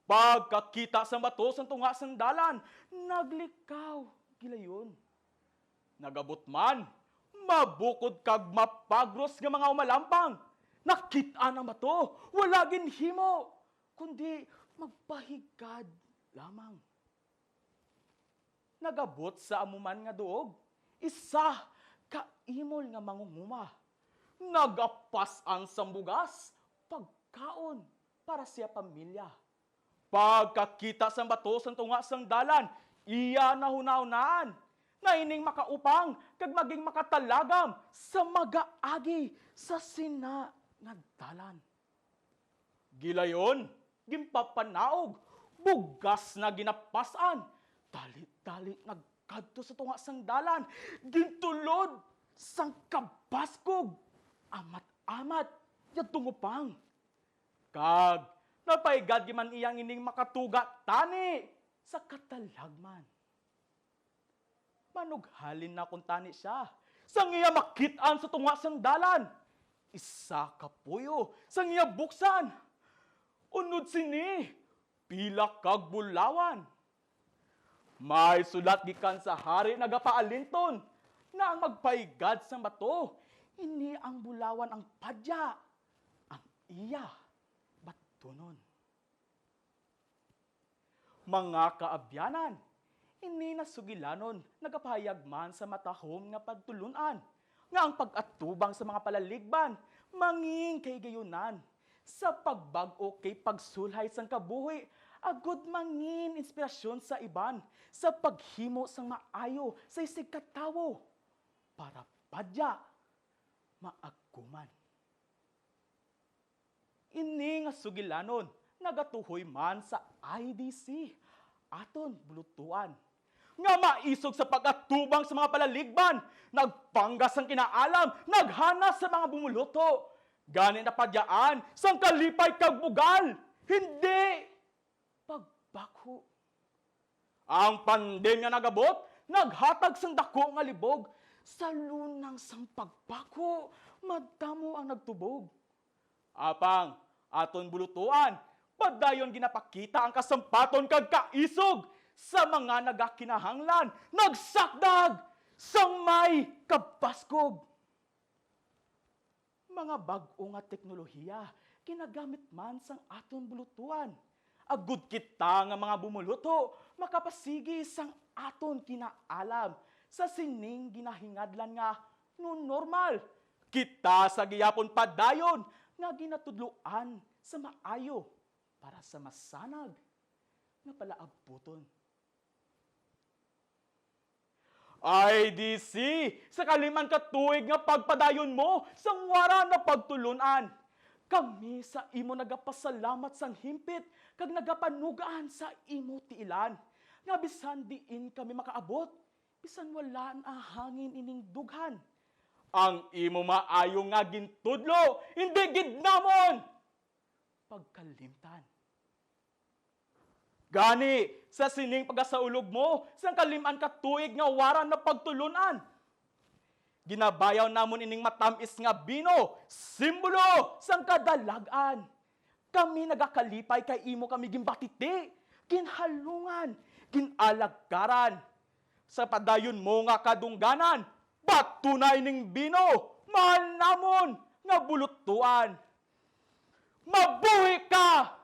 Pagkakita sa bato sa tunga sang dalan, naglikaw gilayon. Nagabot man, mabukod kag mapagros nga mga umalampang. Nakita ang bato, wala ginhimo, kundi magpahigad lamang. Nagabot sa amuman nga duog, isa kaimol nga mangunguma. Nagapasan sang bugas, pagkaon para siya pamilya. Pagkakita sang bato sa tunga sang dalan, iya nahunaunaan, na ining makaupang kag maging makatalagam sa magaagi sa sina nga dalan. Gilayon, gimpapanaog, bugas na ginapasan, dali-dali nagkadto sa tunga sang dalan, gintulod sang kabaskog, amat-amat, yatungupang. Kag, napaigad giman iyang ining makatuga tani sa katalagman. Manughalin na kung tani siya, sang iya makitaan sa tunga sang dalan. Isa kapuyo, sang iya buksan. Unod sini, pila kag bulawan. May sulat gikan sa hari nagapaalinton na ang magpaigad sa bato, ini ang bulawan ang padya, ang iya batunon. Mga kaabyanan, ini nasugilanon nagapahayag man sa matahom nga pagtulunan, nga ang pag-atubang sa mga palaligban, manging kay gayunan, sa pagbag-o kay pagsulhay sang kabuhi, agud mangin inspirasyon sa iban, sa paghimo sang maayo sa isig katawo, para padya maagkuman. Ini nga sugilanon, nagatuhoy man sa IDC, aton bulutuan. Nga maisog sa pag-atubang sa mga palaligban, nagpanggas ang kinaalam, naghanas sa mga bumuluto. Ganin na padyaan, sang kalipay kag bugal, hindi pagbako. Ang pandemya nagabot, naghatag sang dako nga libog, sa lunang sang pagbako, madamo ang nagtubog. Apang, aton bulutuan, padayon ginapakita ang kasampaton kag kaisog sa mga nagakinahanglan, nagsakdag sang may kabaskog. Mga bag-o nga teknolohiya, ginagamit man sang aton bulutuan. Agud kita nga mga bumuluto, makapasigi sang aton kinaalam sa sining ginahingadlan nga no normal. Kita sa giyapon padayon nga ginatudloan sa maayo para sa masanag nga palaabuton. IDC, sa kaliman katuig nga pagpadayon mo sa wara na pagtulunan. Kami sa imo nagapasalamat sang himpit kag nagapanugaan sa imo tiilan. Nga bisan diin kami makaabot, bisan wala ang hangin ining dughan. Ang imo maayo nga gintudlo, hindi gidnamon pagkalimtan. Gani, sa sining pagasaulog mo, sang kaliman katuig nga waran na pagtulunan. Ginabayaw namon ining matamis nga bino, simbolo sang kadalagan. Kami nagakalipay kay imo kami gimbatiti, ginhalungan, ginalagaran. Sa padayon mo nga kadungganan, batunay ning bino, mahal namon nga bulutuan. Mabuhi ka!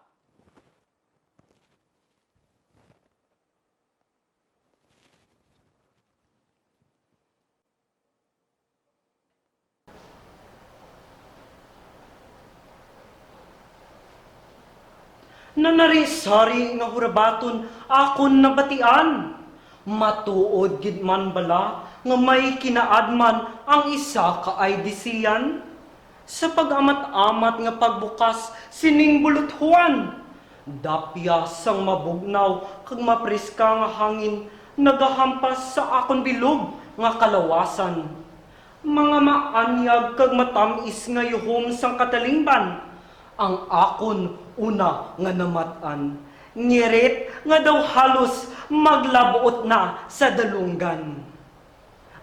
Nanarisari nga hurabaton akon nabatian. Matuod gid man bala nga may kinaadman ang isa ka IDC yan. Sa pag-amat-amat nga pagbukas sining buluthuan. Dapya sang mabugnaw kag mapriska nga hangin nagahampas sa akon bilog nga kalawasan. Mga maanyag kag matamis nga yuhom sang katalingban. Ang akon una nga namatan. Ngirit nga daw halos maglabuot na sa dalunggan.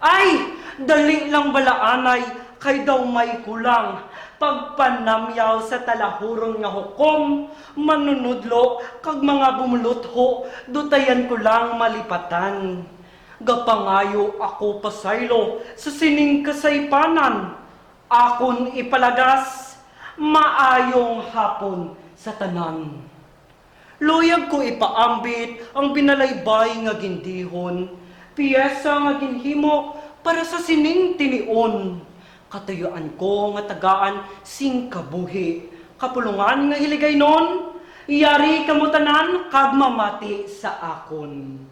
Ay, dali lang balaanay kay daw may kulang. Pagpanamyaw sa talahuron nga hukom, manunudlo kag mga bumulutho, dutayan ko lang malipatan. Gapangayo ako pasaylo sa sining kasaypanan. Akon ipalagas, maayong hapon sa tanan. Luyag ko ipaambit ang binalaybay nga gindihon, piyesa nga ginhimo para sa sining tinion. Katuyuan ko nga tagaan sing kabuhi, kapulungan nga hiligay non, yari kamutanan kag mamati sa akon.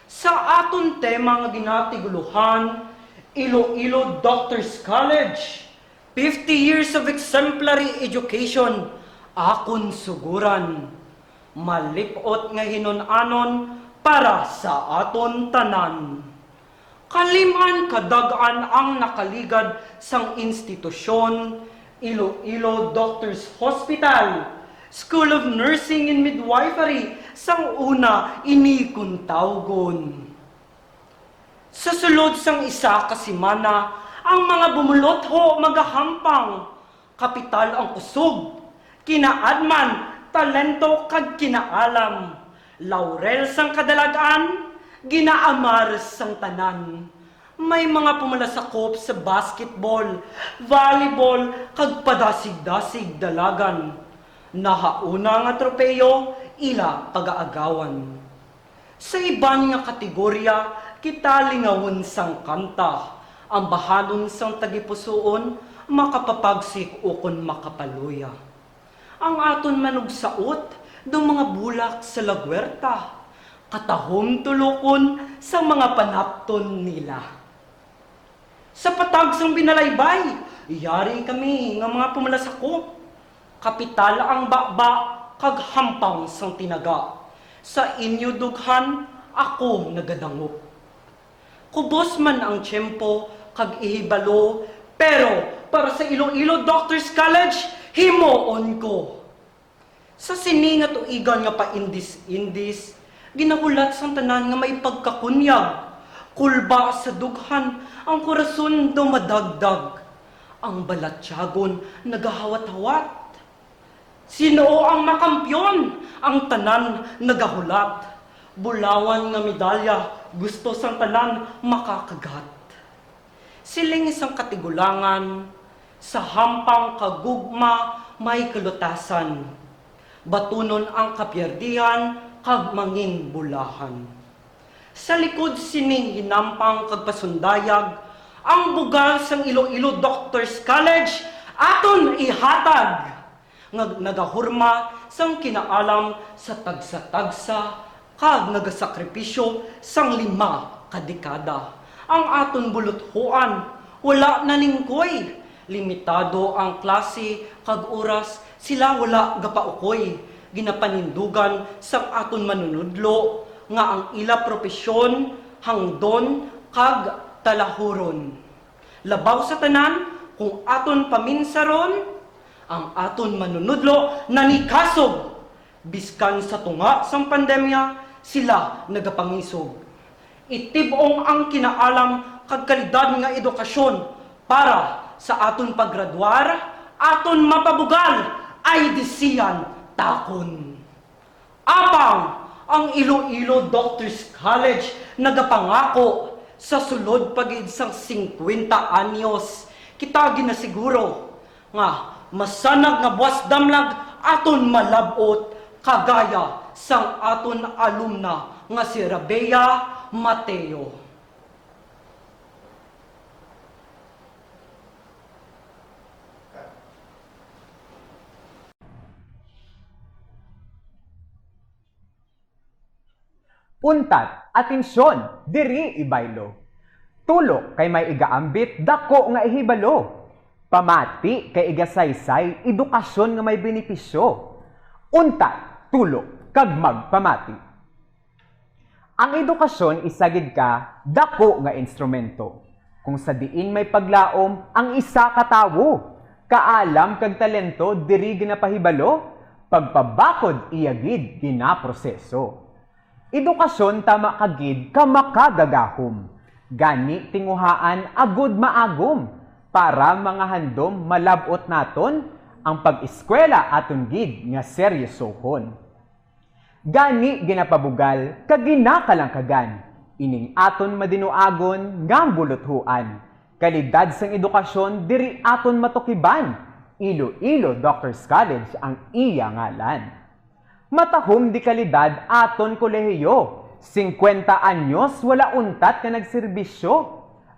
Sa aton tema nga ginatiguluhan, Iloilo Doctors College, 50 years of exemplary education, akon suguran. Malipot nga hinon-anon para sa aton tanan. Kaliman kadagaan ang nakaligad sang institusyon, Iloilo Doctors Hospital, School of Nursing and Midwifery, sang una inikon tawgon. Sa sulod sang isa ka simana, ang mga bumulotho magahampang, kapital ang kusog, kinaadman, talento kag kinaalam, laurel sang kadalagaan, ginaamar sang tanan. May mga pumalasakop sa basketball, volleyball, kag padasig-dasig dalagan. Nahauna nga tropeyo, ila pagaagawan. Sa iban nga kategorya, kita lingawon sang kanta. Ang bahanon sang tagipusoon, makapapagsik ukon makapaluya. Ang aton manugsaot, do mga bulak sa lagwerta, katahom tulukon sa mga panapton nila. Sa patag sang Binalaybay, yari kami nga mga pumalasakop. Kapital ang bakba, kag hampang sang tinaga. Sa inyo dughan, ako nagadangop. Kubos man ang tiyempo, kag ihibalo, pero para sa Iloilo Doctors College, himoon ko. Sa sini nga tuigan nga paindis-indis, ginahulat sang tanan nga may pagkakunyag. Kulba sa dughan, ang korason dumadagdag. Ang balatyagon nagahawat-hawat. Sino ang makampyon? Ang tanan nagahulat. Bulawan nga medalya, gusto sang tanan makakagat. Siling isang katigulangan, sa hampang kagugma may kalutasan. batunon ang kapyerdihan kag mangin bulahan. Sa likod sining hinampang kag pasundayag, ang bugal sang Iloilo Doctors College aton ihatag. Nagahurma sang kinaalam sa tagsa-tagsa kag nagasakripisyo sang 5 kadekada. Ang aton buluthuan wala naningkoy. Limitado ang klase kag oras, sila wala gapaukoy. Ginapanindugan sang aton manunudlo nga ang ila propesyon hangdon kag talahuron. Labaw sa tanan kung aton paminsaron, ang aton manunudlo nanikasog. Biskan sa tunga sang pandemya, sila nagapangisog. Itibong ang kinaalam kag kalidad nga edukasyon para sa aton paggraduar, aton mapabugal, IDC-an takon. Apang ang Iloilo Doctors College nagapangako sa sulod pagid sang 50 anyos. Kita ginasiguro nga masanag nga buwas damlag aton malabot kagaya sang aton alumna nga si Rabea Mateo. Untat, atensyon, diri ibaylo. Tulo kay may igaambit, dako nga ihibalo. Pamati kay igasaysay, edukasyon nga may benepisyo. Untat, tulo, kag magpamati. Ang edukasyon isagid ka, dako nga instrumento. Kung sa diin may paglaom, ang isa katawo. Kaalam kag talento, diri ginapahibalo. Pagpabakod iyagid ginaproseso. Edukasyon tama kagid kamakagagahom. Gani tinguhaan agud maagom para mga handom malabot naton ang pag-eskwela aton gid nga seryosohon. Gani ginapabugal kag ginakalangkagan ining aton madinuagon nga buluthuan. Kalidad sang edukasyon diri aton matukiban. Iloilo Doctors College ang iya ngalan. Matahom di kalidad aton kolehiyo. 50 anyos wala untat ka nagserbisyo.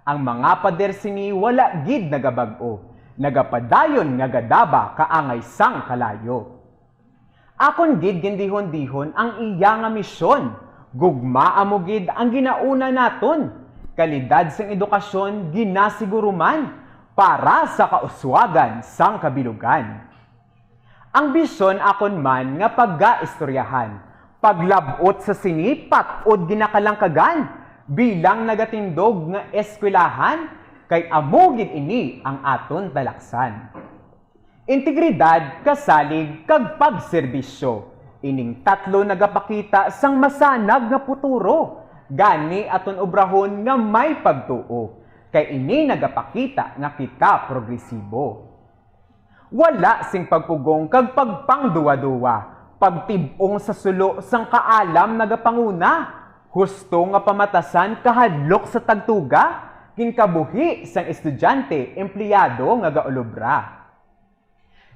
Ang mga pader sini wala gid nagabag-o. Nagapadayon nga gadaba kaangay sang kalayo. Akon gid gindihon-dihon ang iya nga misyon. Gugma amo gid ang ginauna naton. Kalidad sang edukasyon ginasiguruman para sa kauswagan sang kabilugan. Ang bisyon akon man nga paggaistoryahan, paglabot sa sinipat od ginakalangkagan, bilang nagatindog nga eskwelahan, kay amogid ini ang aton talaksan. Integridad, kasalig, kag pagserbisyo, ining tatlo nagapakita sang masanag nga puturo, gani aton obrahon nga may pagtuo, kay ini nagapakita nga kita progresibo. Wala sing pagpugong kag pagpangduwa-duwa, pagtibong sa sulo sang kaalam nagapanguna, husto nga pamatasan kahadlok sa tagtuga, ginkabuhi sang estudyante, empleyado nga gaolobra.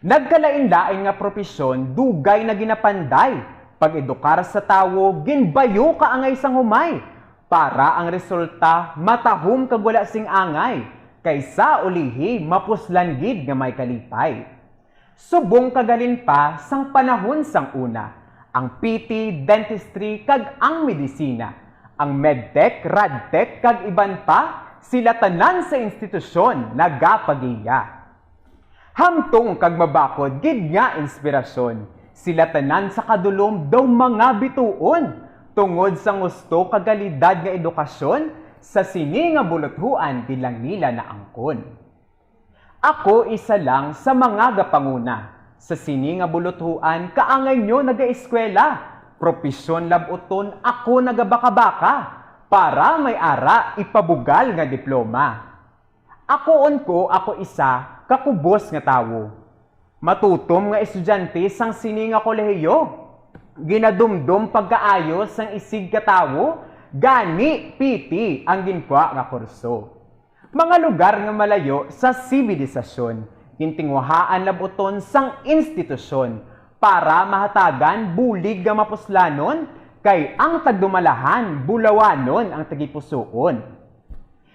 Nagkalain-lain nga propesyon, dugay na ginapanday, pag-edukar sa tawo, ginbayo kaangay sang humay, para ang resulta matahom kag wala sing angay, kaysa ulihi mapuslan gid nga may kalipay. Subong kagalin pa sang panahon sang una, ang PT, dentistry kag ang medisina, ang medtech, radtech kag iban pa, sila tanan sa institusyon nagapagiya. Hamtong kag mabakod gid nga inspirasyon, sila tanan sa kadulom daw mga bituon, tungod sa gusto kagalidad nga edukasyon, sa sini nga buluthuan bilang nila na angkon. Ako isa lang sa mga gapanguna. Sa sini nga buluthuan, kaangay nyo nagaeskwela. Propesyon labuton, ako nagabaka-baka. Para may ara, ipabugal nga diploma. Ako isa, kakubos nga tawo. Matutom nga estudyante sang sini nga kolehiyo. Ginadumdum pagkaayos sang isig katawo, gani PT ang ginkwa nga kurso. Mga lugar nga malayo sa sibilisasyon, kintinguhaan labuton sang institusyon, para mahatagan bulig nga mapuslanon, kay ang tagdumalahan, bulawanon ang tagipusoon.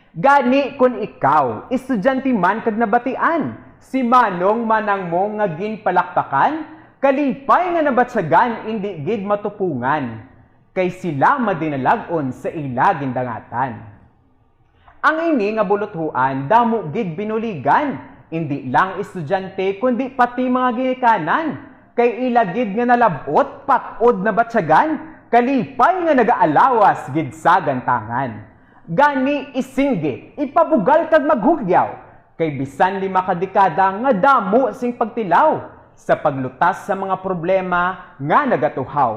Gani kun ikaw, estudyante man kag nabatian, si manong manang mo nga ginpalakpakan, kalipay nga nabatsagan indi gid matupungan, kay sila madinalagon sa ila gindangatan. Ang ini nga buluthuan damo gid binuligan, indi lang estudyante kundi pati mga ginikanan, kay ila gid nga nalabot patod na batsagan, kalipay nga nagaalawas gid sa gantangan. Gani isinggit, ipabugal kag maghugyaw, kay bisan 5 kadekada nga damo sing pagtilaw, sa paglutas sa mga problema nga nagatuhaw,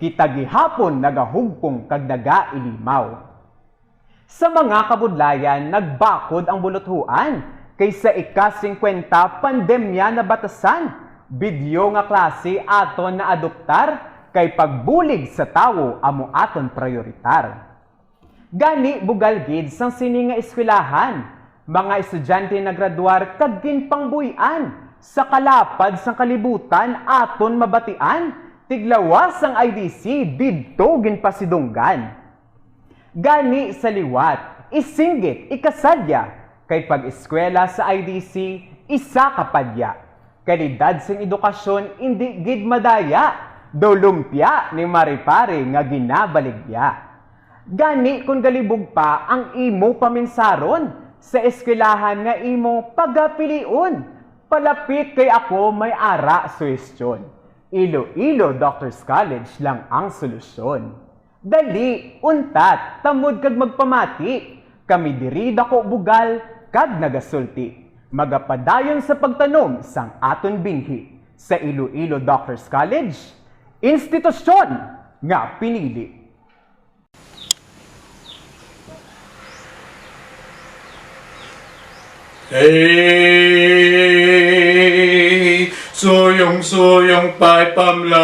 kita gihapon nagahugpong kag naga-ilimaw. Sa mga kabudlayan, nagbakod ang buluthuan, kay sa ika-50 pandemya na batasan, bidyo nga klase aton na adoptar, kay pagbulig sa tawo amo aton prioritar. Gani bugal gid sang sini nga eskwelahan, mga estudyante na graduar kag ginpangbuy-an, sa kalapad sang kalibutan aton mabatian, tiglawas ang IDC didto ginpasidunggan. Gani sa liwat, isinggit, ikasadya, kay pag-eskwela sa IDC, isa kapadya. Kalidad sing edukasyon, indi gid madaya, do lumpia ni maripare nga ginabaligya. Gani kung galibog pa ang imo paminsaron, sa eskwelahan nga imo pagapiliun, palapit kay ako may ara suwestyon. Iloilo Doctors College lang ang solusyon. Dali, untat, tamod kag magpamati, kami diri dako bugal kag nagasulti. Magapadayon sa pagtanom sang aton binhi, sa Iloilo Doctors College, institusyon nga pinili. Hey, suyong-suyong pa'y pamlan,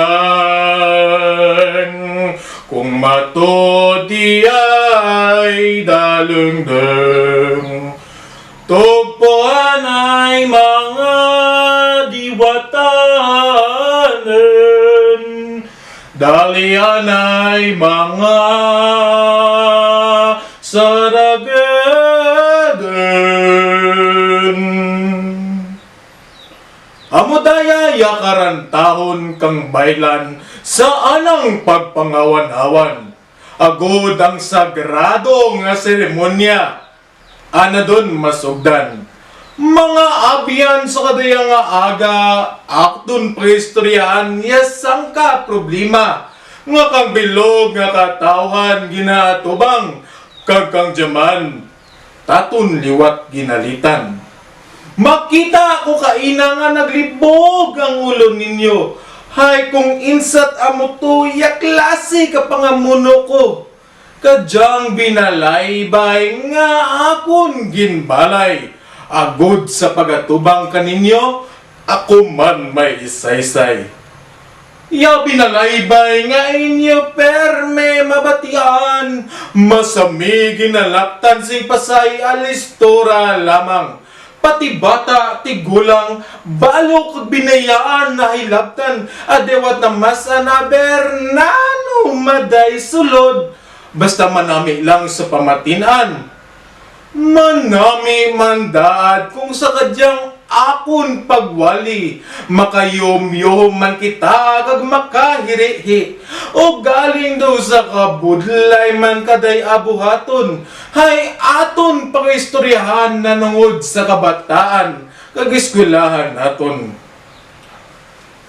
kung matodi ay dalengdeng, tugpuan ay mga diwatanen, dalian ay mga sarageden. Amo daya yakaran tahon kang baylan sa anang pagpangawan-awan. Agod ang sagrado nga seremonya, ana don masugdan. Mga abyan sa kadaya nga aga, akton preistoryahan yasang ka problema. Nga kang bilog nga katawhan ginatubang, kag kang jaman, taton liwat ginalitan. Makita ko kaina nga naglibog ang ulo ninyo. Hay kung insat amo to, ya klase ka pangamuno ko. Kadyang binalaybay nga akon ginbalay. Agod sa pagatubang kaninyo, ako man may isaysay. Ya binalaybay nga inyo perme mabatian, masami ginalaktan sing pasay alistora lamang. Pati bata, tigulang, balo kag binayaan na hilabtan, adewat na masanaber nano maday sulod, basta manami lang sa pamatinan. Manami mandaad kung sa kadyang akon pagwali, makayom-yom man kita kag makahiri-hi, o galing daw sa kabudlay man kaday abuhaton, hay aton pangistoryahan na nungod sa kabataan kag eskwelahan aton.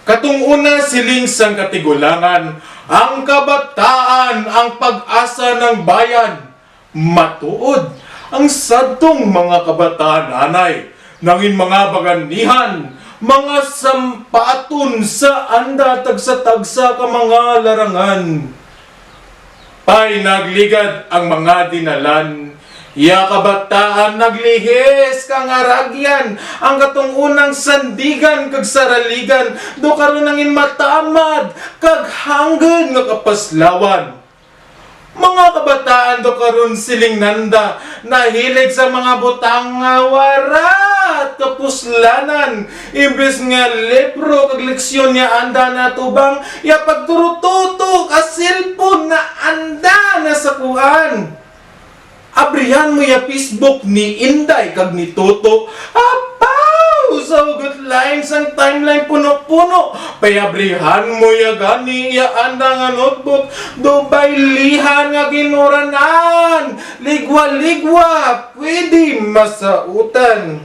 Katong una siling sang katigulangan, ang kabataan ang pag-asa ng bayan. Matuod ang sadtong mga kabataan anay, nangin mga baganihan, mga sampaton sa anda tagsa-tagsa ka mga larangan. Pay nagligad ang mga dinalan, ya kabataan naglihis kang aragyan, ang katong unang sandigan kag saraligan, do karon nangin matamad kag hanggen nga kapaslawan. Mga kabataan do karon siling nanda, nahilig sa mga butang nga warat kapuslanan. Imbes nga libro kag leksyon niya anda na tubang, ya pagturututo ka cellphone na anda na sa kuan. Abrihan mo ya Facebook ni Inday kag ni Toto. Apaw! So good lines ang timeline puno-puno. Payabrihan mo ya gani ya anda nga notebook. Dubay lihan nga ginuranan. Ligwa-ligwa. Pwede masautan.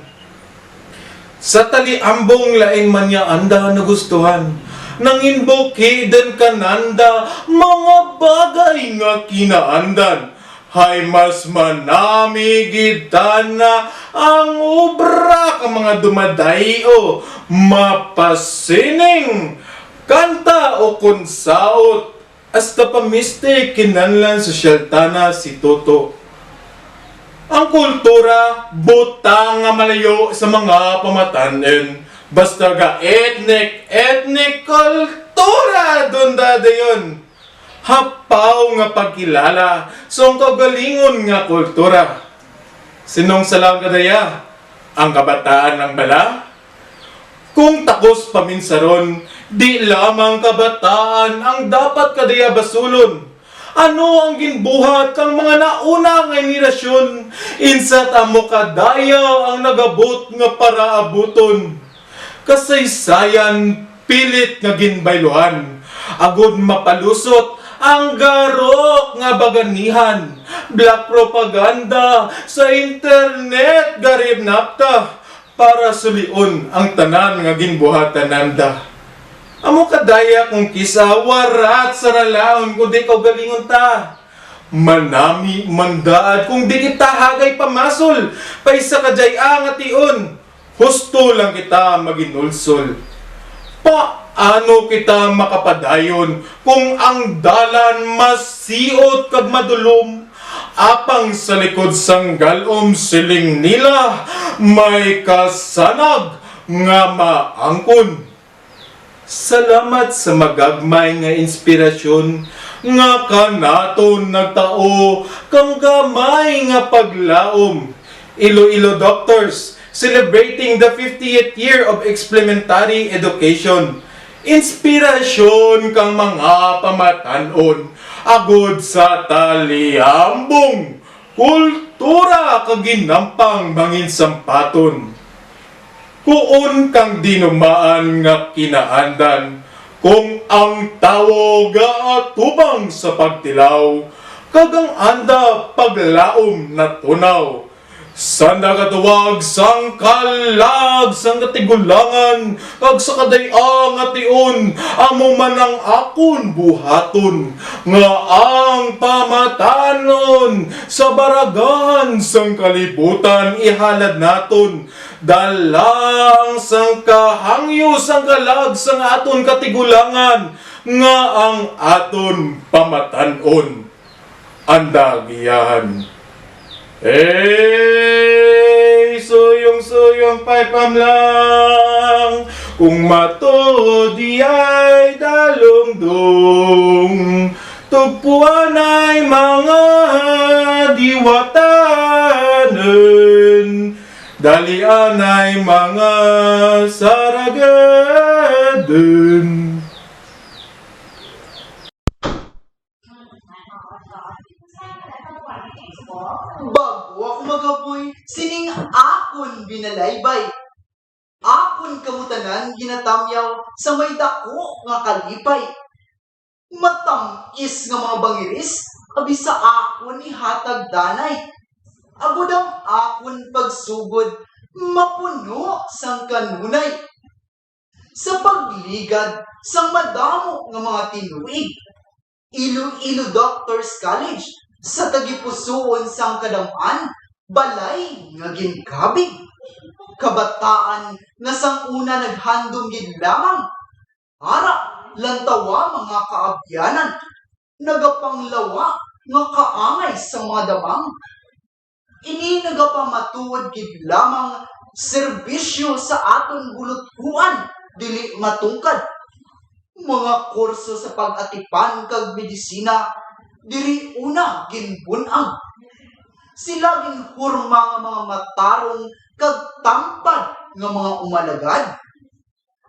Sa taliambong lain man ya anda nagustuhan. Nanginbok hidden kananda. Mga bagay nga kinaandan. Hay mas manami gitana ang obra ka mga dumadayo, mapasining, kanta o kunsaot, hasta pa mistake kinanlan sosyal tana si Toto. Ang kultura, butang nga malayo sa mga pamatanen, basta ga ethnic kultura, doon dadayon. Hapaw nga pagkilala, so ang kagalingon nga kultura. Sinong salam kadaya? Ang kabataan ng bala? Kung takos paminsaron, di lamang kabataan ang dapat kadaya basulon. Ano ang ginbuhat kang mga nauna nga henerasyon? Insat amo kadaya ang nagabot nga para abuton. Kasaysayan pilit nga ginbayluhan. Agud mapalusot ang garok nga baganihan, black propaganda sa internet garib napta para sulion ang tanan nga ginbuhatan nanda. Amo kadaya kung kisa warat sa ralaon kung di ka galingon ta. Manami mandaad kung di kita hagay pamasol, paisa kajay ang ation. Husto lang kita maginulsol. Paano kita makapadayon kung ang dalan masiot kag madulom? Apang sa likod sang galom siling nila may kasanag nga maangkon. Salamat sa magagmay nga inspirasyon nga kanaton nagtao kang gamay nga paglaom. Iloilo Doctors celebrating the 50th year of experimentary education. Inspirasyon kang mga pamatanon, agod sa taliambong, kultura kag Hinampang mangin sampaton. Kuon kang dinumaan nga kinaandan, kung ang tawo gaatubang sa pagtilaw, kagang anda paglaom na tunaw. Sanda katuwag sang kalag sang katigulangan kag sa kadayang ation amo man ang akon buhaton nga ang pamatanon sa baragahan sang kalibutan ihalad naton dalang sang kahangyo sang kalag sang aton katigulangan nga ang aton pamatanon andagiyahan. Hey, suyong-suyong pa'y pamlang, kung mato di ay dalungdong, tugpuan ay mga diwatanen, dalian ay mga saragaden. Bago ako magapoy, sining akon binalaybay. Akon kamutanan ginatamyaw sa may dako nga kalipay. Matamis nga mga bangiris, abi sa akon ihatag danay. Agod ang akon pagsugod, mapuno sang kanunay. Sa pagligad, sang madamo nga mga tinuig. Iloilo Doctors College, sa tagipusoon sang kadamaan, balay nga ginkabig. Kabataan na sang una naghandom gid lamang. Ara, lantawa mga kaabyanan, nagapanglawa nga kaangay sa mga damang. Ini nagapamatuod gid lamang serbisyo sa aton buluthuan, dili matungkad. Mga kurso sa pag-atipan kag medisina, diri una ginbunang. Sila ginhurma nga mga matarong kag tampad nga mga umalagad.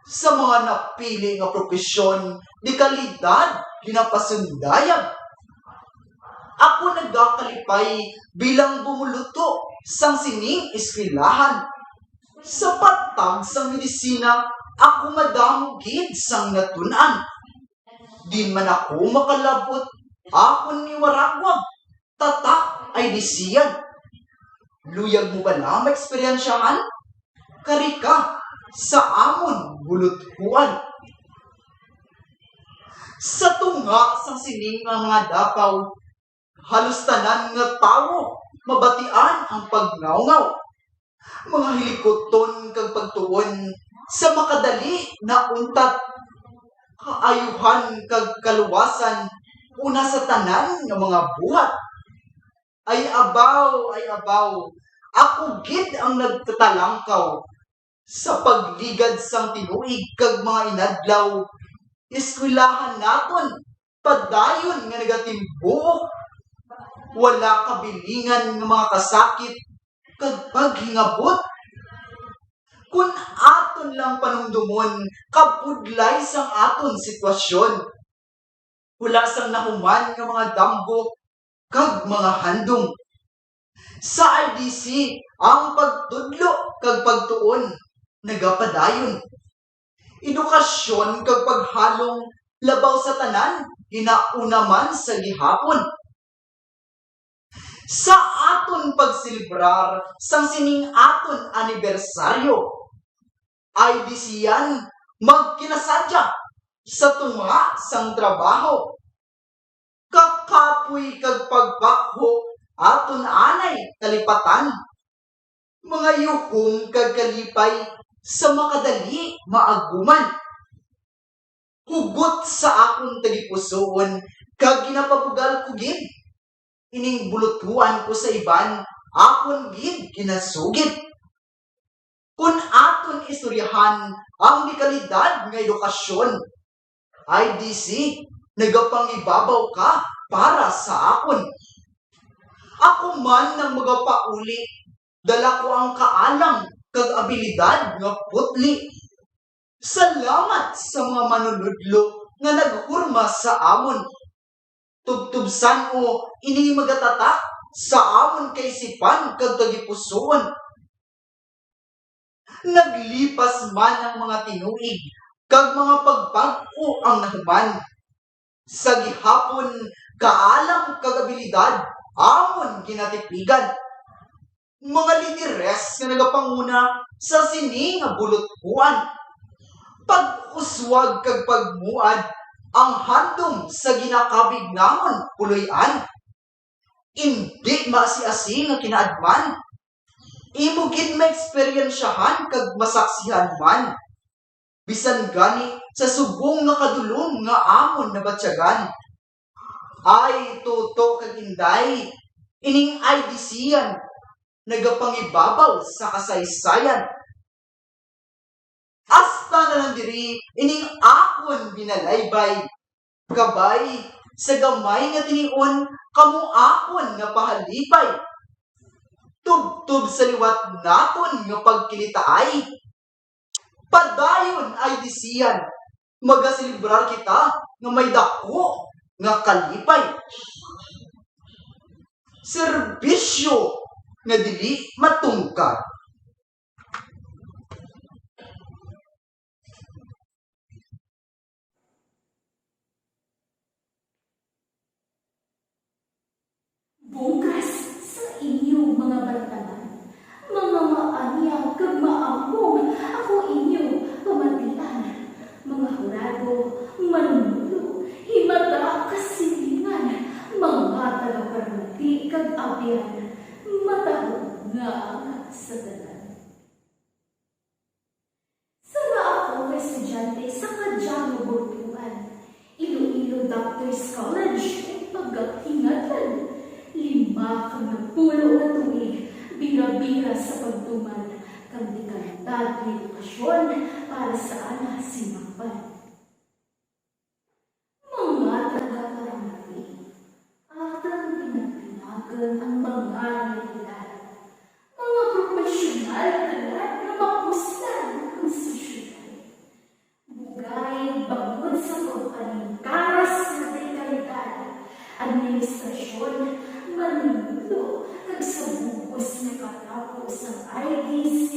Sa mga napili nga propesyon, di kalidad ginapasundayag. Ako nagakalipay bilang bumuluto sang sining eskwelahan. Sa patag sang medisina, ako madamugid sang natunan. Di man ako makalabot, ako ni waragwag, tatak ay disiyan. Luyag mo ba na maeksperiensyahan? Karika sa amon buluthuan. Sa tunga sang sining nga mga dapaw, halos tanan nga tawo, mabatian ang pagngawngaw. Mga hilikoton kag pagtuon sa makadali na untat, kaayuhan kag kaluwasan una sa tanan nga mga buhat. Ay abaw, ako gid ang nagtatalangkaw sa pagligad sang tinuig kag mga inadlaw. Eskwelahan naton, padayon nga nagatimbuok. Wala kabilingan ng mga kasakit kag paghingabot. Kung aton lang panumdumon, kapudlay sang aton sitwasyon. Wala sang nahuman ng mga dambok kag mga handong. Sa IDC, ang pagtudlo kag pagtuon nagapadayon. Edukasyon kag paghalong labaw sa tanan, hinauna man sa gihapon. Sa aton pagsilibrar sang sining aton anibersaryo, IDC yan magkinasadya sa tunga sang trabaho. Kakapoy kag pagbakho aton anay kalipatan. Mga yuhom kag kalipay sa makadali maaguman. Hugot sa akong tagipusoon kag ginapabugal ko gid. Ining bulutuan ko sa iban, akon gid ginasugid. Kung aton istoryahan ang dekalidad nga edukasyon, IDC, nagapangibabaw ka para sa akon. Ako man nang magapauli, dala ko ang kaalam kag abilidad nga putli. Salamat sa mga manunudlo nga naghurma sa amon. Tubtubsan o ini magatatak sa amon kay sipan kag tagipusoon. Naglipas man ang mga tinuig kag mga pagbago ang nahuman. Sa gihapon kaalam kag abilidad amon ginatipigan. Mga lideres nga nagapanguna sa sining nga buluthuan. Pag-uswag kag pagmuad ang handom sa ginakabig namon puloy-an. Indi masiasing nga kinaadman. Imo gid maeksperiensyahan kag masaksihan man. Bisan gani sa subong nga kadulom nga amon nabatyagan. Ay tuto kag inday, ining IDC yan, nagapangibabaw sa kasaysayan. Hasta na lang diri, ining akon binalaybay. Kabay, sa gamay nga tinion, kamu akon nga pahalipay. Tubtub sa liwat naton nga pagkilitaay. Padayon IDC yan, magasilibrar kita nga may dako nga kalipay. Serbisyo nga dili matungkad. Bukas sa inyo mga baratanan, mga maanyag kag maambong, ako inyo pamatian, mga hurado, manunulo, himata kasilingan, mga tagaparuti kag abyan, matahog nga ang sa tanan. Sama ako kay estudyante sa kadyang bultuan, Iloilo Doctors College, pagkakingatan. 5 kang napulo na tuig, bira-bira sa pagtuman, kang di kalidad na edukasyon para sa anak simangpan. Mga taga-paramati, administrasyon, manimulo, kag sa bugos na katapos ang IDC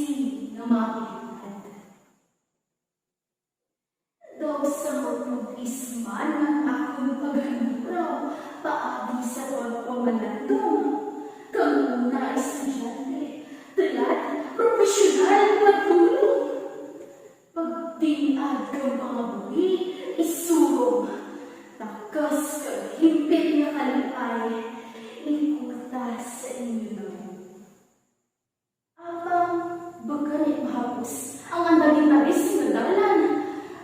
na makilad. Daw sa magpag-isman ng akong paghanuraw, paagi sa pagpamalandong, kang una estudyante, tulad, profesional patulong. Pagtingad kang mga buhi, isurong, takas kang himpit na kalipay, ikutas sa inyo naman. Abang bagay mahapos ang andagitaris na dalan,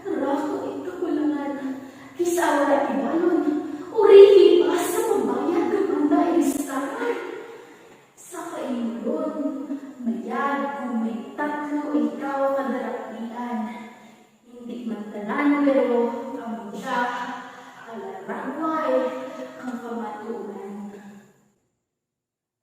rako ikakulangan, kisawala ibalon, urihi pa sa pambayad ng anda ilistaran. Sa kainulon, mayad kung may tatlo ikaw kadarapian, hindi man talan pero kamudya, alarangway, kang kamatunan.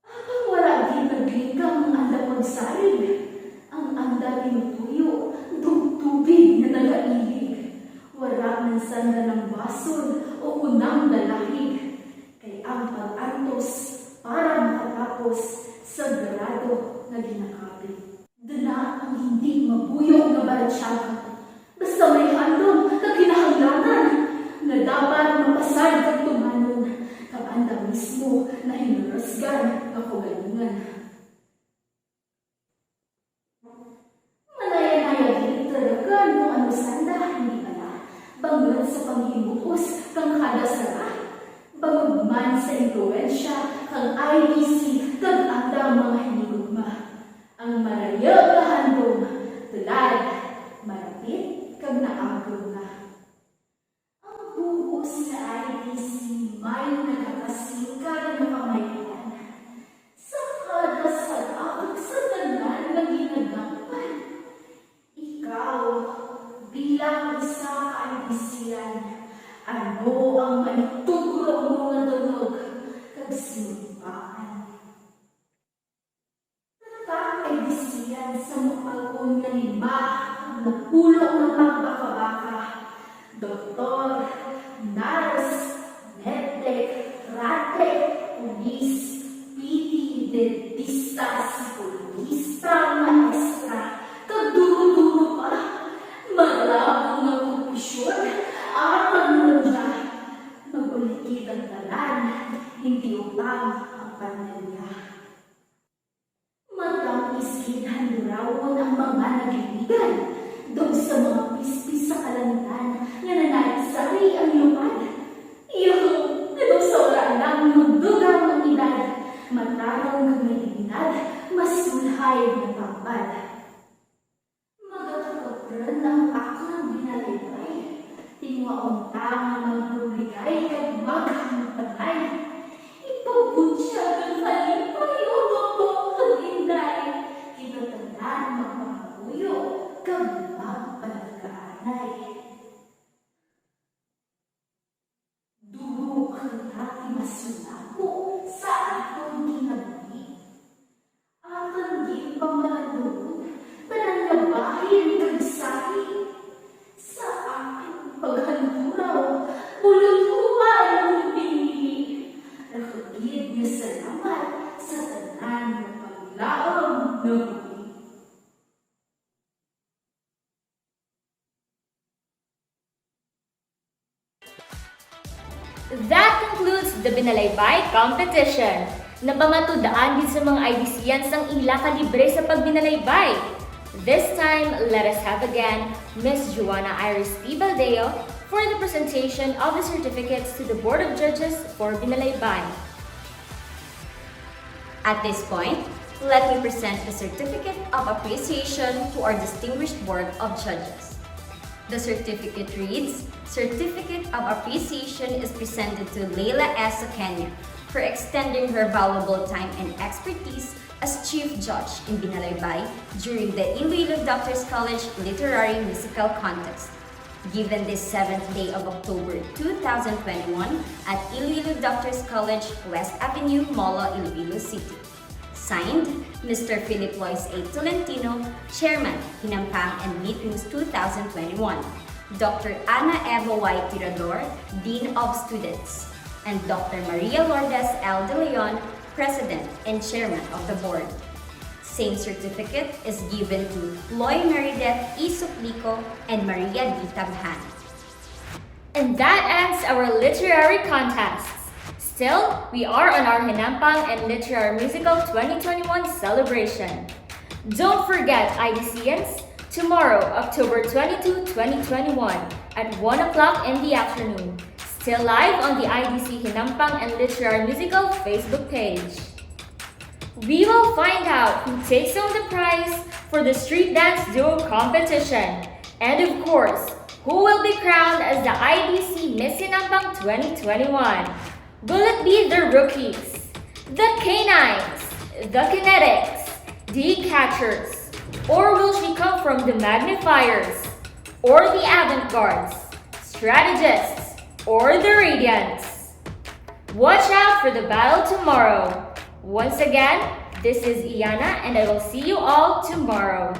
Ang wala din naglikang anda magsalig, ang anda tinutuyo, tubig na nagailig, wala man sanda ng basol o unang dalahig, kay ang pag-antos para makatapos sa grado na ginakabit. Dala ang hindi mabuyong na baratsyada, basta may handong na kinahanglanan, na dapat mapasad kag tumanon, kang anda mismo na hinurasgan na kugalingan. Manaya-naya din talaga kung ano sanda, hindi pala, banggod sa panghimuos kang kada sara, bangod man sa impluensya kang IDC kag anda mga hinigugma. Ang maraya na handong, tulad, marapit kag naagod na. Ang buhos na IDC may nagkakasingkad na pamayanan. Sa kada sarap sa tanan na ginagapan. Ikaw, bilang isa ka-IDC-yan, ano ang maituturo mo na tunog kag sinipaan? Tataka-IDC-yan sa mapagong na lima, nagpulong ng pagbaka-baka, doktor, nurse, medtech, rate, pulis, piti, dentista, psikologista, maestra, kagduro-duro pa, malabong na profesyon, at pagmulunja, magulikid ang talan, hindi upang ang pandemya. Matang iskinhandurawon ang mga nagiligan, doon sa mga pispis sa kalangitan, nga nanayasari ang lupad. Iyong, ito sa wala lang magdugang ang edad, matarong ng may dignidad, masulhay ng pangpad. Magkakapagran ang akong binalaybay, tingwaong tanga ng publikay kag maghang patay. Ipabutya ng kalipay o mabok ang inday, kinatandaan magmakapuyo kag magpalagaanay. Duro ang dati masulako sa atong ginabuhi. Akan di pamalandun, panangabahin kag sahi. Sa aking paghanduraw, mululuan ang pinili. Nakagid niya salamat sa tanan ng paglaong na buhi. That concludes the Binalaybay competition. Napamatudaan din sa mga IDC-yan sang ila kalibre sa pagbinalaybay. This time, let us have again Miss Joanna Iris P. Baldeo for the presentation of the certificates to the Board of Judges for Binalaybay. At this point, let me present the Certificate of Appreciation to our distinguished Board of Judges. The certificate reads, Certificate of Appreciation is presented to Leila S. Oqueña for extending her valuable time and expertise as Chief Judge in Binalaybay during the Iloilo Doctors College Literary Musical Contest, given this 7th day of October 2021 at Iloilo Doctors College, West Avenue, Molo, Iloilo City. Signed, Mr. Philip Lois A. Tolentino, Chairman, Hinampang and Meet News 2021. Dr. Ana Eva Y. Tirador, Dean of Students. and Dr. Maria Lourdes L. De Leon, President and Chairman of the Board. Same certificate is given to Loy Meredith E. Suplico and Maria D. Tabhan. And that ends our literary contests. Still, we are on our Hinampang and Literary Musical 2021 celebration. Don't forget, IDCians, tomorrow, October 22, 2021, at 1 o'clock in the afternoon, still live on the IDC Hinampang and Literary Musical Facebook page. We will find out who takes home the prize for the street dance duo competition, and of course, who will be crowned as the IDC Miss Hinampang 2021. Will it be the rookies, the canines, the kinetics, the catchers, or will she come from the magnifiers, or the avant-gardes, strategists, or the radiants? Watch out for the battle tomorrow. Once again, this is Iana and I will see you all tomorrow.